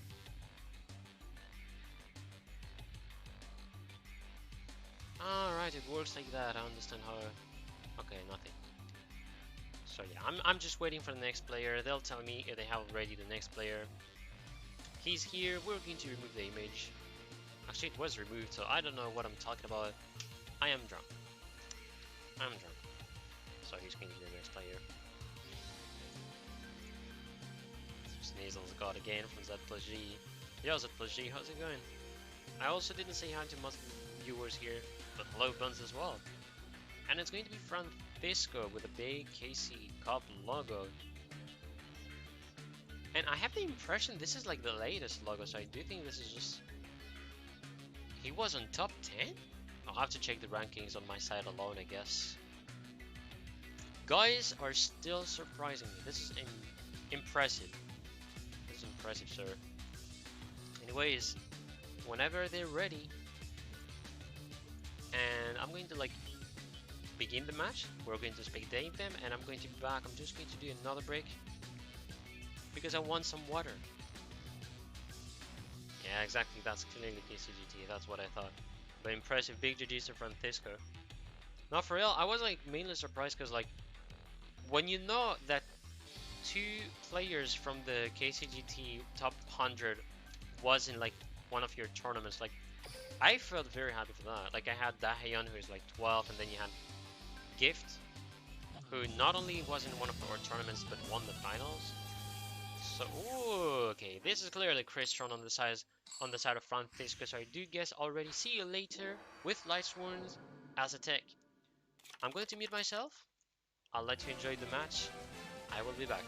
Alright, it works like that. I understand how... Okay, nothing. So yeah, I'm just waiting for the next player. They'll tell me if they have already the next player. He's here. We're going to remove the image. Actually, it was removed, so I don't know what I'm talking about. I am drunk. I'm drunk. So he's going to be the next player. Sneasel's got again from Z plus G. Yo, Z plus G, how's it going? I also didn't say hi to most of the viewers here, but hello Buns as well. And it's going to be Francisco with a big KC Cup logo. And I have the impression this is like the latest logo, so I do think this is just... He was on top 10? I'll have to check the rankings on my side alone, I guess. Guys are still surprising me. This is impressive. This is impressive, sir. Anyways, whenever they're ready, and I'm going to like begin the match. We're going to spectate them, and I'm going to be back. I'm just going to do another break because I want some water. Yeah, exactly. That's clearly KCGT. That's what I thought. But impressive, big GG's to Francisco. Now, for real, I was like mainly surprised because like when you know that 2 players from the KCGT top 100 was in like one of your tournaments, like I felt very happy for that. Like I had Daheon, who is like 12, and then you had Gift, who not only was in one of our tournaments but won the finals. So, ooh, okay, this is clearly Christian on the side of Francisco. So I do guess already. See you later with Light Sworns as a tech. I'm going to mute myself. I'll let you enjoy the match. I will be back.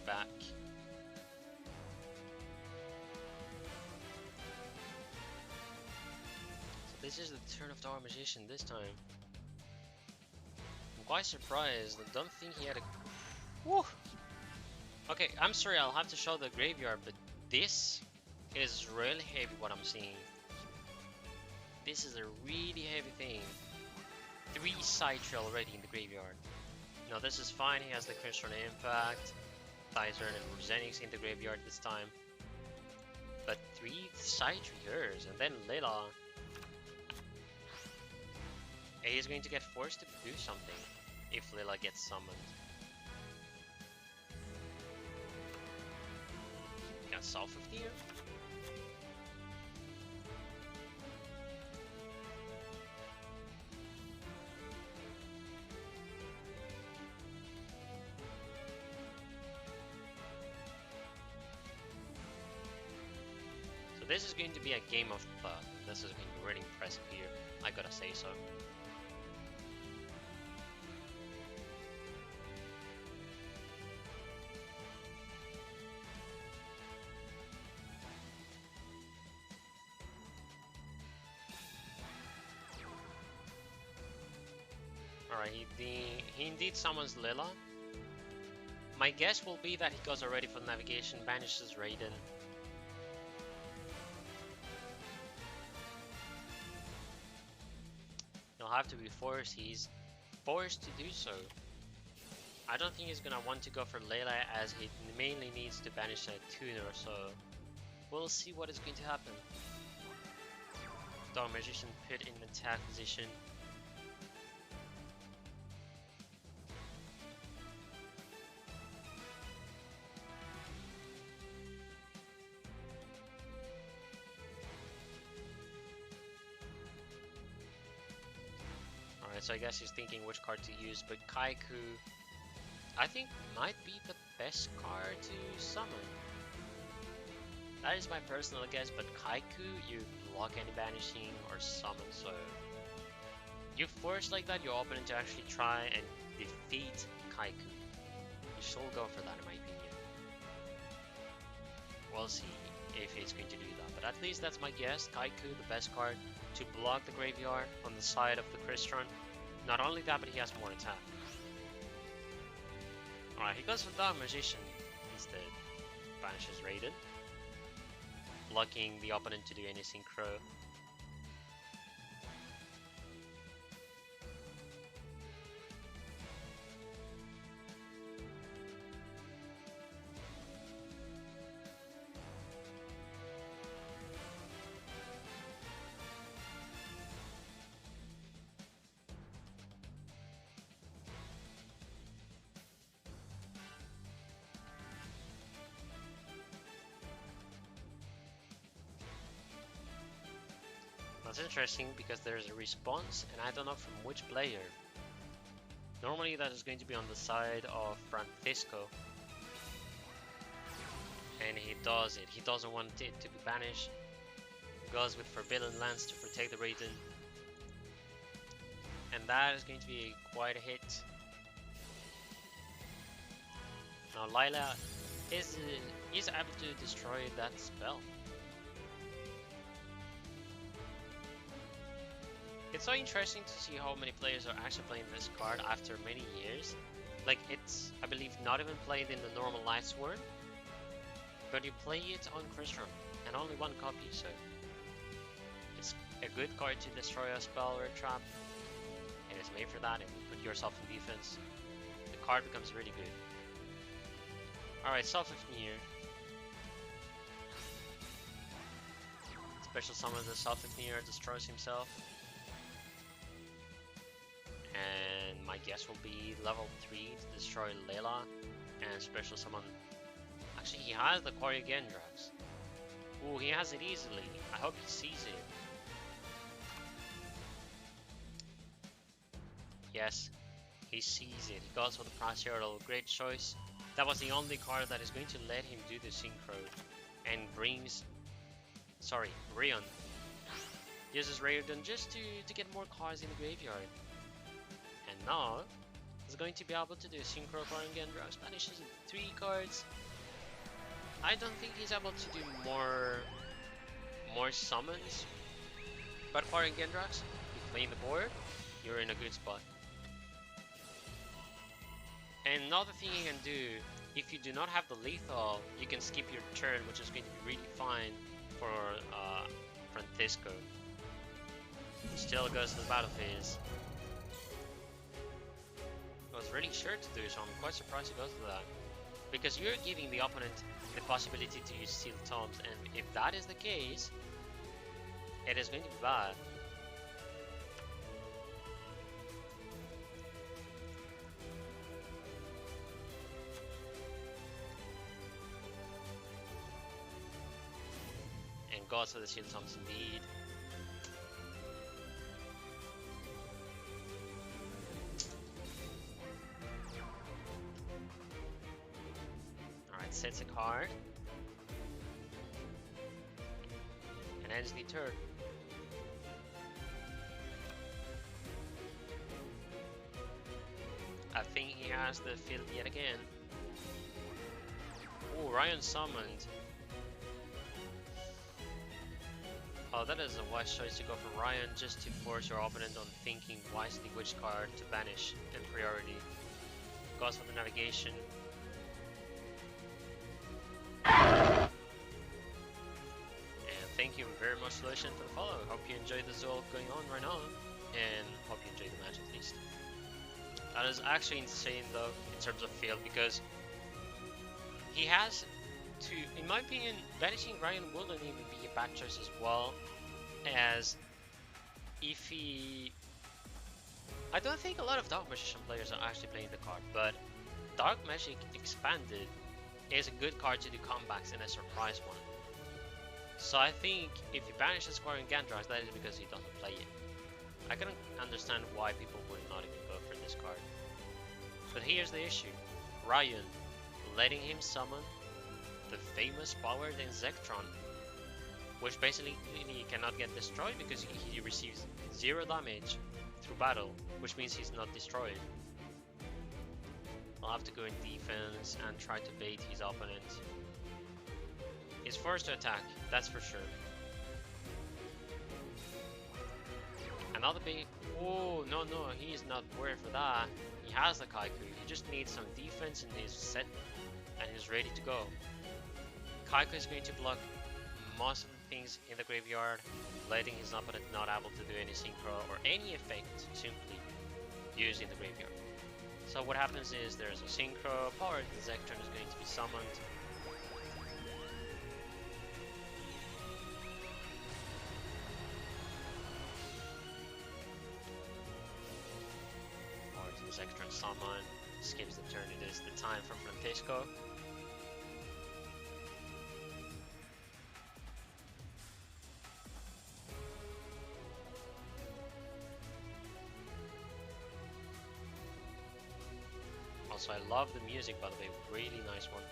back. So this is the turn of the Dark Magician this time. I'm quite surprised. I don't think he had a... Woo! Okay, I'm sorry, I'll have to show the graveyard, but this is really heavy what I'm seeing. This is a really heavy thing. 3 Scythe already in the graveyard. No, this is fine. He has the Crystal Impact, Titan, and Rosenix in the graveyard this time. But 3 Scythe Rehearse, and then Lila. He is going to get forced to do something if Lila gets summoned. Got South of the year. This is going to be a game of thought. This is going to be really impressive here, I gotta say so. Alright, he indeed summons Lila. My guess will be that he goes already for navigation, banishes Raiden. Have to be forced. He's forced to do so. I don't think he's gonna want to go for Layla as he mainly needs to banish a tuner, so we'll see what is going to happen. Dark Magician put in attack position. So I guess he's thinking which card to use, but Kaiku, I think, might be the best card to summon. That is my personal guess, but Kaiku, you block any banishing or summon, so you force like that your opponent to actually try and defeat Kaiku. You should go for that in my opinion. We'll see if he's going to do that, but at least that's my guess. Kaiku, the best card to block the graveyard on the side of the Crystron. Not only that, but he has more attack. Alright, he goes for Dark Magician instead. Banishes Raiden, blocking the opponent to do any synchro. That's interesting because there's a response and I don't know from which player. Normally that is going to be on the side of Francisco. And he does it. He doesn't want it to be banished. Goes with Forbidden Lance to protect the Raiden. And that is going to be quite a hit. Now Lila is able to destroy that spell. It's so interesting to see how many players are actually playing this card after many years. Like, it's, I believe, not even played in the normal Light Sword, but you play it on Crystron, and only one copy, so it's a good card to destroy a spell or a trap. It is made for that, and put yourself in defense. The card becomes really good. Alright, Self-Ifnir. Special summon the Self-Ifnir, destroys himself. And my guess will be level 3 to destroy Layla and special summon. Actually, he has the Korrigan drugs. Ooh, he has it easily. I hope he sees it. Yes, he sees it. He goes for the Praetorial. Great choice. That was the only card that is going to let him do the synchro and brings. Sorry, Rion. Uses Raiden just to get more cards in the graveyard. And now is going to be able to do Synchro Gendrax, banishes 3 cards. I don't think he's able to do more summons, but Gendrax, you clean the board, you're in a good spot. And another thing you can do, if you do not have the lethal, you can skip your turn, which is going to be really fine for Francisco. Still goes to the battle phase. I was really sure to do so, I'm quite surprised he goes to that. Because you're giving the opponent the possibility to use Steel Tomes, and if that is the case, it is going to be bad. And goes for the Steel Tomes indeed. Sets a card and ends the turn. I think he has the field yet again. Oh, Ryan summoned. Oh, that is a wise choice to go for Ryan, just to force your opponent on thinking wisely which card to banish in priority. Goes for the navigation. Thank you very much, Lucian, for the follow. Hope you enjoyed the duel going on right now, and hope you enjoyed the match at least. That is actually insane though, in terms of field, because he has to, in my opinion, banishing Ryan wouldn't even be a bad choice as well, as if he... I don't think a lot of Dark Magician players are actually playing the card, but Dark Magic Expanded is a good card to do comebacks and a surprise one. So I think if he banishes Gendrax, that is because he doesn't play it. I can understand why people would not even go for this card. But here's the issue. Ryan, letting him summon the famous powered Insectron, which basically he cannot get destroyed because he receives 0 damage through battle, which means he's not destroyed. I'll have to go in defense and try to bait his opponent. He's forced to attack, that's for sure. Another big... Oh, no, he's not worried for that. He has the Kaiku, he just needs some defense in his set and he's ready to go. Kaiku is going to block most of the things in the graveyard, letting his opponent not able to do any synchro or any effect simply using the graveyard. So what happens is there's a synchro, powered Insectron is going to be summoned. Insectron summon, skips the turn, it is the time for Francisco. Also, I love the music, by the way, really nice one.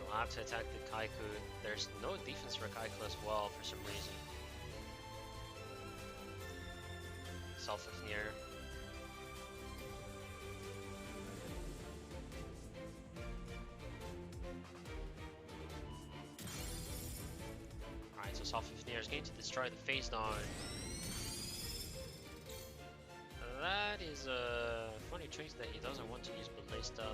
We'll have to attack the Kaiku. There's no defense for Kaiku as well for some reason. Self-Fafnir. Alright, so Self-Fafnir is going to destroy the face down. That is a funny choice that he doesn't want to use Ballista.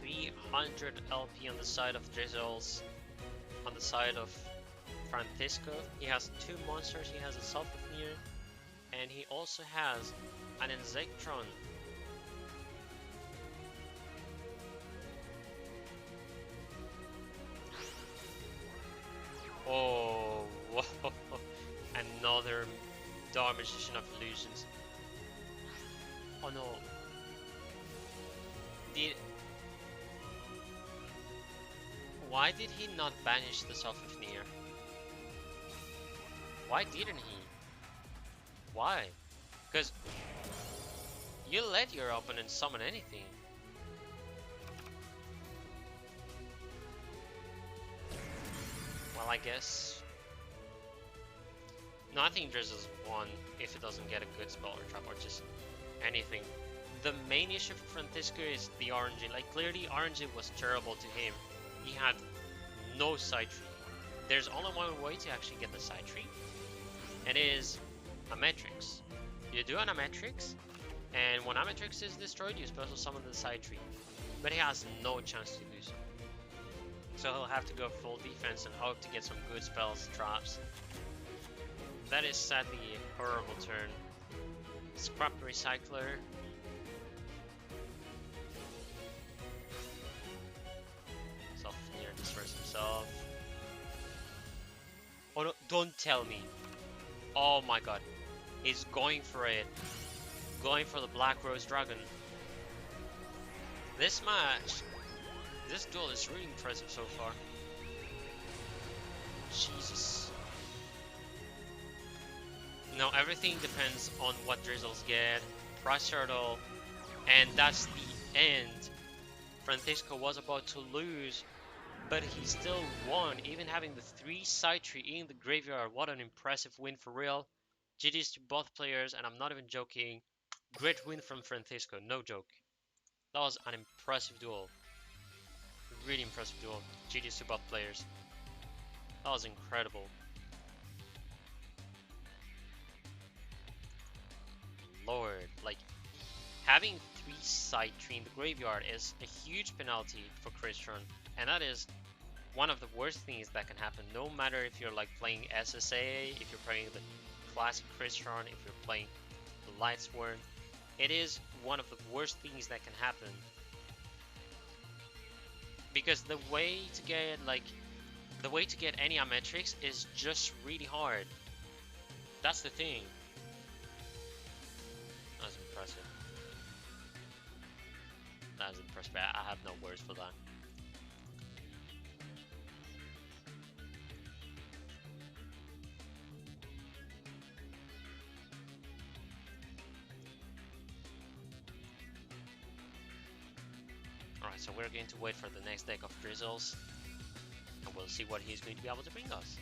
300 LP on the side of Drizzles, on the side of Francisco. He has 2 monsters, he has a Self-Fafnir, and he also has an Insectron. Oh, whoa. Another Dark Magician of Illusions. Oh no. Why did he not banish the Self-Fafnir? Why didn't he? Why? Because you let your opponent summon anything. Well, I guess No, I think Drizzle's won if it doesn't get a good spell or trap or just anything. The main issue for Francisco is the RNG. Like, clearly RNG was terrible to him. He had no side tree. There's only one way to actually get the side tree. It is a Matrix. You do an Matrix, and when Amatrix is destroyed, you special summon the side tree. But he has no chance to do so. So he'll have to go full defense and hope to get some good spells, traps. That is sadly a horrible turn. Scrap Recycler. Self-near destroys himself. Oh no, don't tell me. Oh my god. He's going for it. Going for the Black Rose Dragon. This match, this duel is really impressive so far. Jesus. Now everything depends on what Drizzles get. Price Turtle, and that's the end. Francisco was about to lose, but he still won, even having the 3 side tree in the graveyard. What an impressive win for real. GG's to both players, and I'm not even joking. Great win from Francisco, no joke. That was an impressive duel. Really impressive duel. GG's to both players. That was incredible. Lord, like, having 3 side tree in the graveyard is a huge penalty for Christian, and that is one of the worst things that can happen, no matter if you're like playing SSA, if you're playing the classic Christian, if you're playing the Lightsworn. It is one of the worst things that can happen. Because the way to get any Amatrix is just really hard. That's the thing. That's impressive. That's impressive. I have no words for that. Alright, so we're going to wait for the next deck of Drizzles, and we'll see what he's going to be able to bring us.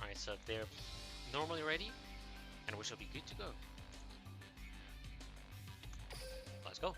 Alright, so they're normally ready, and we shall be good to go. Let's go.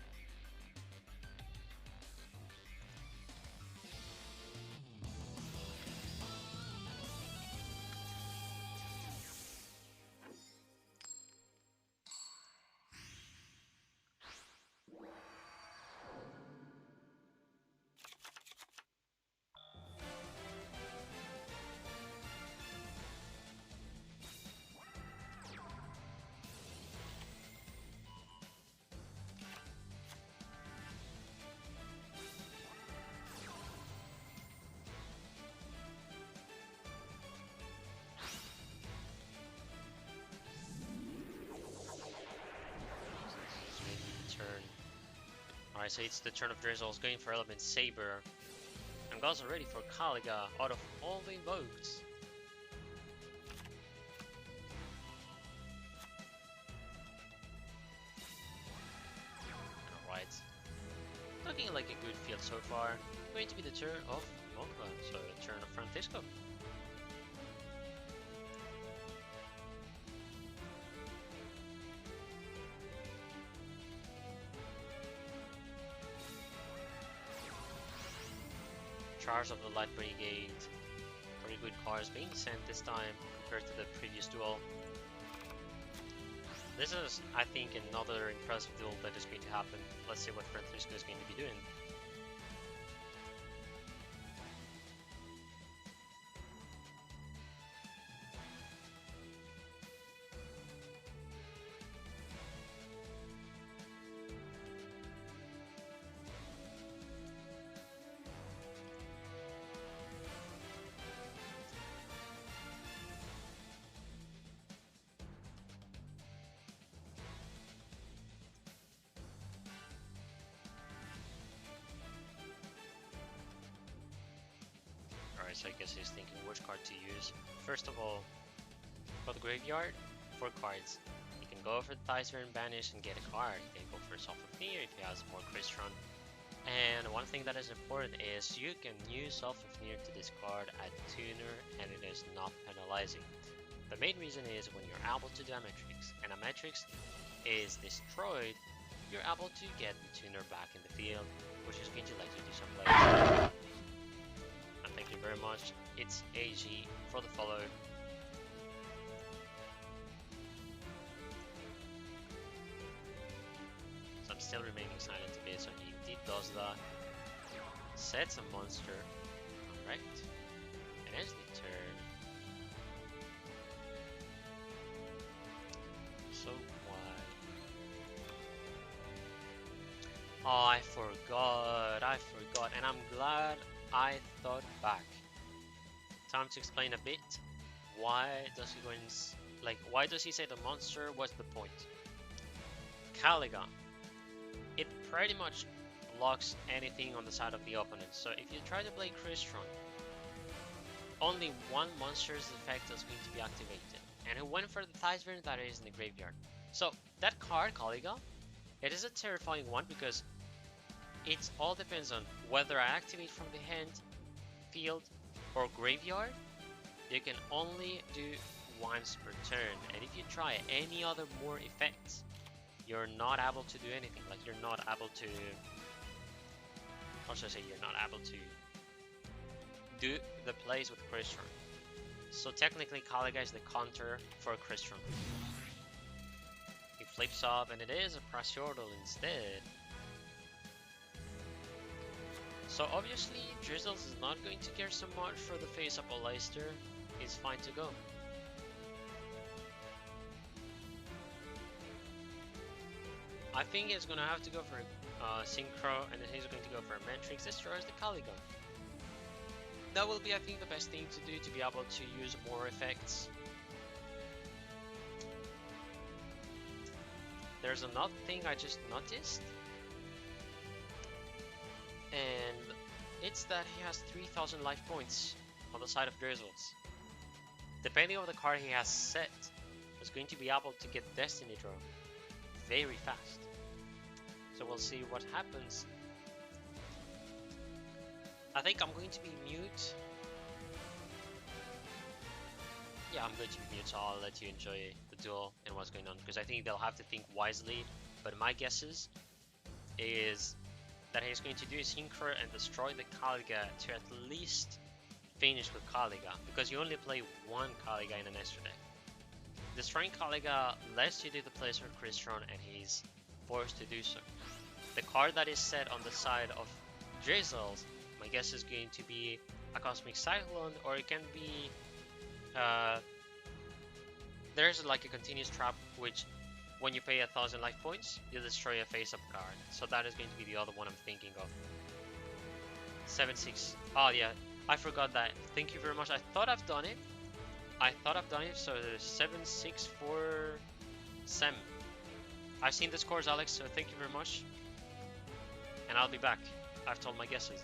Alright, so it's the turn of Drizzles, going for Element Saber. And goes already for Kaliga out of all the invokes. Alright. Looking like a good field so far. Going to be the turn of Mokba, so the turn of Francisco. Charge of the Light Brigade. Very good cards being sent this time compared to the previous duel. This is, I think, another impressive duel that is going to happen. Let's see what Francisco is going to be doing. so I guess he's thinking which card to use. First of all, for the graveyard, 4 cards. You can go for the Thyser and Banish and get a card. You can go for Self-Near if he has more Crystron. And one thing that is important is you can use Self-Near to discard a tuner and it is not penalizing. The main reason is when you're able to do a Matrix and a Matrix is destroyed, you're able to get the tuner back in the field, which is going to let you do some plays. And thank you very much. It's AG for the follow. So I'm still remaining silent a bit, so he indeed does that. Sets a monster. Alright. And ends the turn. So why? Oh, I forgot, and I'm glad I thought back. Time to explain a bit. Why does he go in, like, why does he say the monster? What's the point? Caliga. It pretty much blocks anything on the side of the opponent. So if you try to play Crystron, only one monster's effect is going to be activated. And he went for the Thyser that is in the graveyard. So that card, Caliga, it is a terrifying one because it all depends on whether I activate from the hand, field, or graveyard. You can only do once per turn, and if you try any other more effects, you're not able to do anything. Like, you're not able to, how should I say, you're not able to do the plays with Crystron. So technically Caliga is the counter for Crystron. He flips up and it is a Prasiordal instead. So obviously Drizzles is not going to care so much for the face up of Leicester. He's fine to go. I think he's gonna have to go for Synchro, and then he's going to go for a Matrix, destroys the Caliga. That will be, I think, the best thing to do to be able to use more effects. There's another thing I just noticed, and it's that he has 3000 life points on the side of Drizzles. Depending on the card he has set, he's going to be able to get Destiny Draw very fast. So we'll see what happens. I think I'm going to be mute. Yeah, I'm going to be mute, so I'll let you enjoy the duel and what's going on, because I think they'll have to think wisely. But my guesses is that he's going to do his Synchro and destroy the Caliga to at least finish with Caliga, because you only play one Caliga in an extra deck. Destroying Caliga lets you do the plays for Crystron, and he's forced to do so. The card that is set on the side of Drizzles, my guess is going to be a Cosmic Cyclone, or it can be there's like a continuous trap, which when you pay 1000 life points, you destroy a face-up card. So that is going to be the other one I'm thinking of. 7-6. Oh yeah, I forgot that. Thank you very much. I thought I've done it. So 7-6 for SEM. I've seen the scores, Alex, so thank you very much. And I'll be back. I've told my guesses.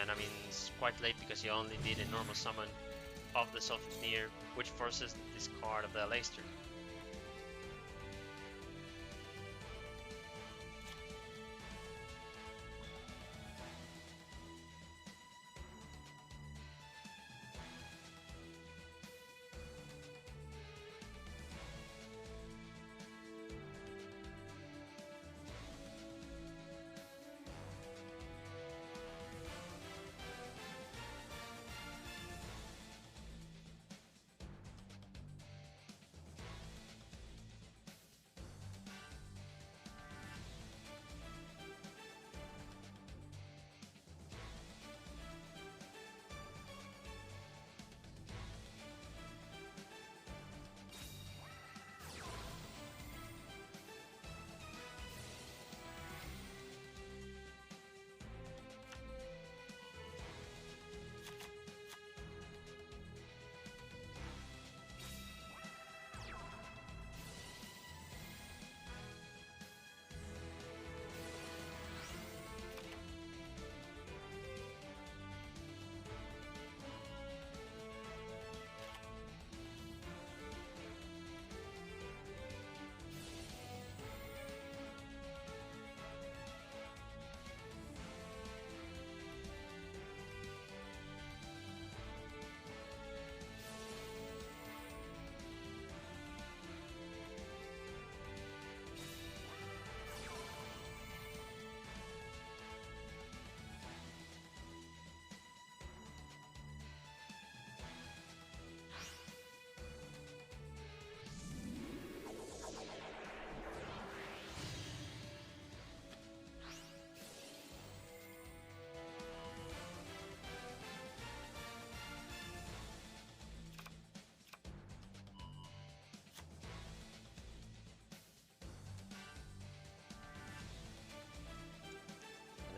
And I mean, it's quite late because he only did a normal summon of the Self-Near, which forces the discard of the Leicester.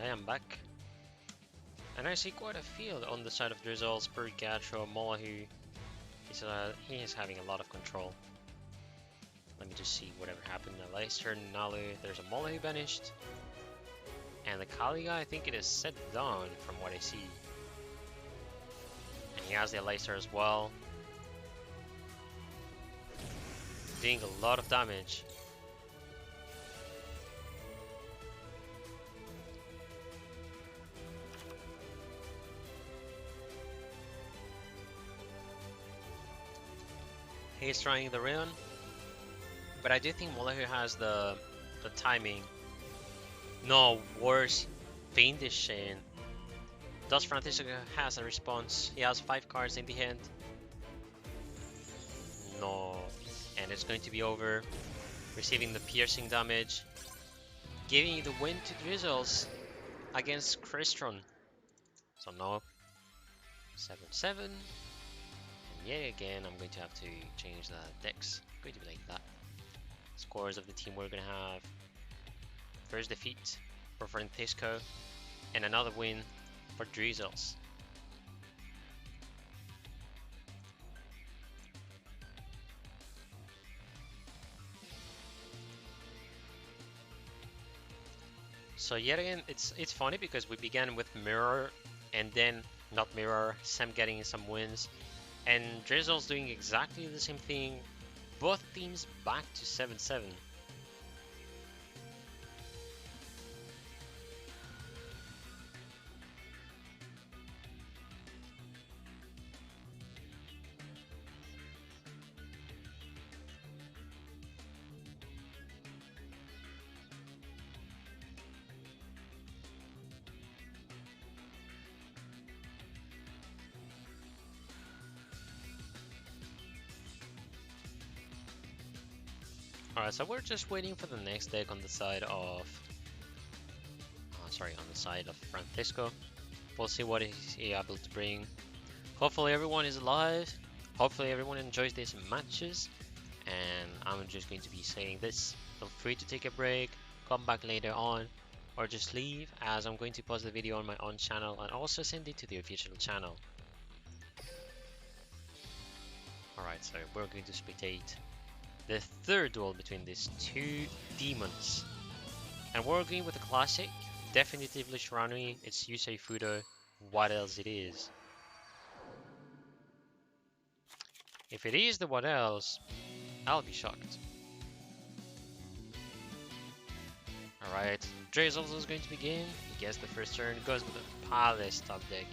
I am back. And I see quite a field on the side of Drizzles, Purgatro, Molahu. He is having a lot of control. Let me just see whatever happened. Leicester, Nalu, there's a Molahu banished. And the Kali guy, I think it is set down from what I see. And he has the Leicester as well. Doing a lot of damage. He's trying the run, but I do think Molahu has the timing. No, worse, Fiendish Shane. Does Francisco has a response? He has 5 cards in the hand. No, and it's going to be over. Receiving the piercing damage, giving the win to Drizzles against Crystron. So no, 7-7. Yet again, I'm going to have to change the decks. Going to be like that. Scores of the team we're going to have. First defeat for Francisco, and another win for Drizzles. So yet again, it's funny because we began with Mirror, and then not Mirror, SEM getting some wins. And Drizzle's doing exactly the same thing. Both teams back to 7-7. Alright, so we're just waiting for the next deck on the side of... on the side of Francisco. We'll see what he's able to bring. Hopefully everyone is alive. Hopefully everyone enjoys these matches. And I'm just going to be saying this. Feel free to take a break, come back later on, or just leave, as I'm going to post the video on my own channel and also send it to the official channel. Alright, so we're going to spectate the third duel between these two demons. And we're going with the classic, definitively Shiranui, it's Yusei Fudo, what else it is. If it is the what else, I'll be shocked. Alright, Drizzles is going to begin, he gets the first turn, goes with the Palace top deck.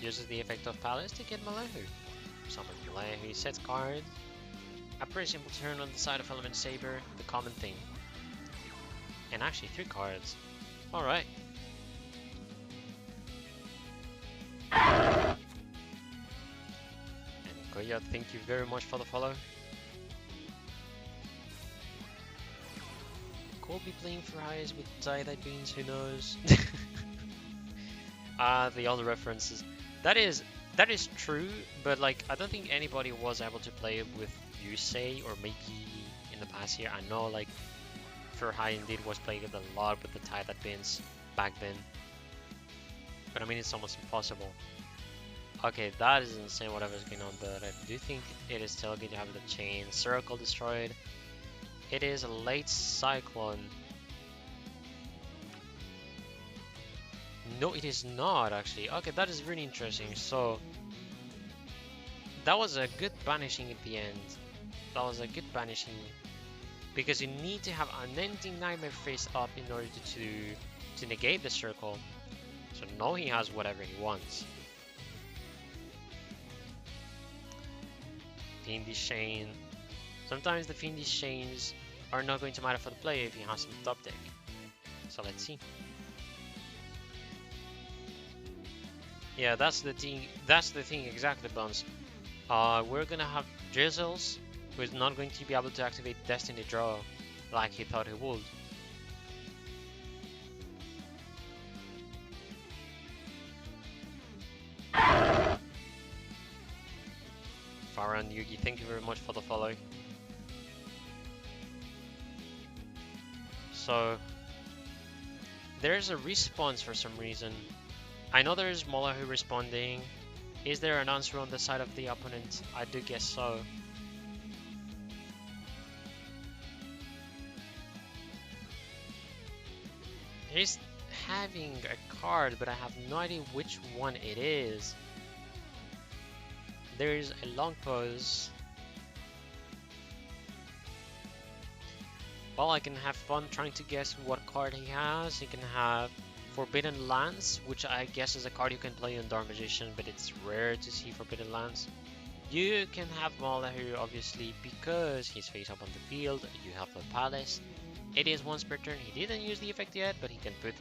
Uses the effect of Palace to get Molahu. Summon Molahu, sets card. A pretty simple turn on the side of Element Saber, the common thing. And actually 3 cards. Alright. And Koya, thank you very much for the follow. Could be playing for highs with tie-dye beans, who knows? The other references. That is true, but like I don't think anybody was able to play with Yusei, or maybe in the past year. I know like Furhai indeed was playing it a lot with the tie-dye pins back then, but I mean it's almost impossible. Okay, that is insane whatever's going on, but I do think it is still going to have the chain circle destroyed. It is a late cyclone. No, it is not actually. Okay, that is really interesting. So that was a good banishing at the end. That was a good banishing, because you need to have an ending nightmare face up in order to negate the circle. So now he has whatever he wants. Fiendish Chain. Sometimes the Fiendish Chains are not going to matter for the player if he has some top deck. So let's see. Yeah, that's the thing. That's the thing exactly, Bones. We're gonna have Drizzles, who is not going to be able to activate Destiny Draw like he thought he would. Farah Yugi, thank you very much for the follow. So there's a response for some reason. I know there's Molahu responding. Is there an answer on the side of the opponent? I do guess so. He's having a card, but I have no idea which one it is. There's a long pause. Well, I can have fun trying to guess what card he has. He can have Forbidden Lance, which I guess is a card you can play on Dark Magician, but it's rare to see Forbidden Lance. You can have Molahu, obviously, because he's face up on the field. You have the Palace. It is once per turn. He didn't use the effect yet, but he can put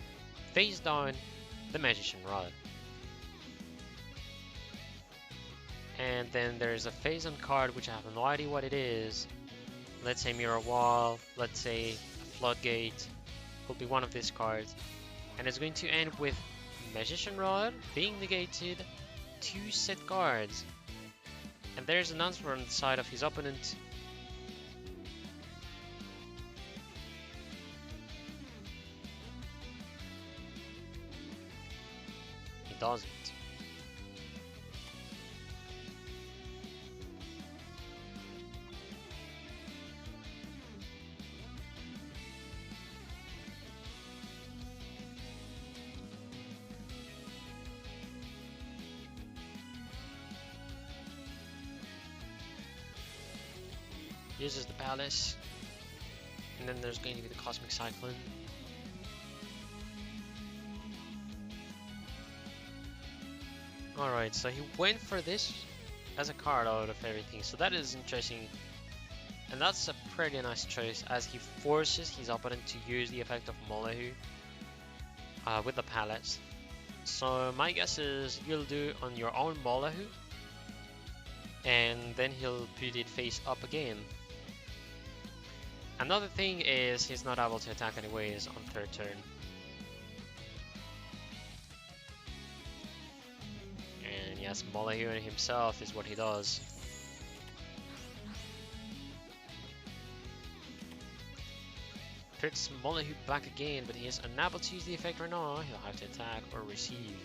face down the Magician Rod. And then there's a phase on card, which I have no idea what it is. Let's say Mirror Wall, let's say a Floodgate, could be one of these cards. And it's going to end with Magician Rod being negated, 2 set cards. And there's an answer on the side of his opponent. He doesn't. Uses the Palace, and then there's going to be the Cosmic Cyclone. Alright, so he went for this as a card out of everything, so that is interesting. And that's a pretty nice choice, as he forces his opponent to use the effect of Molahu with the Palace. So my guess is you'll do on your own Molahu, and then he'll put it face up again. Another thing is he's not able to attack anyways on 3rd turn. And yes, Molahu himself is what he does. Puts Molahu back again, but he is unable to use the effect right now. He'll have to attack or receive.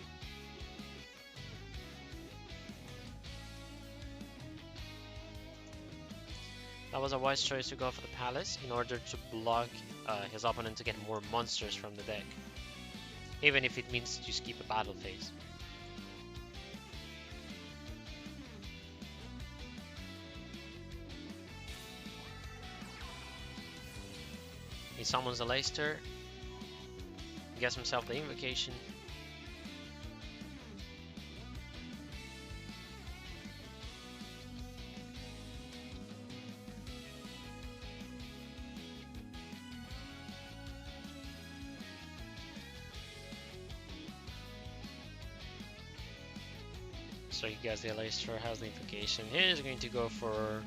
That was a wise choice to go for the Palace in order to block his opponent to get more monsters from the deck, even if it means to skip a battle phase. He summons a Leicester, gets himself the Invocation. So he gets the Leicester, has the Invocation. He's going to go for...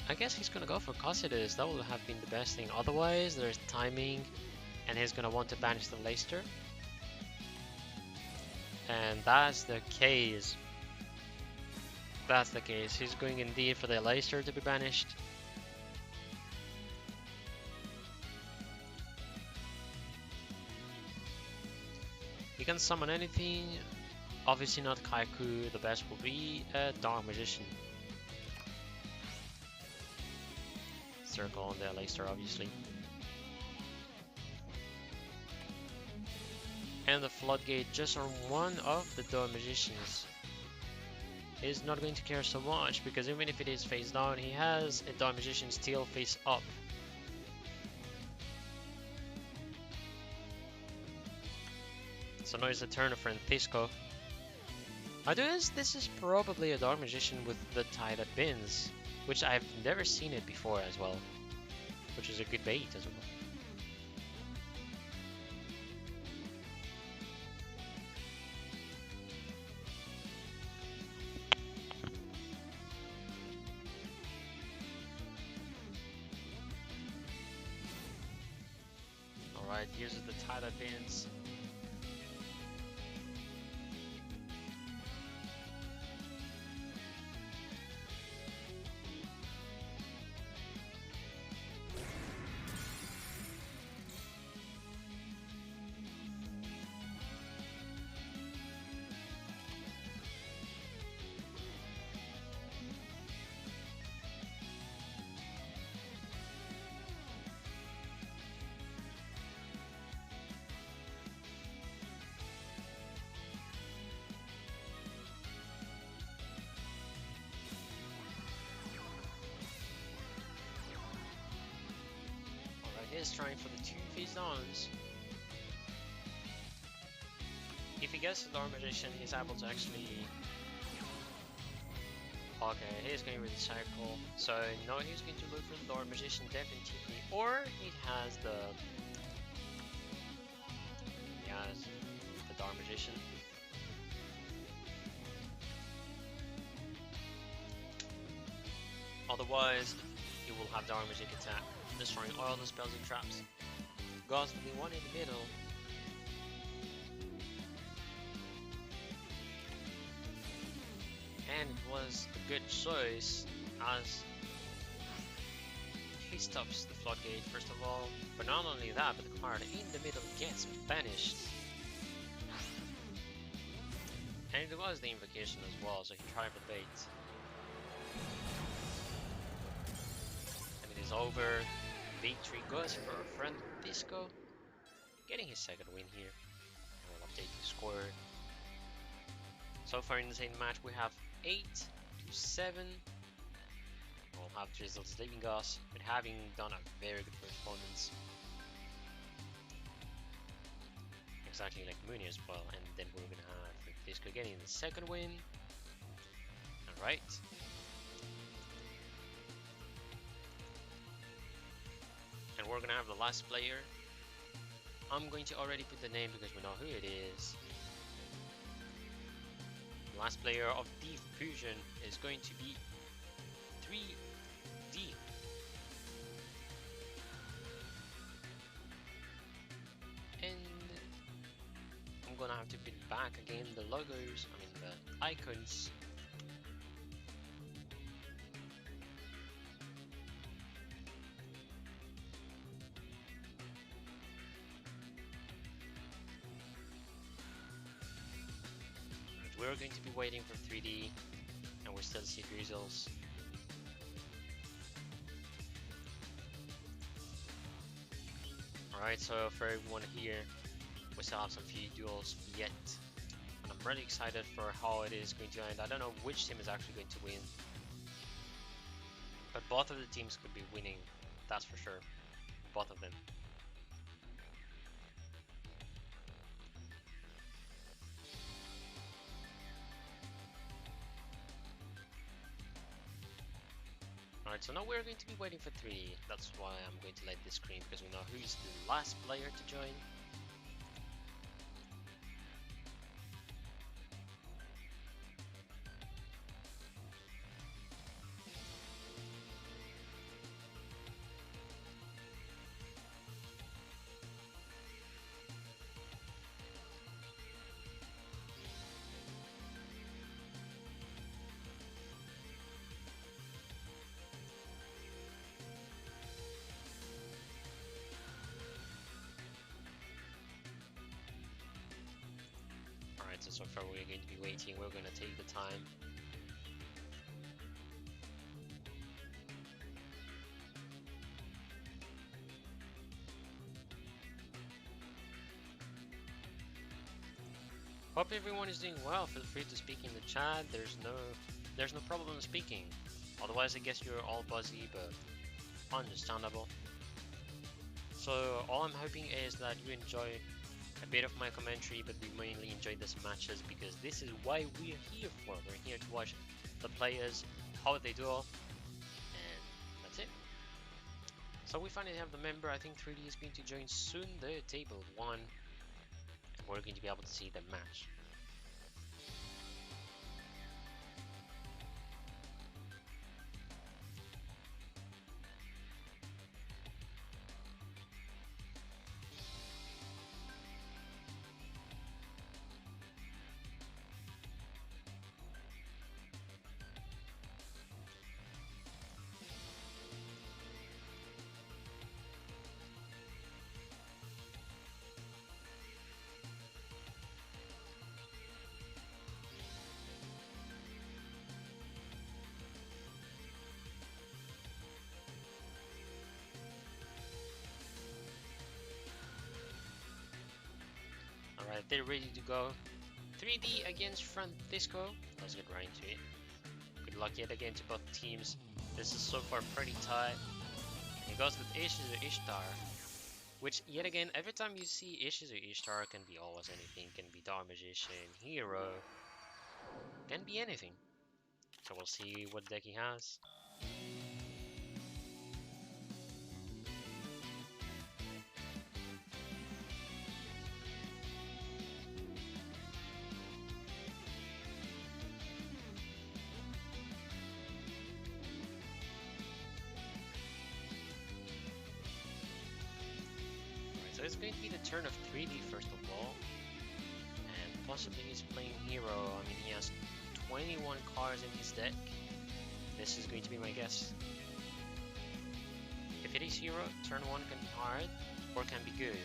I guess he's going to go for Cossidus. That would have been the best thing. Otherwise, there's timing, and he's going to want to banish the Leicester. And that's the case. That's the case. He's going indeed for the Leicester to be banished. You can summon anything. Obviously not Kaiku. The best will be a Dark Magician. Circle on the Leicester, obviously. And the Floodgate just on one of the Dark Magicians. He's not going to care so much, because even if it is face down, he has a Dark Magician still face up. So now it's the turn of Francisco. I guess this is probably a Dark Magician with the tie that bends, which I've never seen it before as well, which is a good bait as well. Alright, uses the tie that bends. is trying for the 2 face downs. If he gets the Dark Magician, he's able to actually... Okay, he's going with the cycle. So no, he's going to look for the Dark Magician definitely. Or he has the... He has the Dark Magician. Otherwise, he will have Dark Magic attack, destroying all the spells and traps. Gauss will be one in the middle. And it was a good choice as he stops the floodgate first of all, but not only that, but the card in the middle gets banished. And it was the invocation as well, so he tried the bait. And it is over. Victory goes for Francisco, getting his second win here. And we'll update the score. So far in the same match we have 8-7. We'll have Drizzles leaving us, but having done a very good performance. Exactly like Mooney as well, and then we're gonna have Francisco getting the second win. Alright. And we're gonna have the last player. I'm going to already put the name because we know who it is. The last player of Deep Fusion is going to be 3D. And I'm gonna have to put back again the logos, the icons. We're going to be waiting for 3D, and we still see results. Alright, so for everyone here, we still have some few duels yet, and I'm really excited for how it is going to end. I don't know which team is actually going to win, but both of the teams could be winning, that's for sure. Both of them. Alright, so now we're going to be waiting for 3. That's why I'm going to light this screen, because we know who's the last player to join. So far we're going to be waiting, we're going to take the time. Hope everyone is doing well. Feel free to speak in the chat. There's no problem speaking. Otherwise I guess you're all buzzy, but understandable. So all I'm hoping is that you enjoy a bit of my commentary, but we mainly enjoy these matches because this is why we're here for. We're here to watch the players, how they duel, and that's it. So we finally have the member. I think 3D is going to join soon, the table 1, and we're going to be able to see the match. Alright, they're ready to go. 3D against Francisco. Let's get right into it. Good luck yet again to both teams. This is so far pretty tight. He goes with Ishtar. Which, yet again, every time you see Ishizu Ishtar, can be always anything, can be Dark Magician, Hero, can be anything. So we'll see what deck he has. Alright, so it's going to be the turn of 3D first of all. And possibly he's playing Hero. I mean, he has 21 cards in his deck. This is going to be my guess. If it is Hero, turn 1 can be hard, or can be good.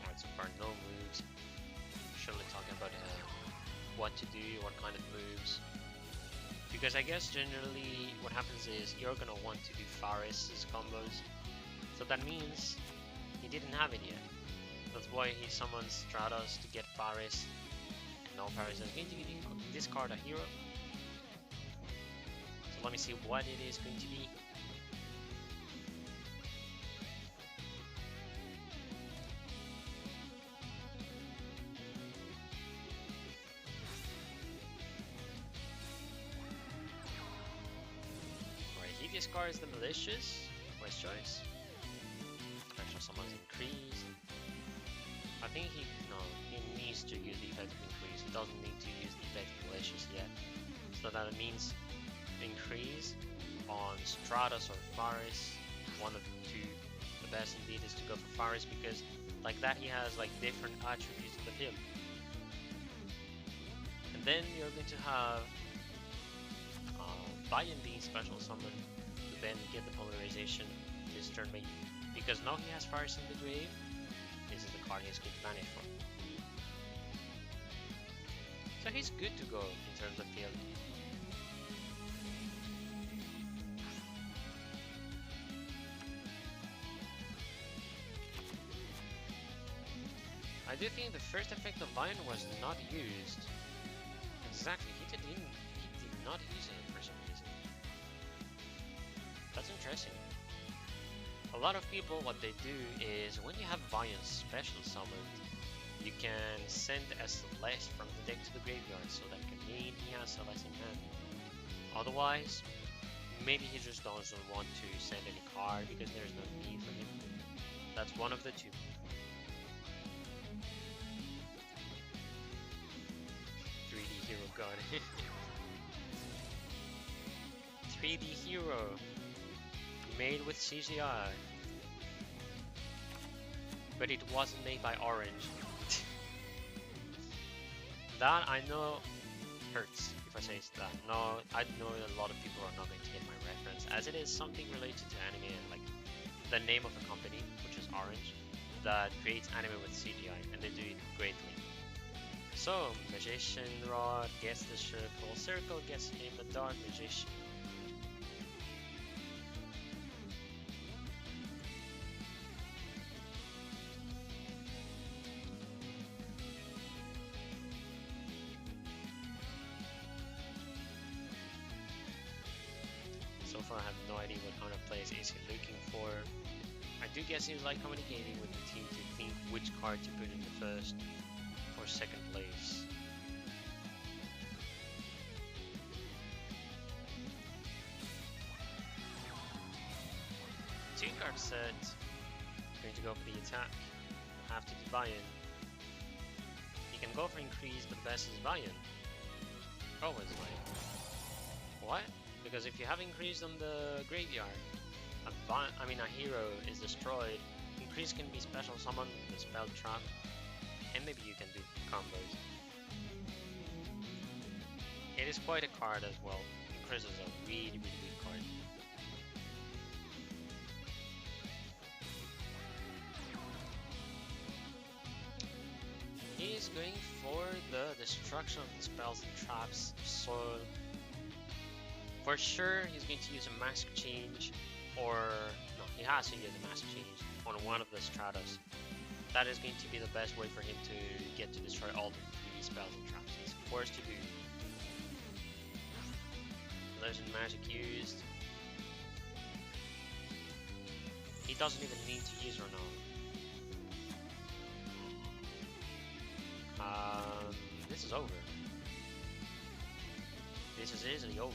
Alright, so far no moves. Surely talking about what to do, what kind of moves. Because I guess generally what happens is you're gonna want to do Faris' combos. So that means he didn't have it yet. That's why he summons Stratos to get Faris. And now Faris is going to discard a hero. So let me see what it is going to be. He discards the malicious, first choice. Special summons increase. I think he needs to use the effect of increase. He doesn't need to use the effect of malicious yet. So that means increase on Stratos or Faris. One of the two. The best indeed is to go for Faris because like that he has like different attributes in the field. And then you're going to have Bayern being special summoned to then get the polarization this turn maybe. Because now he has Faris in the grave, this is the card he's going to banish for. So he's good to go in terms of field. I do think the first effect of Lion was not used. Exactly, he did not use it for some reason. That's interesting. A lot of people, what they do is when you have Vion special summoned, you can send a Celeste from the deck to the graveyard, so that can mean he has Celeste in hand. Otherwise, maybe he just doesn't want to send any card because there's no need for him. That's one of the two. Hero god. 3D hero made with CGI, but it wasn't made by Orange. That I know hurts if I say that. No, I know a lot of people are not going to get my reference, as it is something related to anime and like the name of a company, which is Orange, that creates anime with CGI, and they do it greatly. So, Magician Rod gets the circle, circle gets him a Dark Magician. So far I have no idea what kind of plays is he looking for. I do guess he's like communicating with the team to think which card to put in the first or second place. Two card set. Going to go for the attack. Have to do buy-in. You can go for increase, but the best is buy-in. Always buy-in. What? Because if you have increased on the graveyard, a hero is destroyed. Increase can be special summon, the spell trap, and maybe you can do combos. It is quite a card as well. Increase is a really good card. He is going for the destruction of the spells and traps, soil, For sure, he's going to use a mask change, or no, he has to use a mask change on one of the Stratos. That is going to be the best way for him to get to destroy all the 3 spells and traps he's forced to do. Legend magic used. He doesn't even need to use Renown. This is over. This is easily over.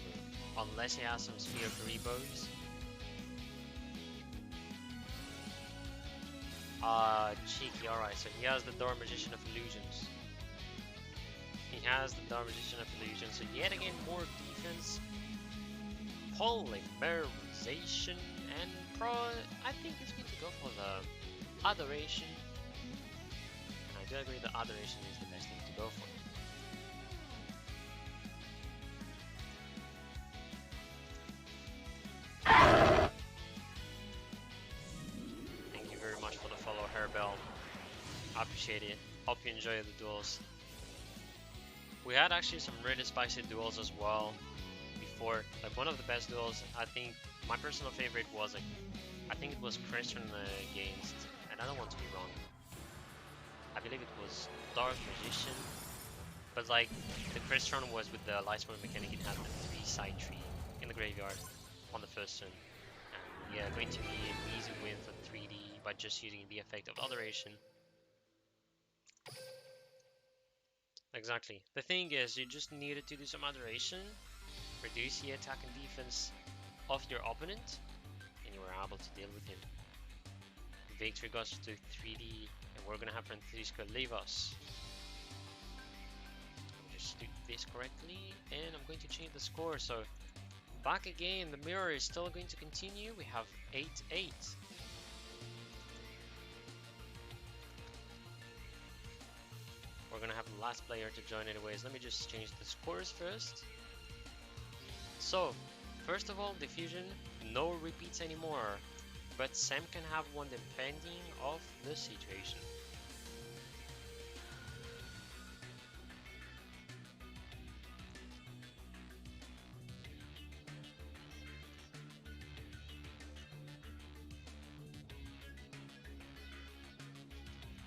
Unless he has some Sphere of Rebos. Cheeky, alright, so he has the Door Magician of Illusions. He has the Door Magician of Illusions, so yet again more defense. Polymerization and I think he's going to go for the Adoration. And I do agree that Adoration is the best thing to go for. Thank you very much for the follow, Hairbell. I appreciate it. Hope you enjoy the duels. We had actually some really spicy duels as well before. Like one of the best duels, I think my personal favorite was like, I think it was Christian against, and I don't want to be wrong, I believe it was Dark Magician, but like the Christian was with the Lightsworn mechanic. It had the 3-side tree in the graveyard on the first turn, and yeah, going to be an easy win for 3D by just using the effect of Adoration. Exactly. The thing is, you just needed to do some Adoration, reduce the attack and defense of your opponent, and you were able to deal with him. Victory goes to 3D, and we're gonna have Francisco leave us. Let me just do this correctly, and I'm going to change the score. So back again, the mirror is still going to continue. We have 8-8. We're gonna have the last player to join anyways. Let me just change the scores first. So, first of all, diffusion, no repeats anymore, but SEM can have one depending of the situation.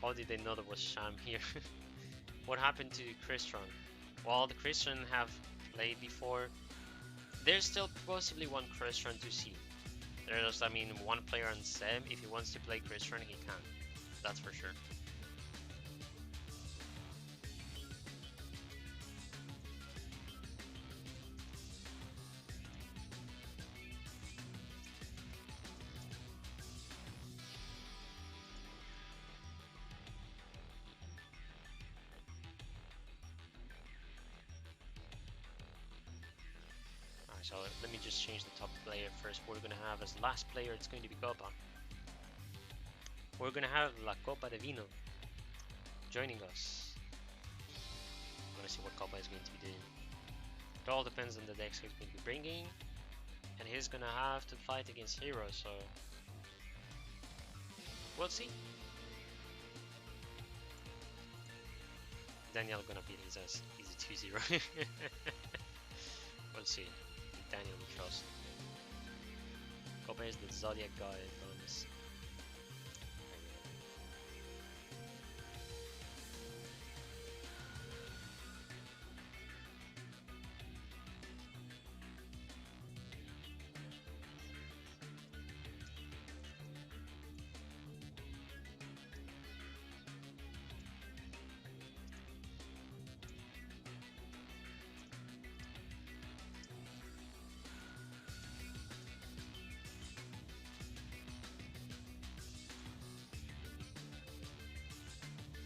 How did they know there was Sham here? What happened to Christian? Well, the Christian have played before. There's still possibly one Christian to see. There's, I mean, one player on SEM. If he wants to play Christian, he can. That's for sure. So let me just change the top player first. We're gonna have as last player, it's going to be Copa. We're gonna have La Copa de Vino joining us. I'm gonna see what Copa is going to be doing. It all depends on the decks he's going to be bringing, and he's gonna have to fight against Hero, so we'll see. Daniel gonna beat his ass. He's a 2-0. We'll see. Daniel we trust. Copa is the Zodiac guy bonus.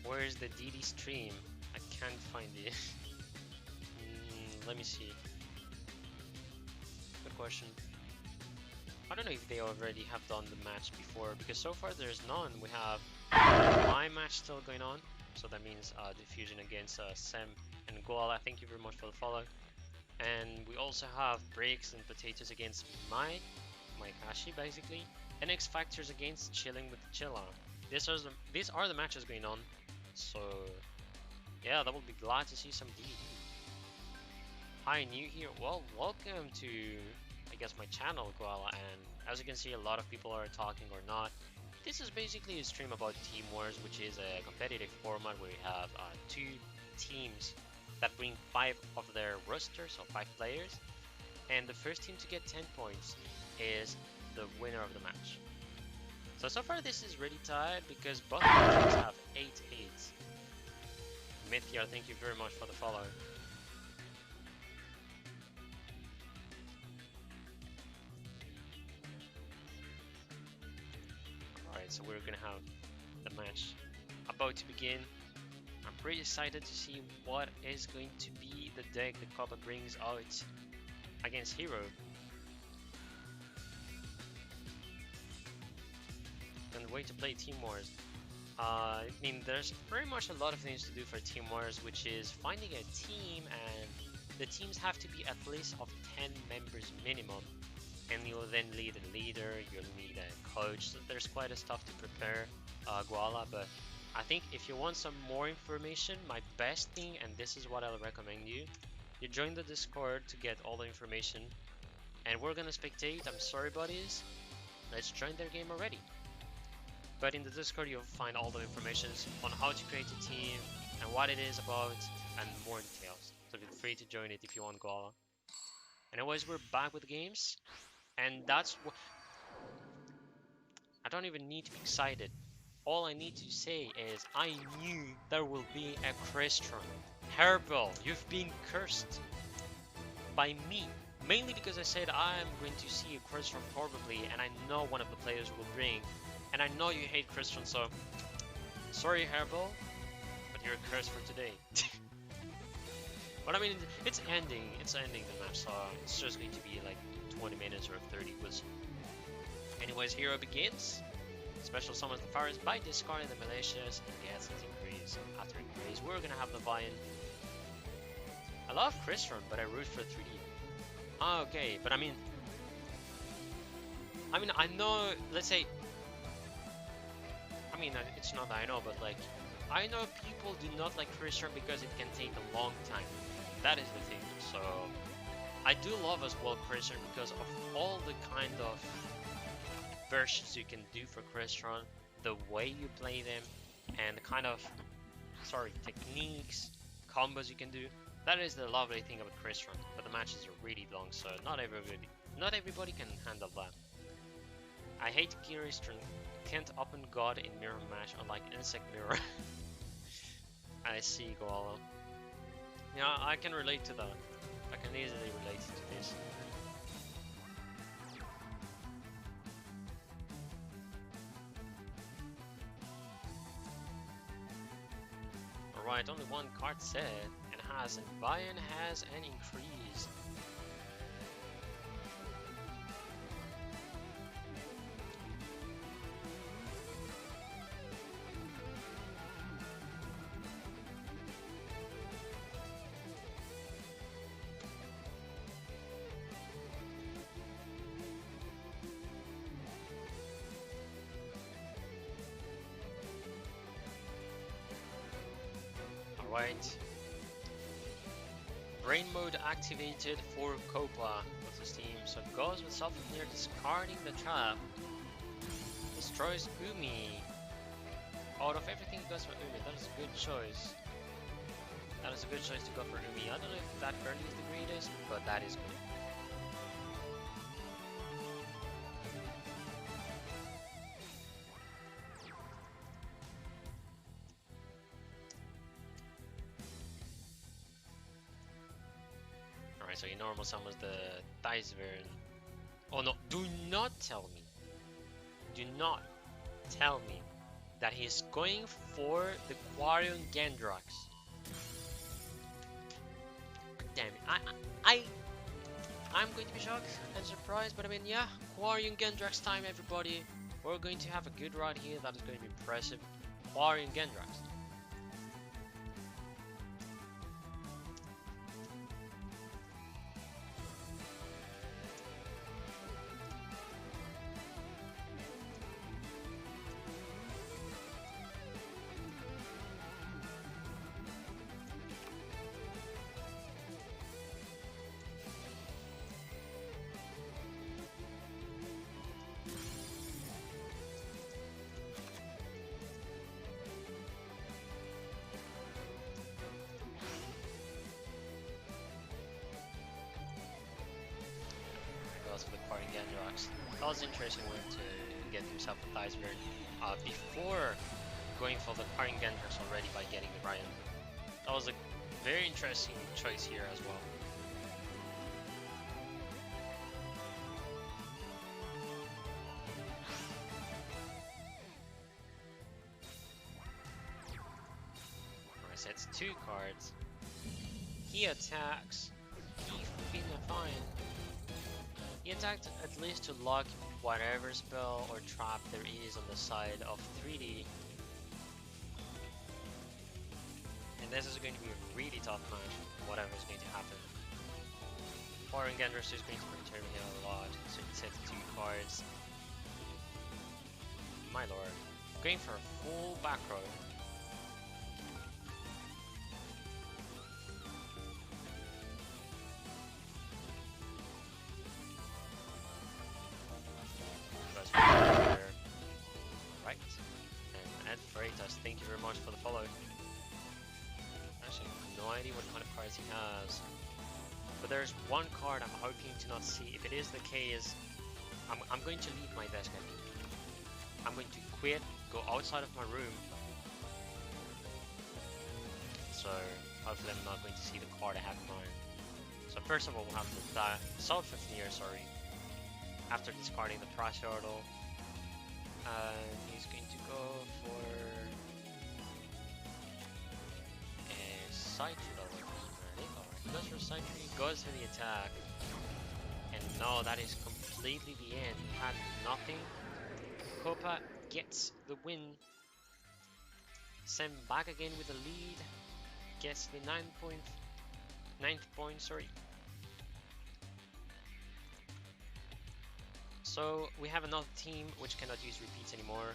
Where's the DD stream? I can't find it. Let me see. Good question. I don't know if they already have done the match before, because so far there's none. We have my match still going on, so that means Diffusion against SEM and Goala. Thank you very much for the follow. And we also have Bricks and Potatoes against my Kashi basically, and X Factors against Chilling with Chilla. These are the matches going on. So yeah, that would be glad to see some DD. Hi, new here. Well, welcome to, I guess, my channel, Koala. And as you can see, a lot of people are talking or not. This is basically a stream about Team Wars, which is a competitive format where we have two teams that bring 5 of their rosters, so 5 players. And the first team to get 10 points is the winner of the match. So far this is really tight because both teams have 8-8. Mythia, thank you very much for the follow. Alright, so we're gonna have the match about to begin. I'm pretty excited to see what is going to be the deck that Copa brings out against Hero. And way to play Team Wars. I mean, there's very much a lot of things to do for Team Wars, which is finding a team, and the teams have to be at least of 10 members minimum. And you'll then lead a leader, you'll need a coach, so there's quite a stuff to prepare, Guala, but I think if you want some more information, my best thing, and this is what I'll recommend you join the Discord to get all the information, and we're gonna spectate. I'm sorry buddies, let's join their game already. But in the Discord you'll find all the information on how to create a team, and what it is about, and more details, so feel free to join it if you want, Guala. Anyways, we're back with games. And that's what I don't even need to be excited. All I need to say is I knew there will be a Crystron. Herbal, you've been cursed by me. Mainly because I said I'm going to see a Crystron probably, and I know one of the players will bring. And I know you hate Crystron, so sorry Herbal, but you're cursed for today. But I mean, it's ending the match, so it's just going to be like 20 minutes or 30 was. Anyways, Hero begins. Special summons the Fires by discarding the Malicious and gets his increase. After increase, we're gonna have the Levian. I love Crystron, but I root for 3D. Ah, okay, but I mean, I know, let's say, it's not that I know, but like, I know people do not like Crystron because it can take a long time. That is the thing. So, I do love as well Crystron because of all the kind of versions you can do for Crystron, the way you play them, and the kind of techniques, combos you can do. That is the lovely thing about Crystron. But the matches are really long, so not everybody can handle that. I hate Crystron. Can't open God in mirror match unlike Insect Mirror. I see, Koala. Yeah, I can relate to that. I can easily relate to this. Alright, only one card set and has, and Vian has an increase. Alright. Brain mode activated for Copa with this team, so it goes with something near discarding the trap. Destroys Umi. Out of everything it goes for Umi, that is a good choice. That is a good choice to go for Umi. I don't know if that currently is the greatest, but that is good. Alright, so your normal summons the Dicevern. Oh no, do not tell me that he's going for the Quarion Gendrax. Damn it, I'm going to be shocked and surprised, but I mean, yeah, Quarion Gendrax time, everybody. We're going to have a good ride here, that is going to be impressive. Quarion Gendrax. Gendrax. That was an interesting way to get himself a Dice Burn before going for the Parting Gendrax already by getting the Ryan. That was a very interesting choice here as well. Resets 2 cards. He attacks. He's been fine. He attacked at least to lock whatever spell or trap there is on the side of 3D. And this is going to be a really tough match, whatever is going to happen. Foreign Gendrax is going to return here a lot, so he sets 2 cards. My lord. Going for a full back row. Right. And Ed Freitas, thank you very much for the follow. Actually, no idea what kind of cards he has. But there's one card I'm hoping to not see. If it is the case, I'm going to leave my desk, I think. I'm going to quit, go outside of my room. So, hopefully I'm not going to see the card I have in mind. So first of all, we'll have the South Fifth sorry. After discarding the Price Yardle. And he's going to go for a Side Tree. He goes for Side Tree, goes for the attack. And no, that is completely the end. He had nothing. Copa gets the win. SEM back again with the lead. Gets the 9th point, sorry. So we have another team which cannot use repeats anymore.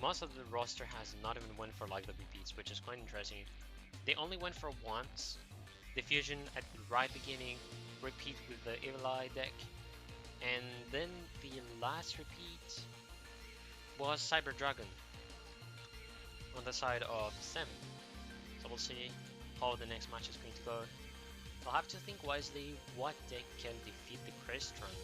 Most of the roster has not even went for like the repeats, which is quite interesting. They only went for once. Diffusion at the right beginning, repeat with the Evil Eye deck, and then the last repeat was Cyber Dragon on the side of SEM. So we'll see how the next match is going to go. I'll have to think wisely what deck can defeat the Crystron.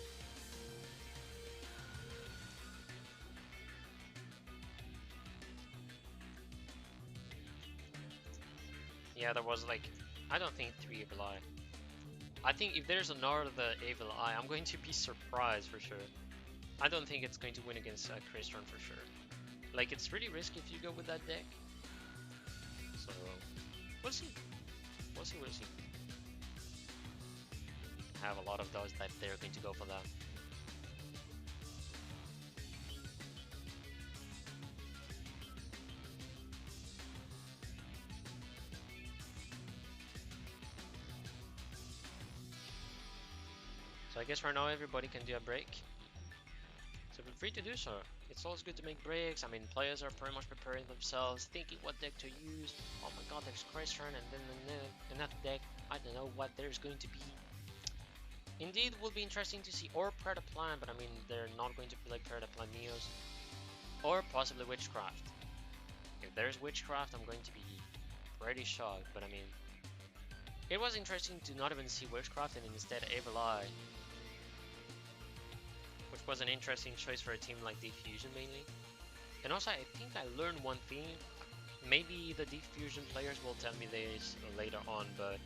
Yeah, there was like, I don't think 3 Evil Eye. I think if there's another Evil Eye, I'm going to be surprised for sure. I don't think it's going to win against Crystron for sure. Like, it's really risky if you go with that deck. So, we'll see. We'll see. I have a lot of those that they're going to go for that. So I guess right now everybody can do a break. So feel free to do so. It's always good to make breaks. I mean, players are pretty much preparing themselves, thinking what deck to use. Oh my god, there's Crystron and then another deck. I don't know what there's going to be. Indeed, it will be interesting to see. Or Predaplan, but I mean, they're not going to be like Predaplan Neos. Or possibly Witchcraft. If there's Witchcraft, I'm going to be pretty shocked, but I mean, it was interesting to not even see Witchcraft and instead Evil Eye. Which was an interesting choice for a team like Diffusion mainly. And also I think I learned one thing. Maybe the Diffusion players will tell me this later on, but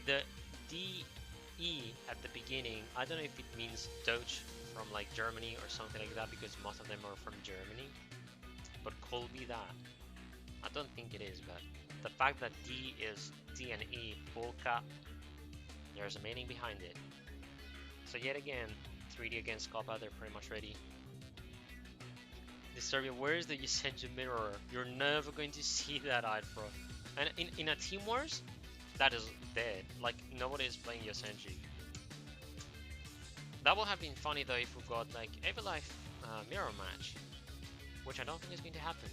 the DE at the beginning, I don't know if it means Deutsch from like Germany or something like that, because most of them are from Germany. But could be that. I don't think it is, but the fact that D is D and E full cap, there's a meaning behind it. So yet again, 3D against Copa, they're pretty much ready. Disturbia, where is the Yusenju mirror? You're never going to see that, bro. And in a Team Wars, that is dead. Like, nobody is playing Yusenju. That would have been funny though if we got like Evil Life mirror match, which I don't think is going to happen.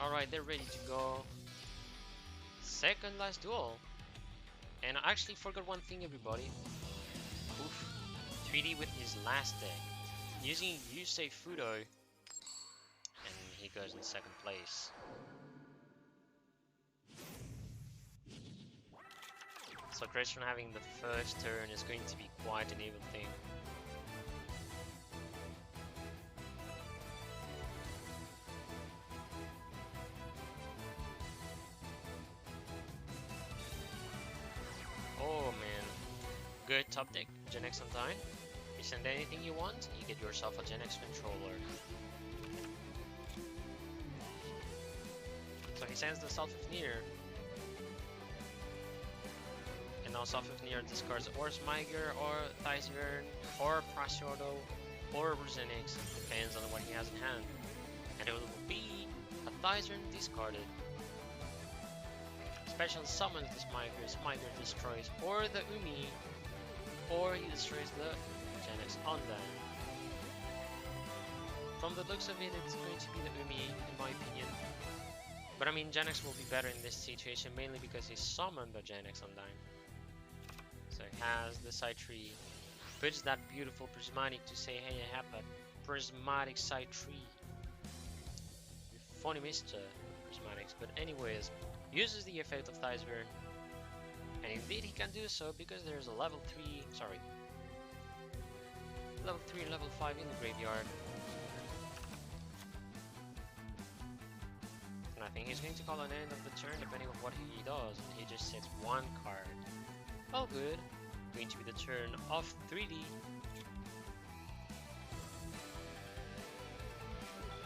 Alright, they're ready to go. Second last duel. And I actually forgot one thing, everybody. Oof. 3D with his last deck. Using Yusei Fudo. And he goes in second place. So Christian having the first turn is going to be quite an evil thing. Oh man, good top deck, Gen X Undyne. You send anything you want, you get yourself a Gen X controller. So he sends the Self-Near. And now Self-Near discards or Smyger, or Thizern, or Prasiordo, or Bruzenix, depends on what he has in hand. And it will be a Thizern discarded. Special summons the Smyger, Smyger destroys or the Umi, or he destroys the Gen X Undyne. From the looks of it, it's going to be the Umi, in my opinion. But I mean, Gen X will be better in this situation, mainly because he summoned the Gen X Undyne. So he has the side tree, puts that beautiful prismatic to say, hey, I have a prismatic side tree. You funny Mr. Prismatics. But anyways, uses the effect of Thizern, and indeed he can do so because there's a level 3, level 3 and level 5 in the graveyard. And I think he's going to call an end of the turn depending on what he does, and he just sets one card. All good. Going to be the turn of 3D.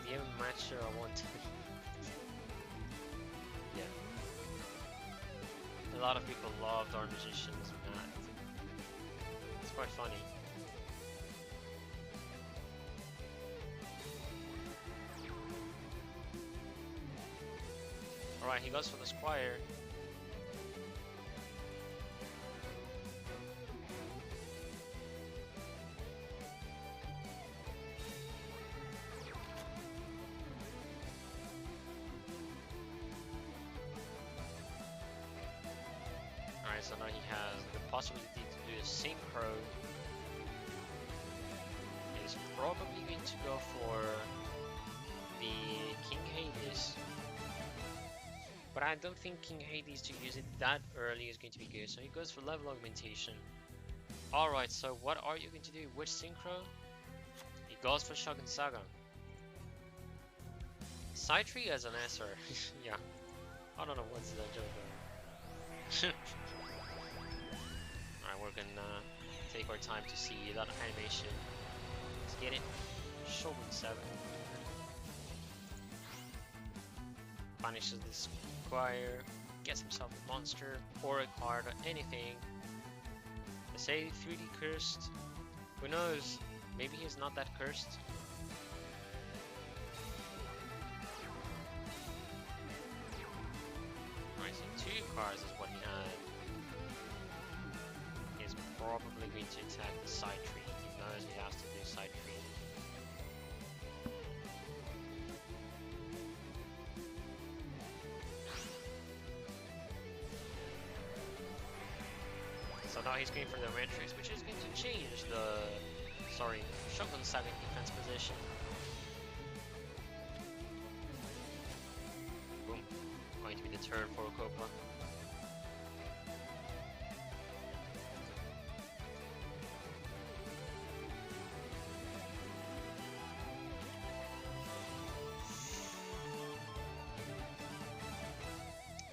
The matcher I want. Yeah. A lot of people love Dark Magicians, man. It's quite funny. Alright, he goes for the Squire. Alright, so now he has the possibility to do a Synchro. He's probably going to go for the King Hades. But I don't think King Hades to use it that early is going to be good, so he goes for level augmentation. Alright, so what are you going to do? Which Synchro? He goes for Shogun Saga. Side tree as an SR. Yeah. I don't know what's the joke there. Alright, we're gonna take our time to see that animation. Let's get it. Shogun 7. Banishes the Squire, gets himself a monster, or a card, or anything. Let's say 3D cursed. Who knows? Maybe he's not that cursed. Alright, so 2 cards is what he had. He's probably going to attack the side tree. He knows he has to do side tree. So now he's going for the Matrix, which is going to change the, Shogun Saga defense position. Boom. Going to be the turn for Okopa.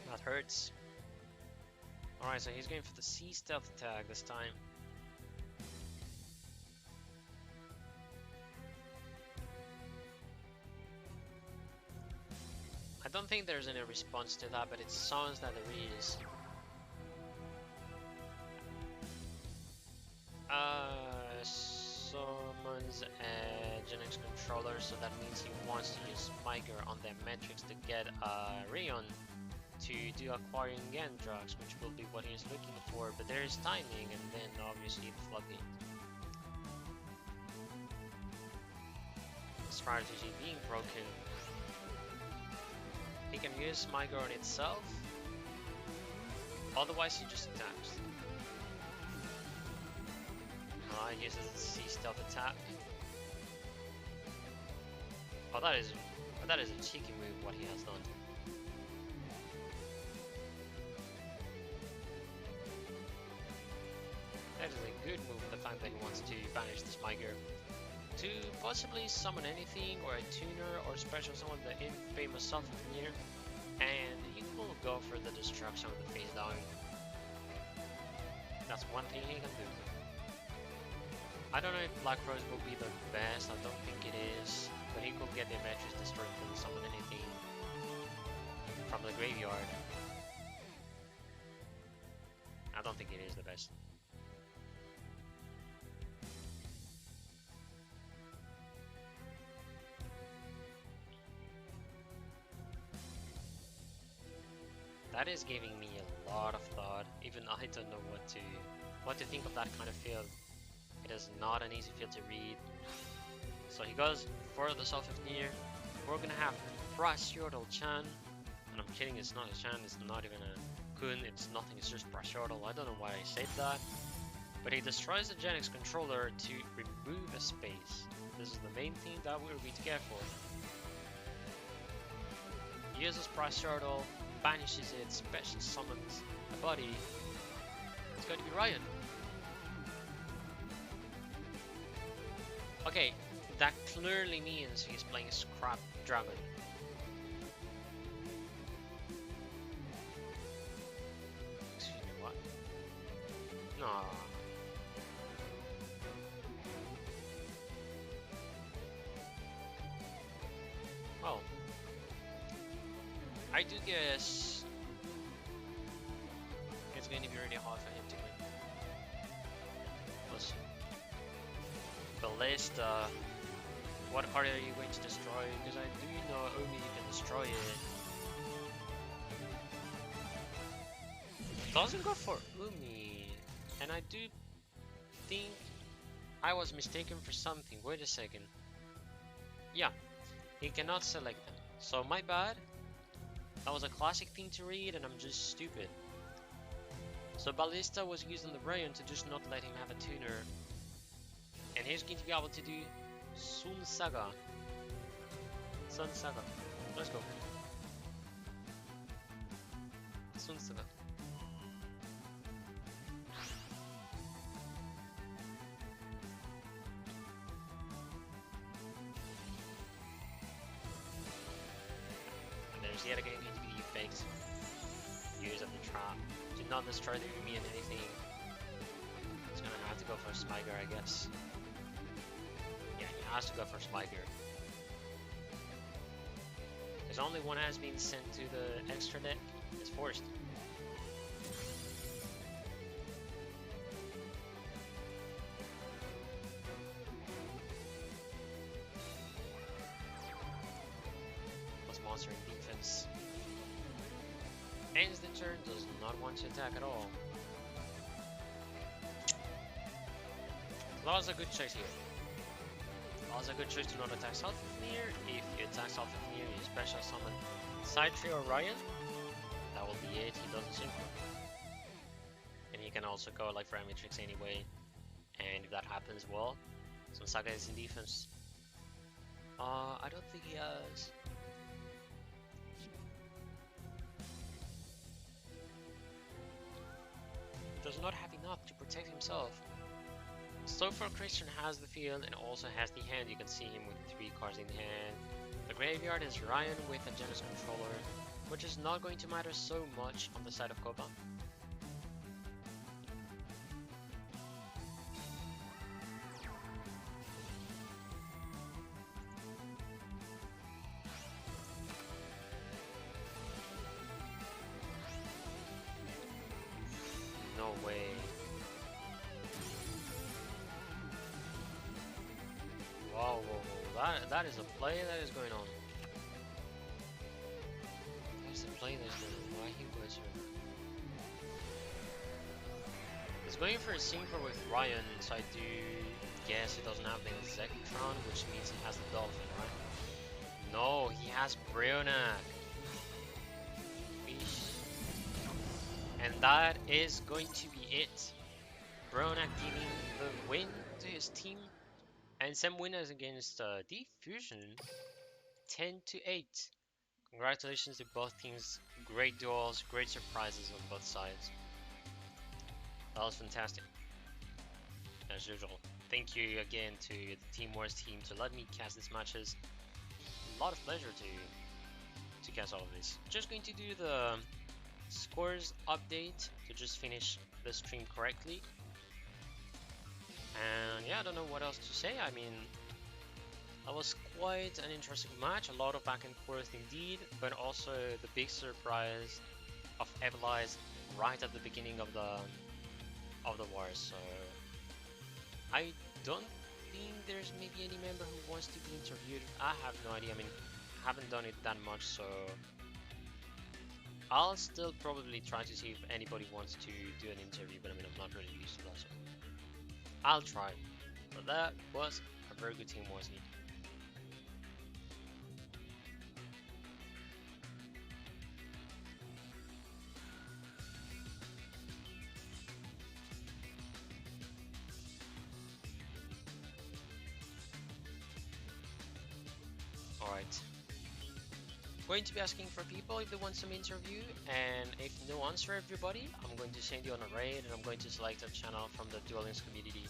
That hurts. Alright, so he's going for the C stealth attack this time. I don't think there's any response to that, but it sounds that there is. Summons a Gen X controller, so that means he wants to use Smyger on the metrics to get Rayon to do acquiring Gandrox, which will be what he's looking for, but there is timing and then obviously the floodgate. Strategy being broken. He can use Smyger on itself, otherwise he just attacks. He uses the C stealth attack. Oh, that is a cheeky move what he has done. that is a good move, the fact that he wants to banish the Smyger to possibly summon anything, or a tuner, or special summon the infamous Self-Engineer, and he will go for the destruction of the face down. That's one thing he can do. I don't know if Black Rose will be the best, I don't think it is, but he could get the Demetrius destroyed and summon anything from the graveyard. I don't think it is the best. That is giving me a lot of thought. Even I don't know what to think of that kind of field. It is not an easy field to read. So he goes for the Self-Engineer. We're gonna have Brashiotal Chan. And I'm kidding, it's not a Chan, it's not even a Kun, it's nothing, it's just Brashiotal. I don't know why I said that. But he destroys the Genix controller to remove a space. This is the main thing that we're going to get for. He uses Brashiotal, banishes it, special summons a body. It's going to be Ryan. Okay, that clearly means he's playing Scrap Dragon. Excuse me, what? No. Oh. I do guess it's going to be really hard for him to win. Plus, Ballista. What card are you going to destroy? Because I do know only you can destroy it. Doesn't go for Umi. And I do think I was mistaken for something. Wait a second. Yeah, he cannot select them. So my bad. That was a classic thing to read and I'm just stupid. So Ballista was used on the Rayon to just not let him have a tuner. And he's going to be able to do Sun Saga. Sun Saga. Let's go. Sun Saga. And there's yet again going to be fakes. Use of the trap. Do not destroy the Umi and anything. He's gonna have to go for Smyger, I guess. Yeah, he has to go for Smyger. Because only one has been sent to the extra deck. It's forced. Plus monster in defense. Ends the turn, does not want to attack at all. That was a good choice here. That was a good choice to not attack Self-Engineer. If you attack Self-Engineer, you special summon Side Tree or Ryan. That will be it, he doesn't synchro. And he can also go like for Amitrix anyway. And if that happens, well, some Saga is in defense. I don't think he has. Does not have enough to protect himself. So far Christian has the field and also has the hand. You can see him with 3 cards in hand. The graveyard is Ryan with a Genesis controller, which is not going to matter so much on the side of Koba. No way. Whoa, whoa, whoa. That is a play that is going on. There's a play that is going on. Why he goes here? He's going for a synchro with Ryan, so I do guess he doesn't have the Zekatron, which means he has the Dolphin, right? No, he has Breonak. And that is going to be it. Breonak giving the win to his team. And SEM winners against Diffusion 10-8. Congratulations to both teams. Great duels, great surprises on both sides. That was fantastic. as usual. Thank you again to the Team Wars team to let me cast these matches. A lot of pleasure to cast all of this. Just going to do the scores update to just finish the stream correctly. And yeah, I don't know what else to say. I mean, that was quite an interesting match, a lot of back and forth indeed, but also the big surprise of Evelize right at the beginning of the war. So I don't think there's maybe any member who wants to be interviewed. I have no idea. I mean, I haven't done it that much, so I'll still probably try to see if anybody wants to do an interview, but I mean, I'm not really used to that, so I'll try. But that was a very good Team Wars lead. Alright. Going to be asking for people if they want some interview, and if no answer everybody, I'm going to send you on a raid and I'm going to select a channel from the Duel Links community.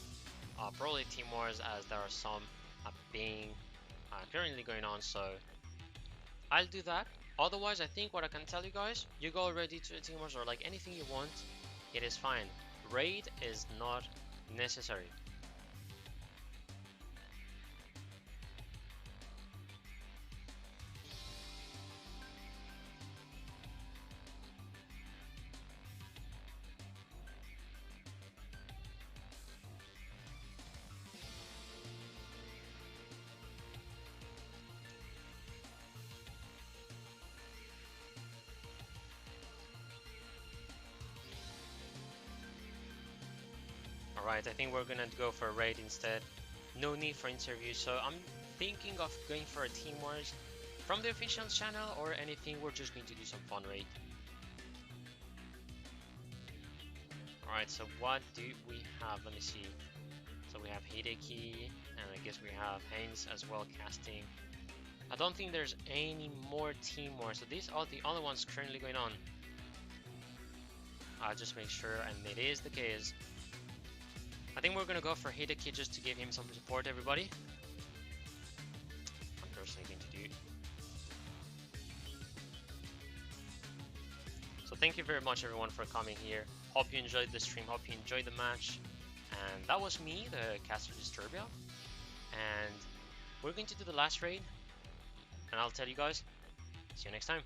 Probably Team Wars, as there are some being currently going on, so I'll do that. Otherwise, I think what I can tell you guys, you go already to the Team Wars or like anything you want, it is fine. Raid is not necessary. Alright, I think we're gonna go for a raid instead. No need for interview, so I'm thinking of going for a Team Wars from the official channel or anything. We're just going to do some fun raid. Alright, so what do we have? Let me see. So we have Hideki, and I guess we have Haynes as well casting. I don't think there's any more Team Wars, so these are the only ones currently going on. I'll just make sure, and it is the case. I think we're gonna go for Hideki just to give him some support, everybody. I'm personally going to do. So thank you very much everyone for coming here. Hope you enjoyed the stream, hope you enjoyed the match. And that was me, the caster Disturbia. And we're going to do the last raid. And I'll tell you guys, see you next time.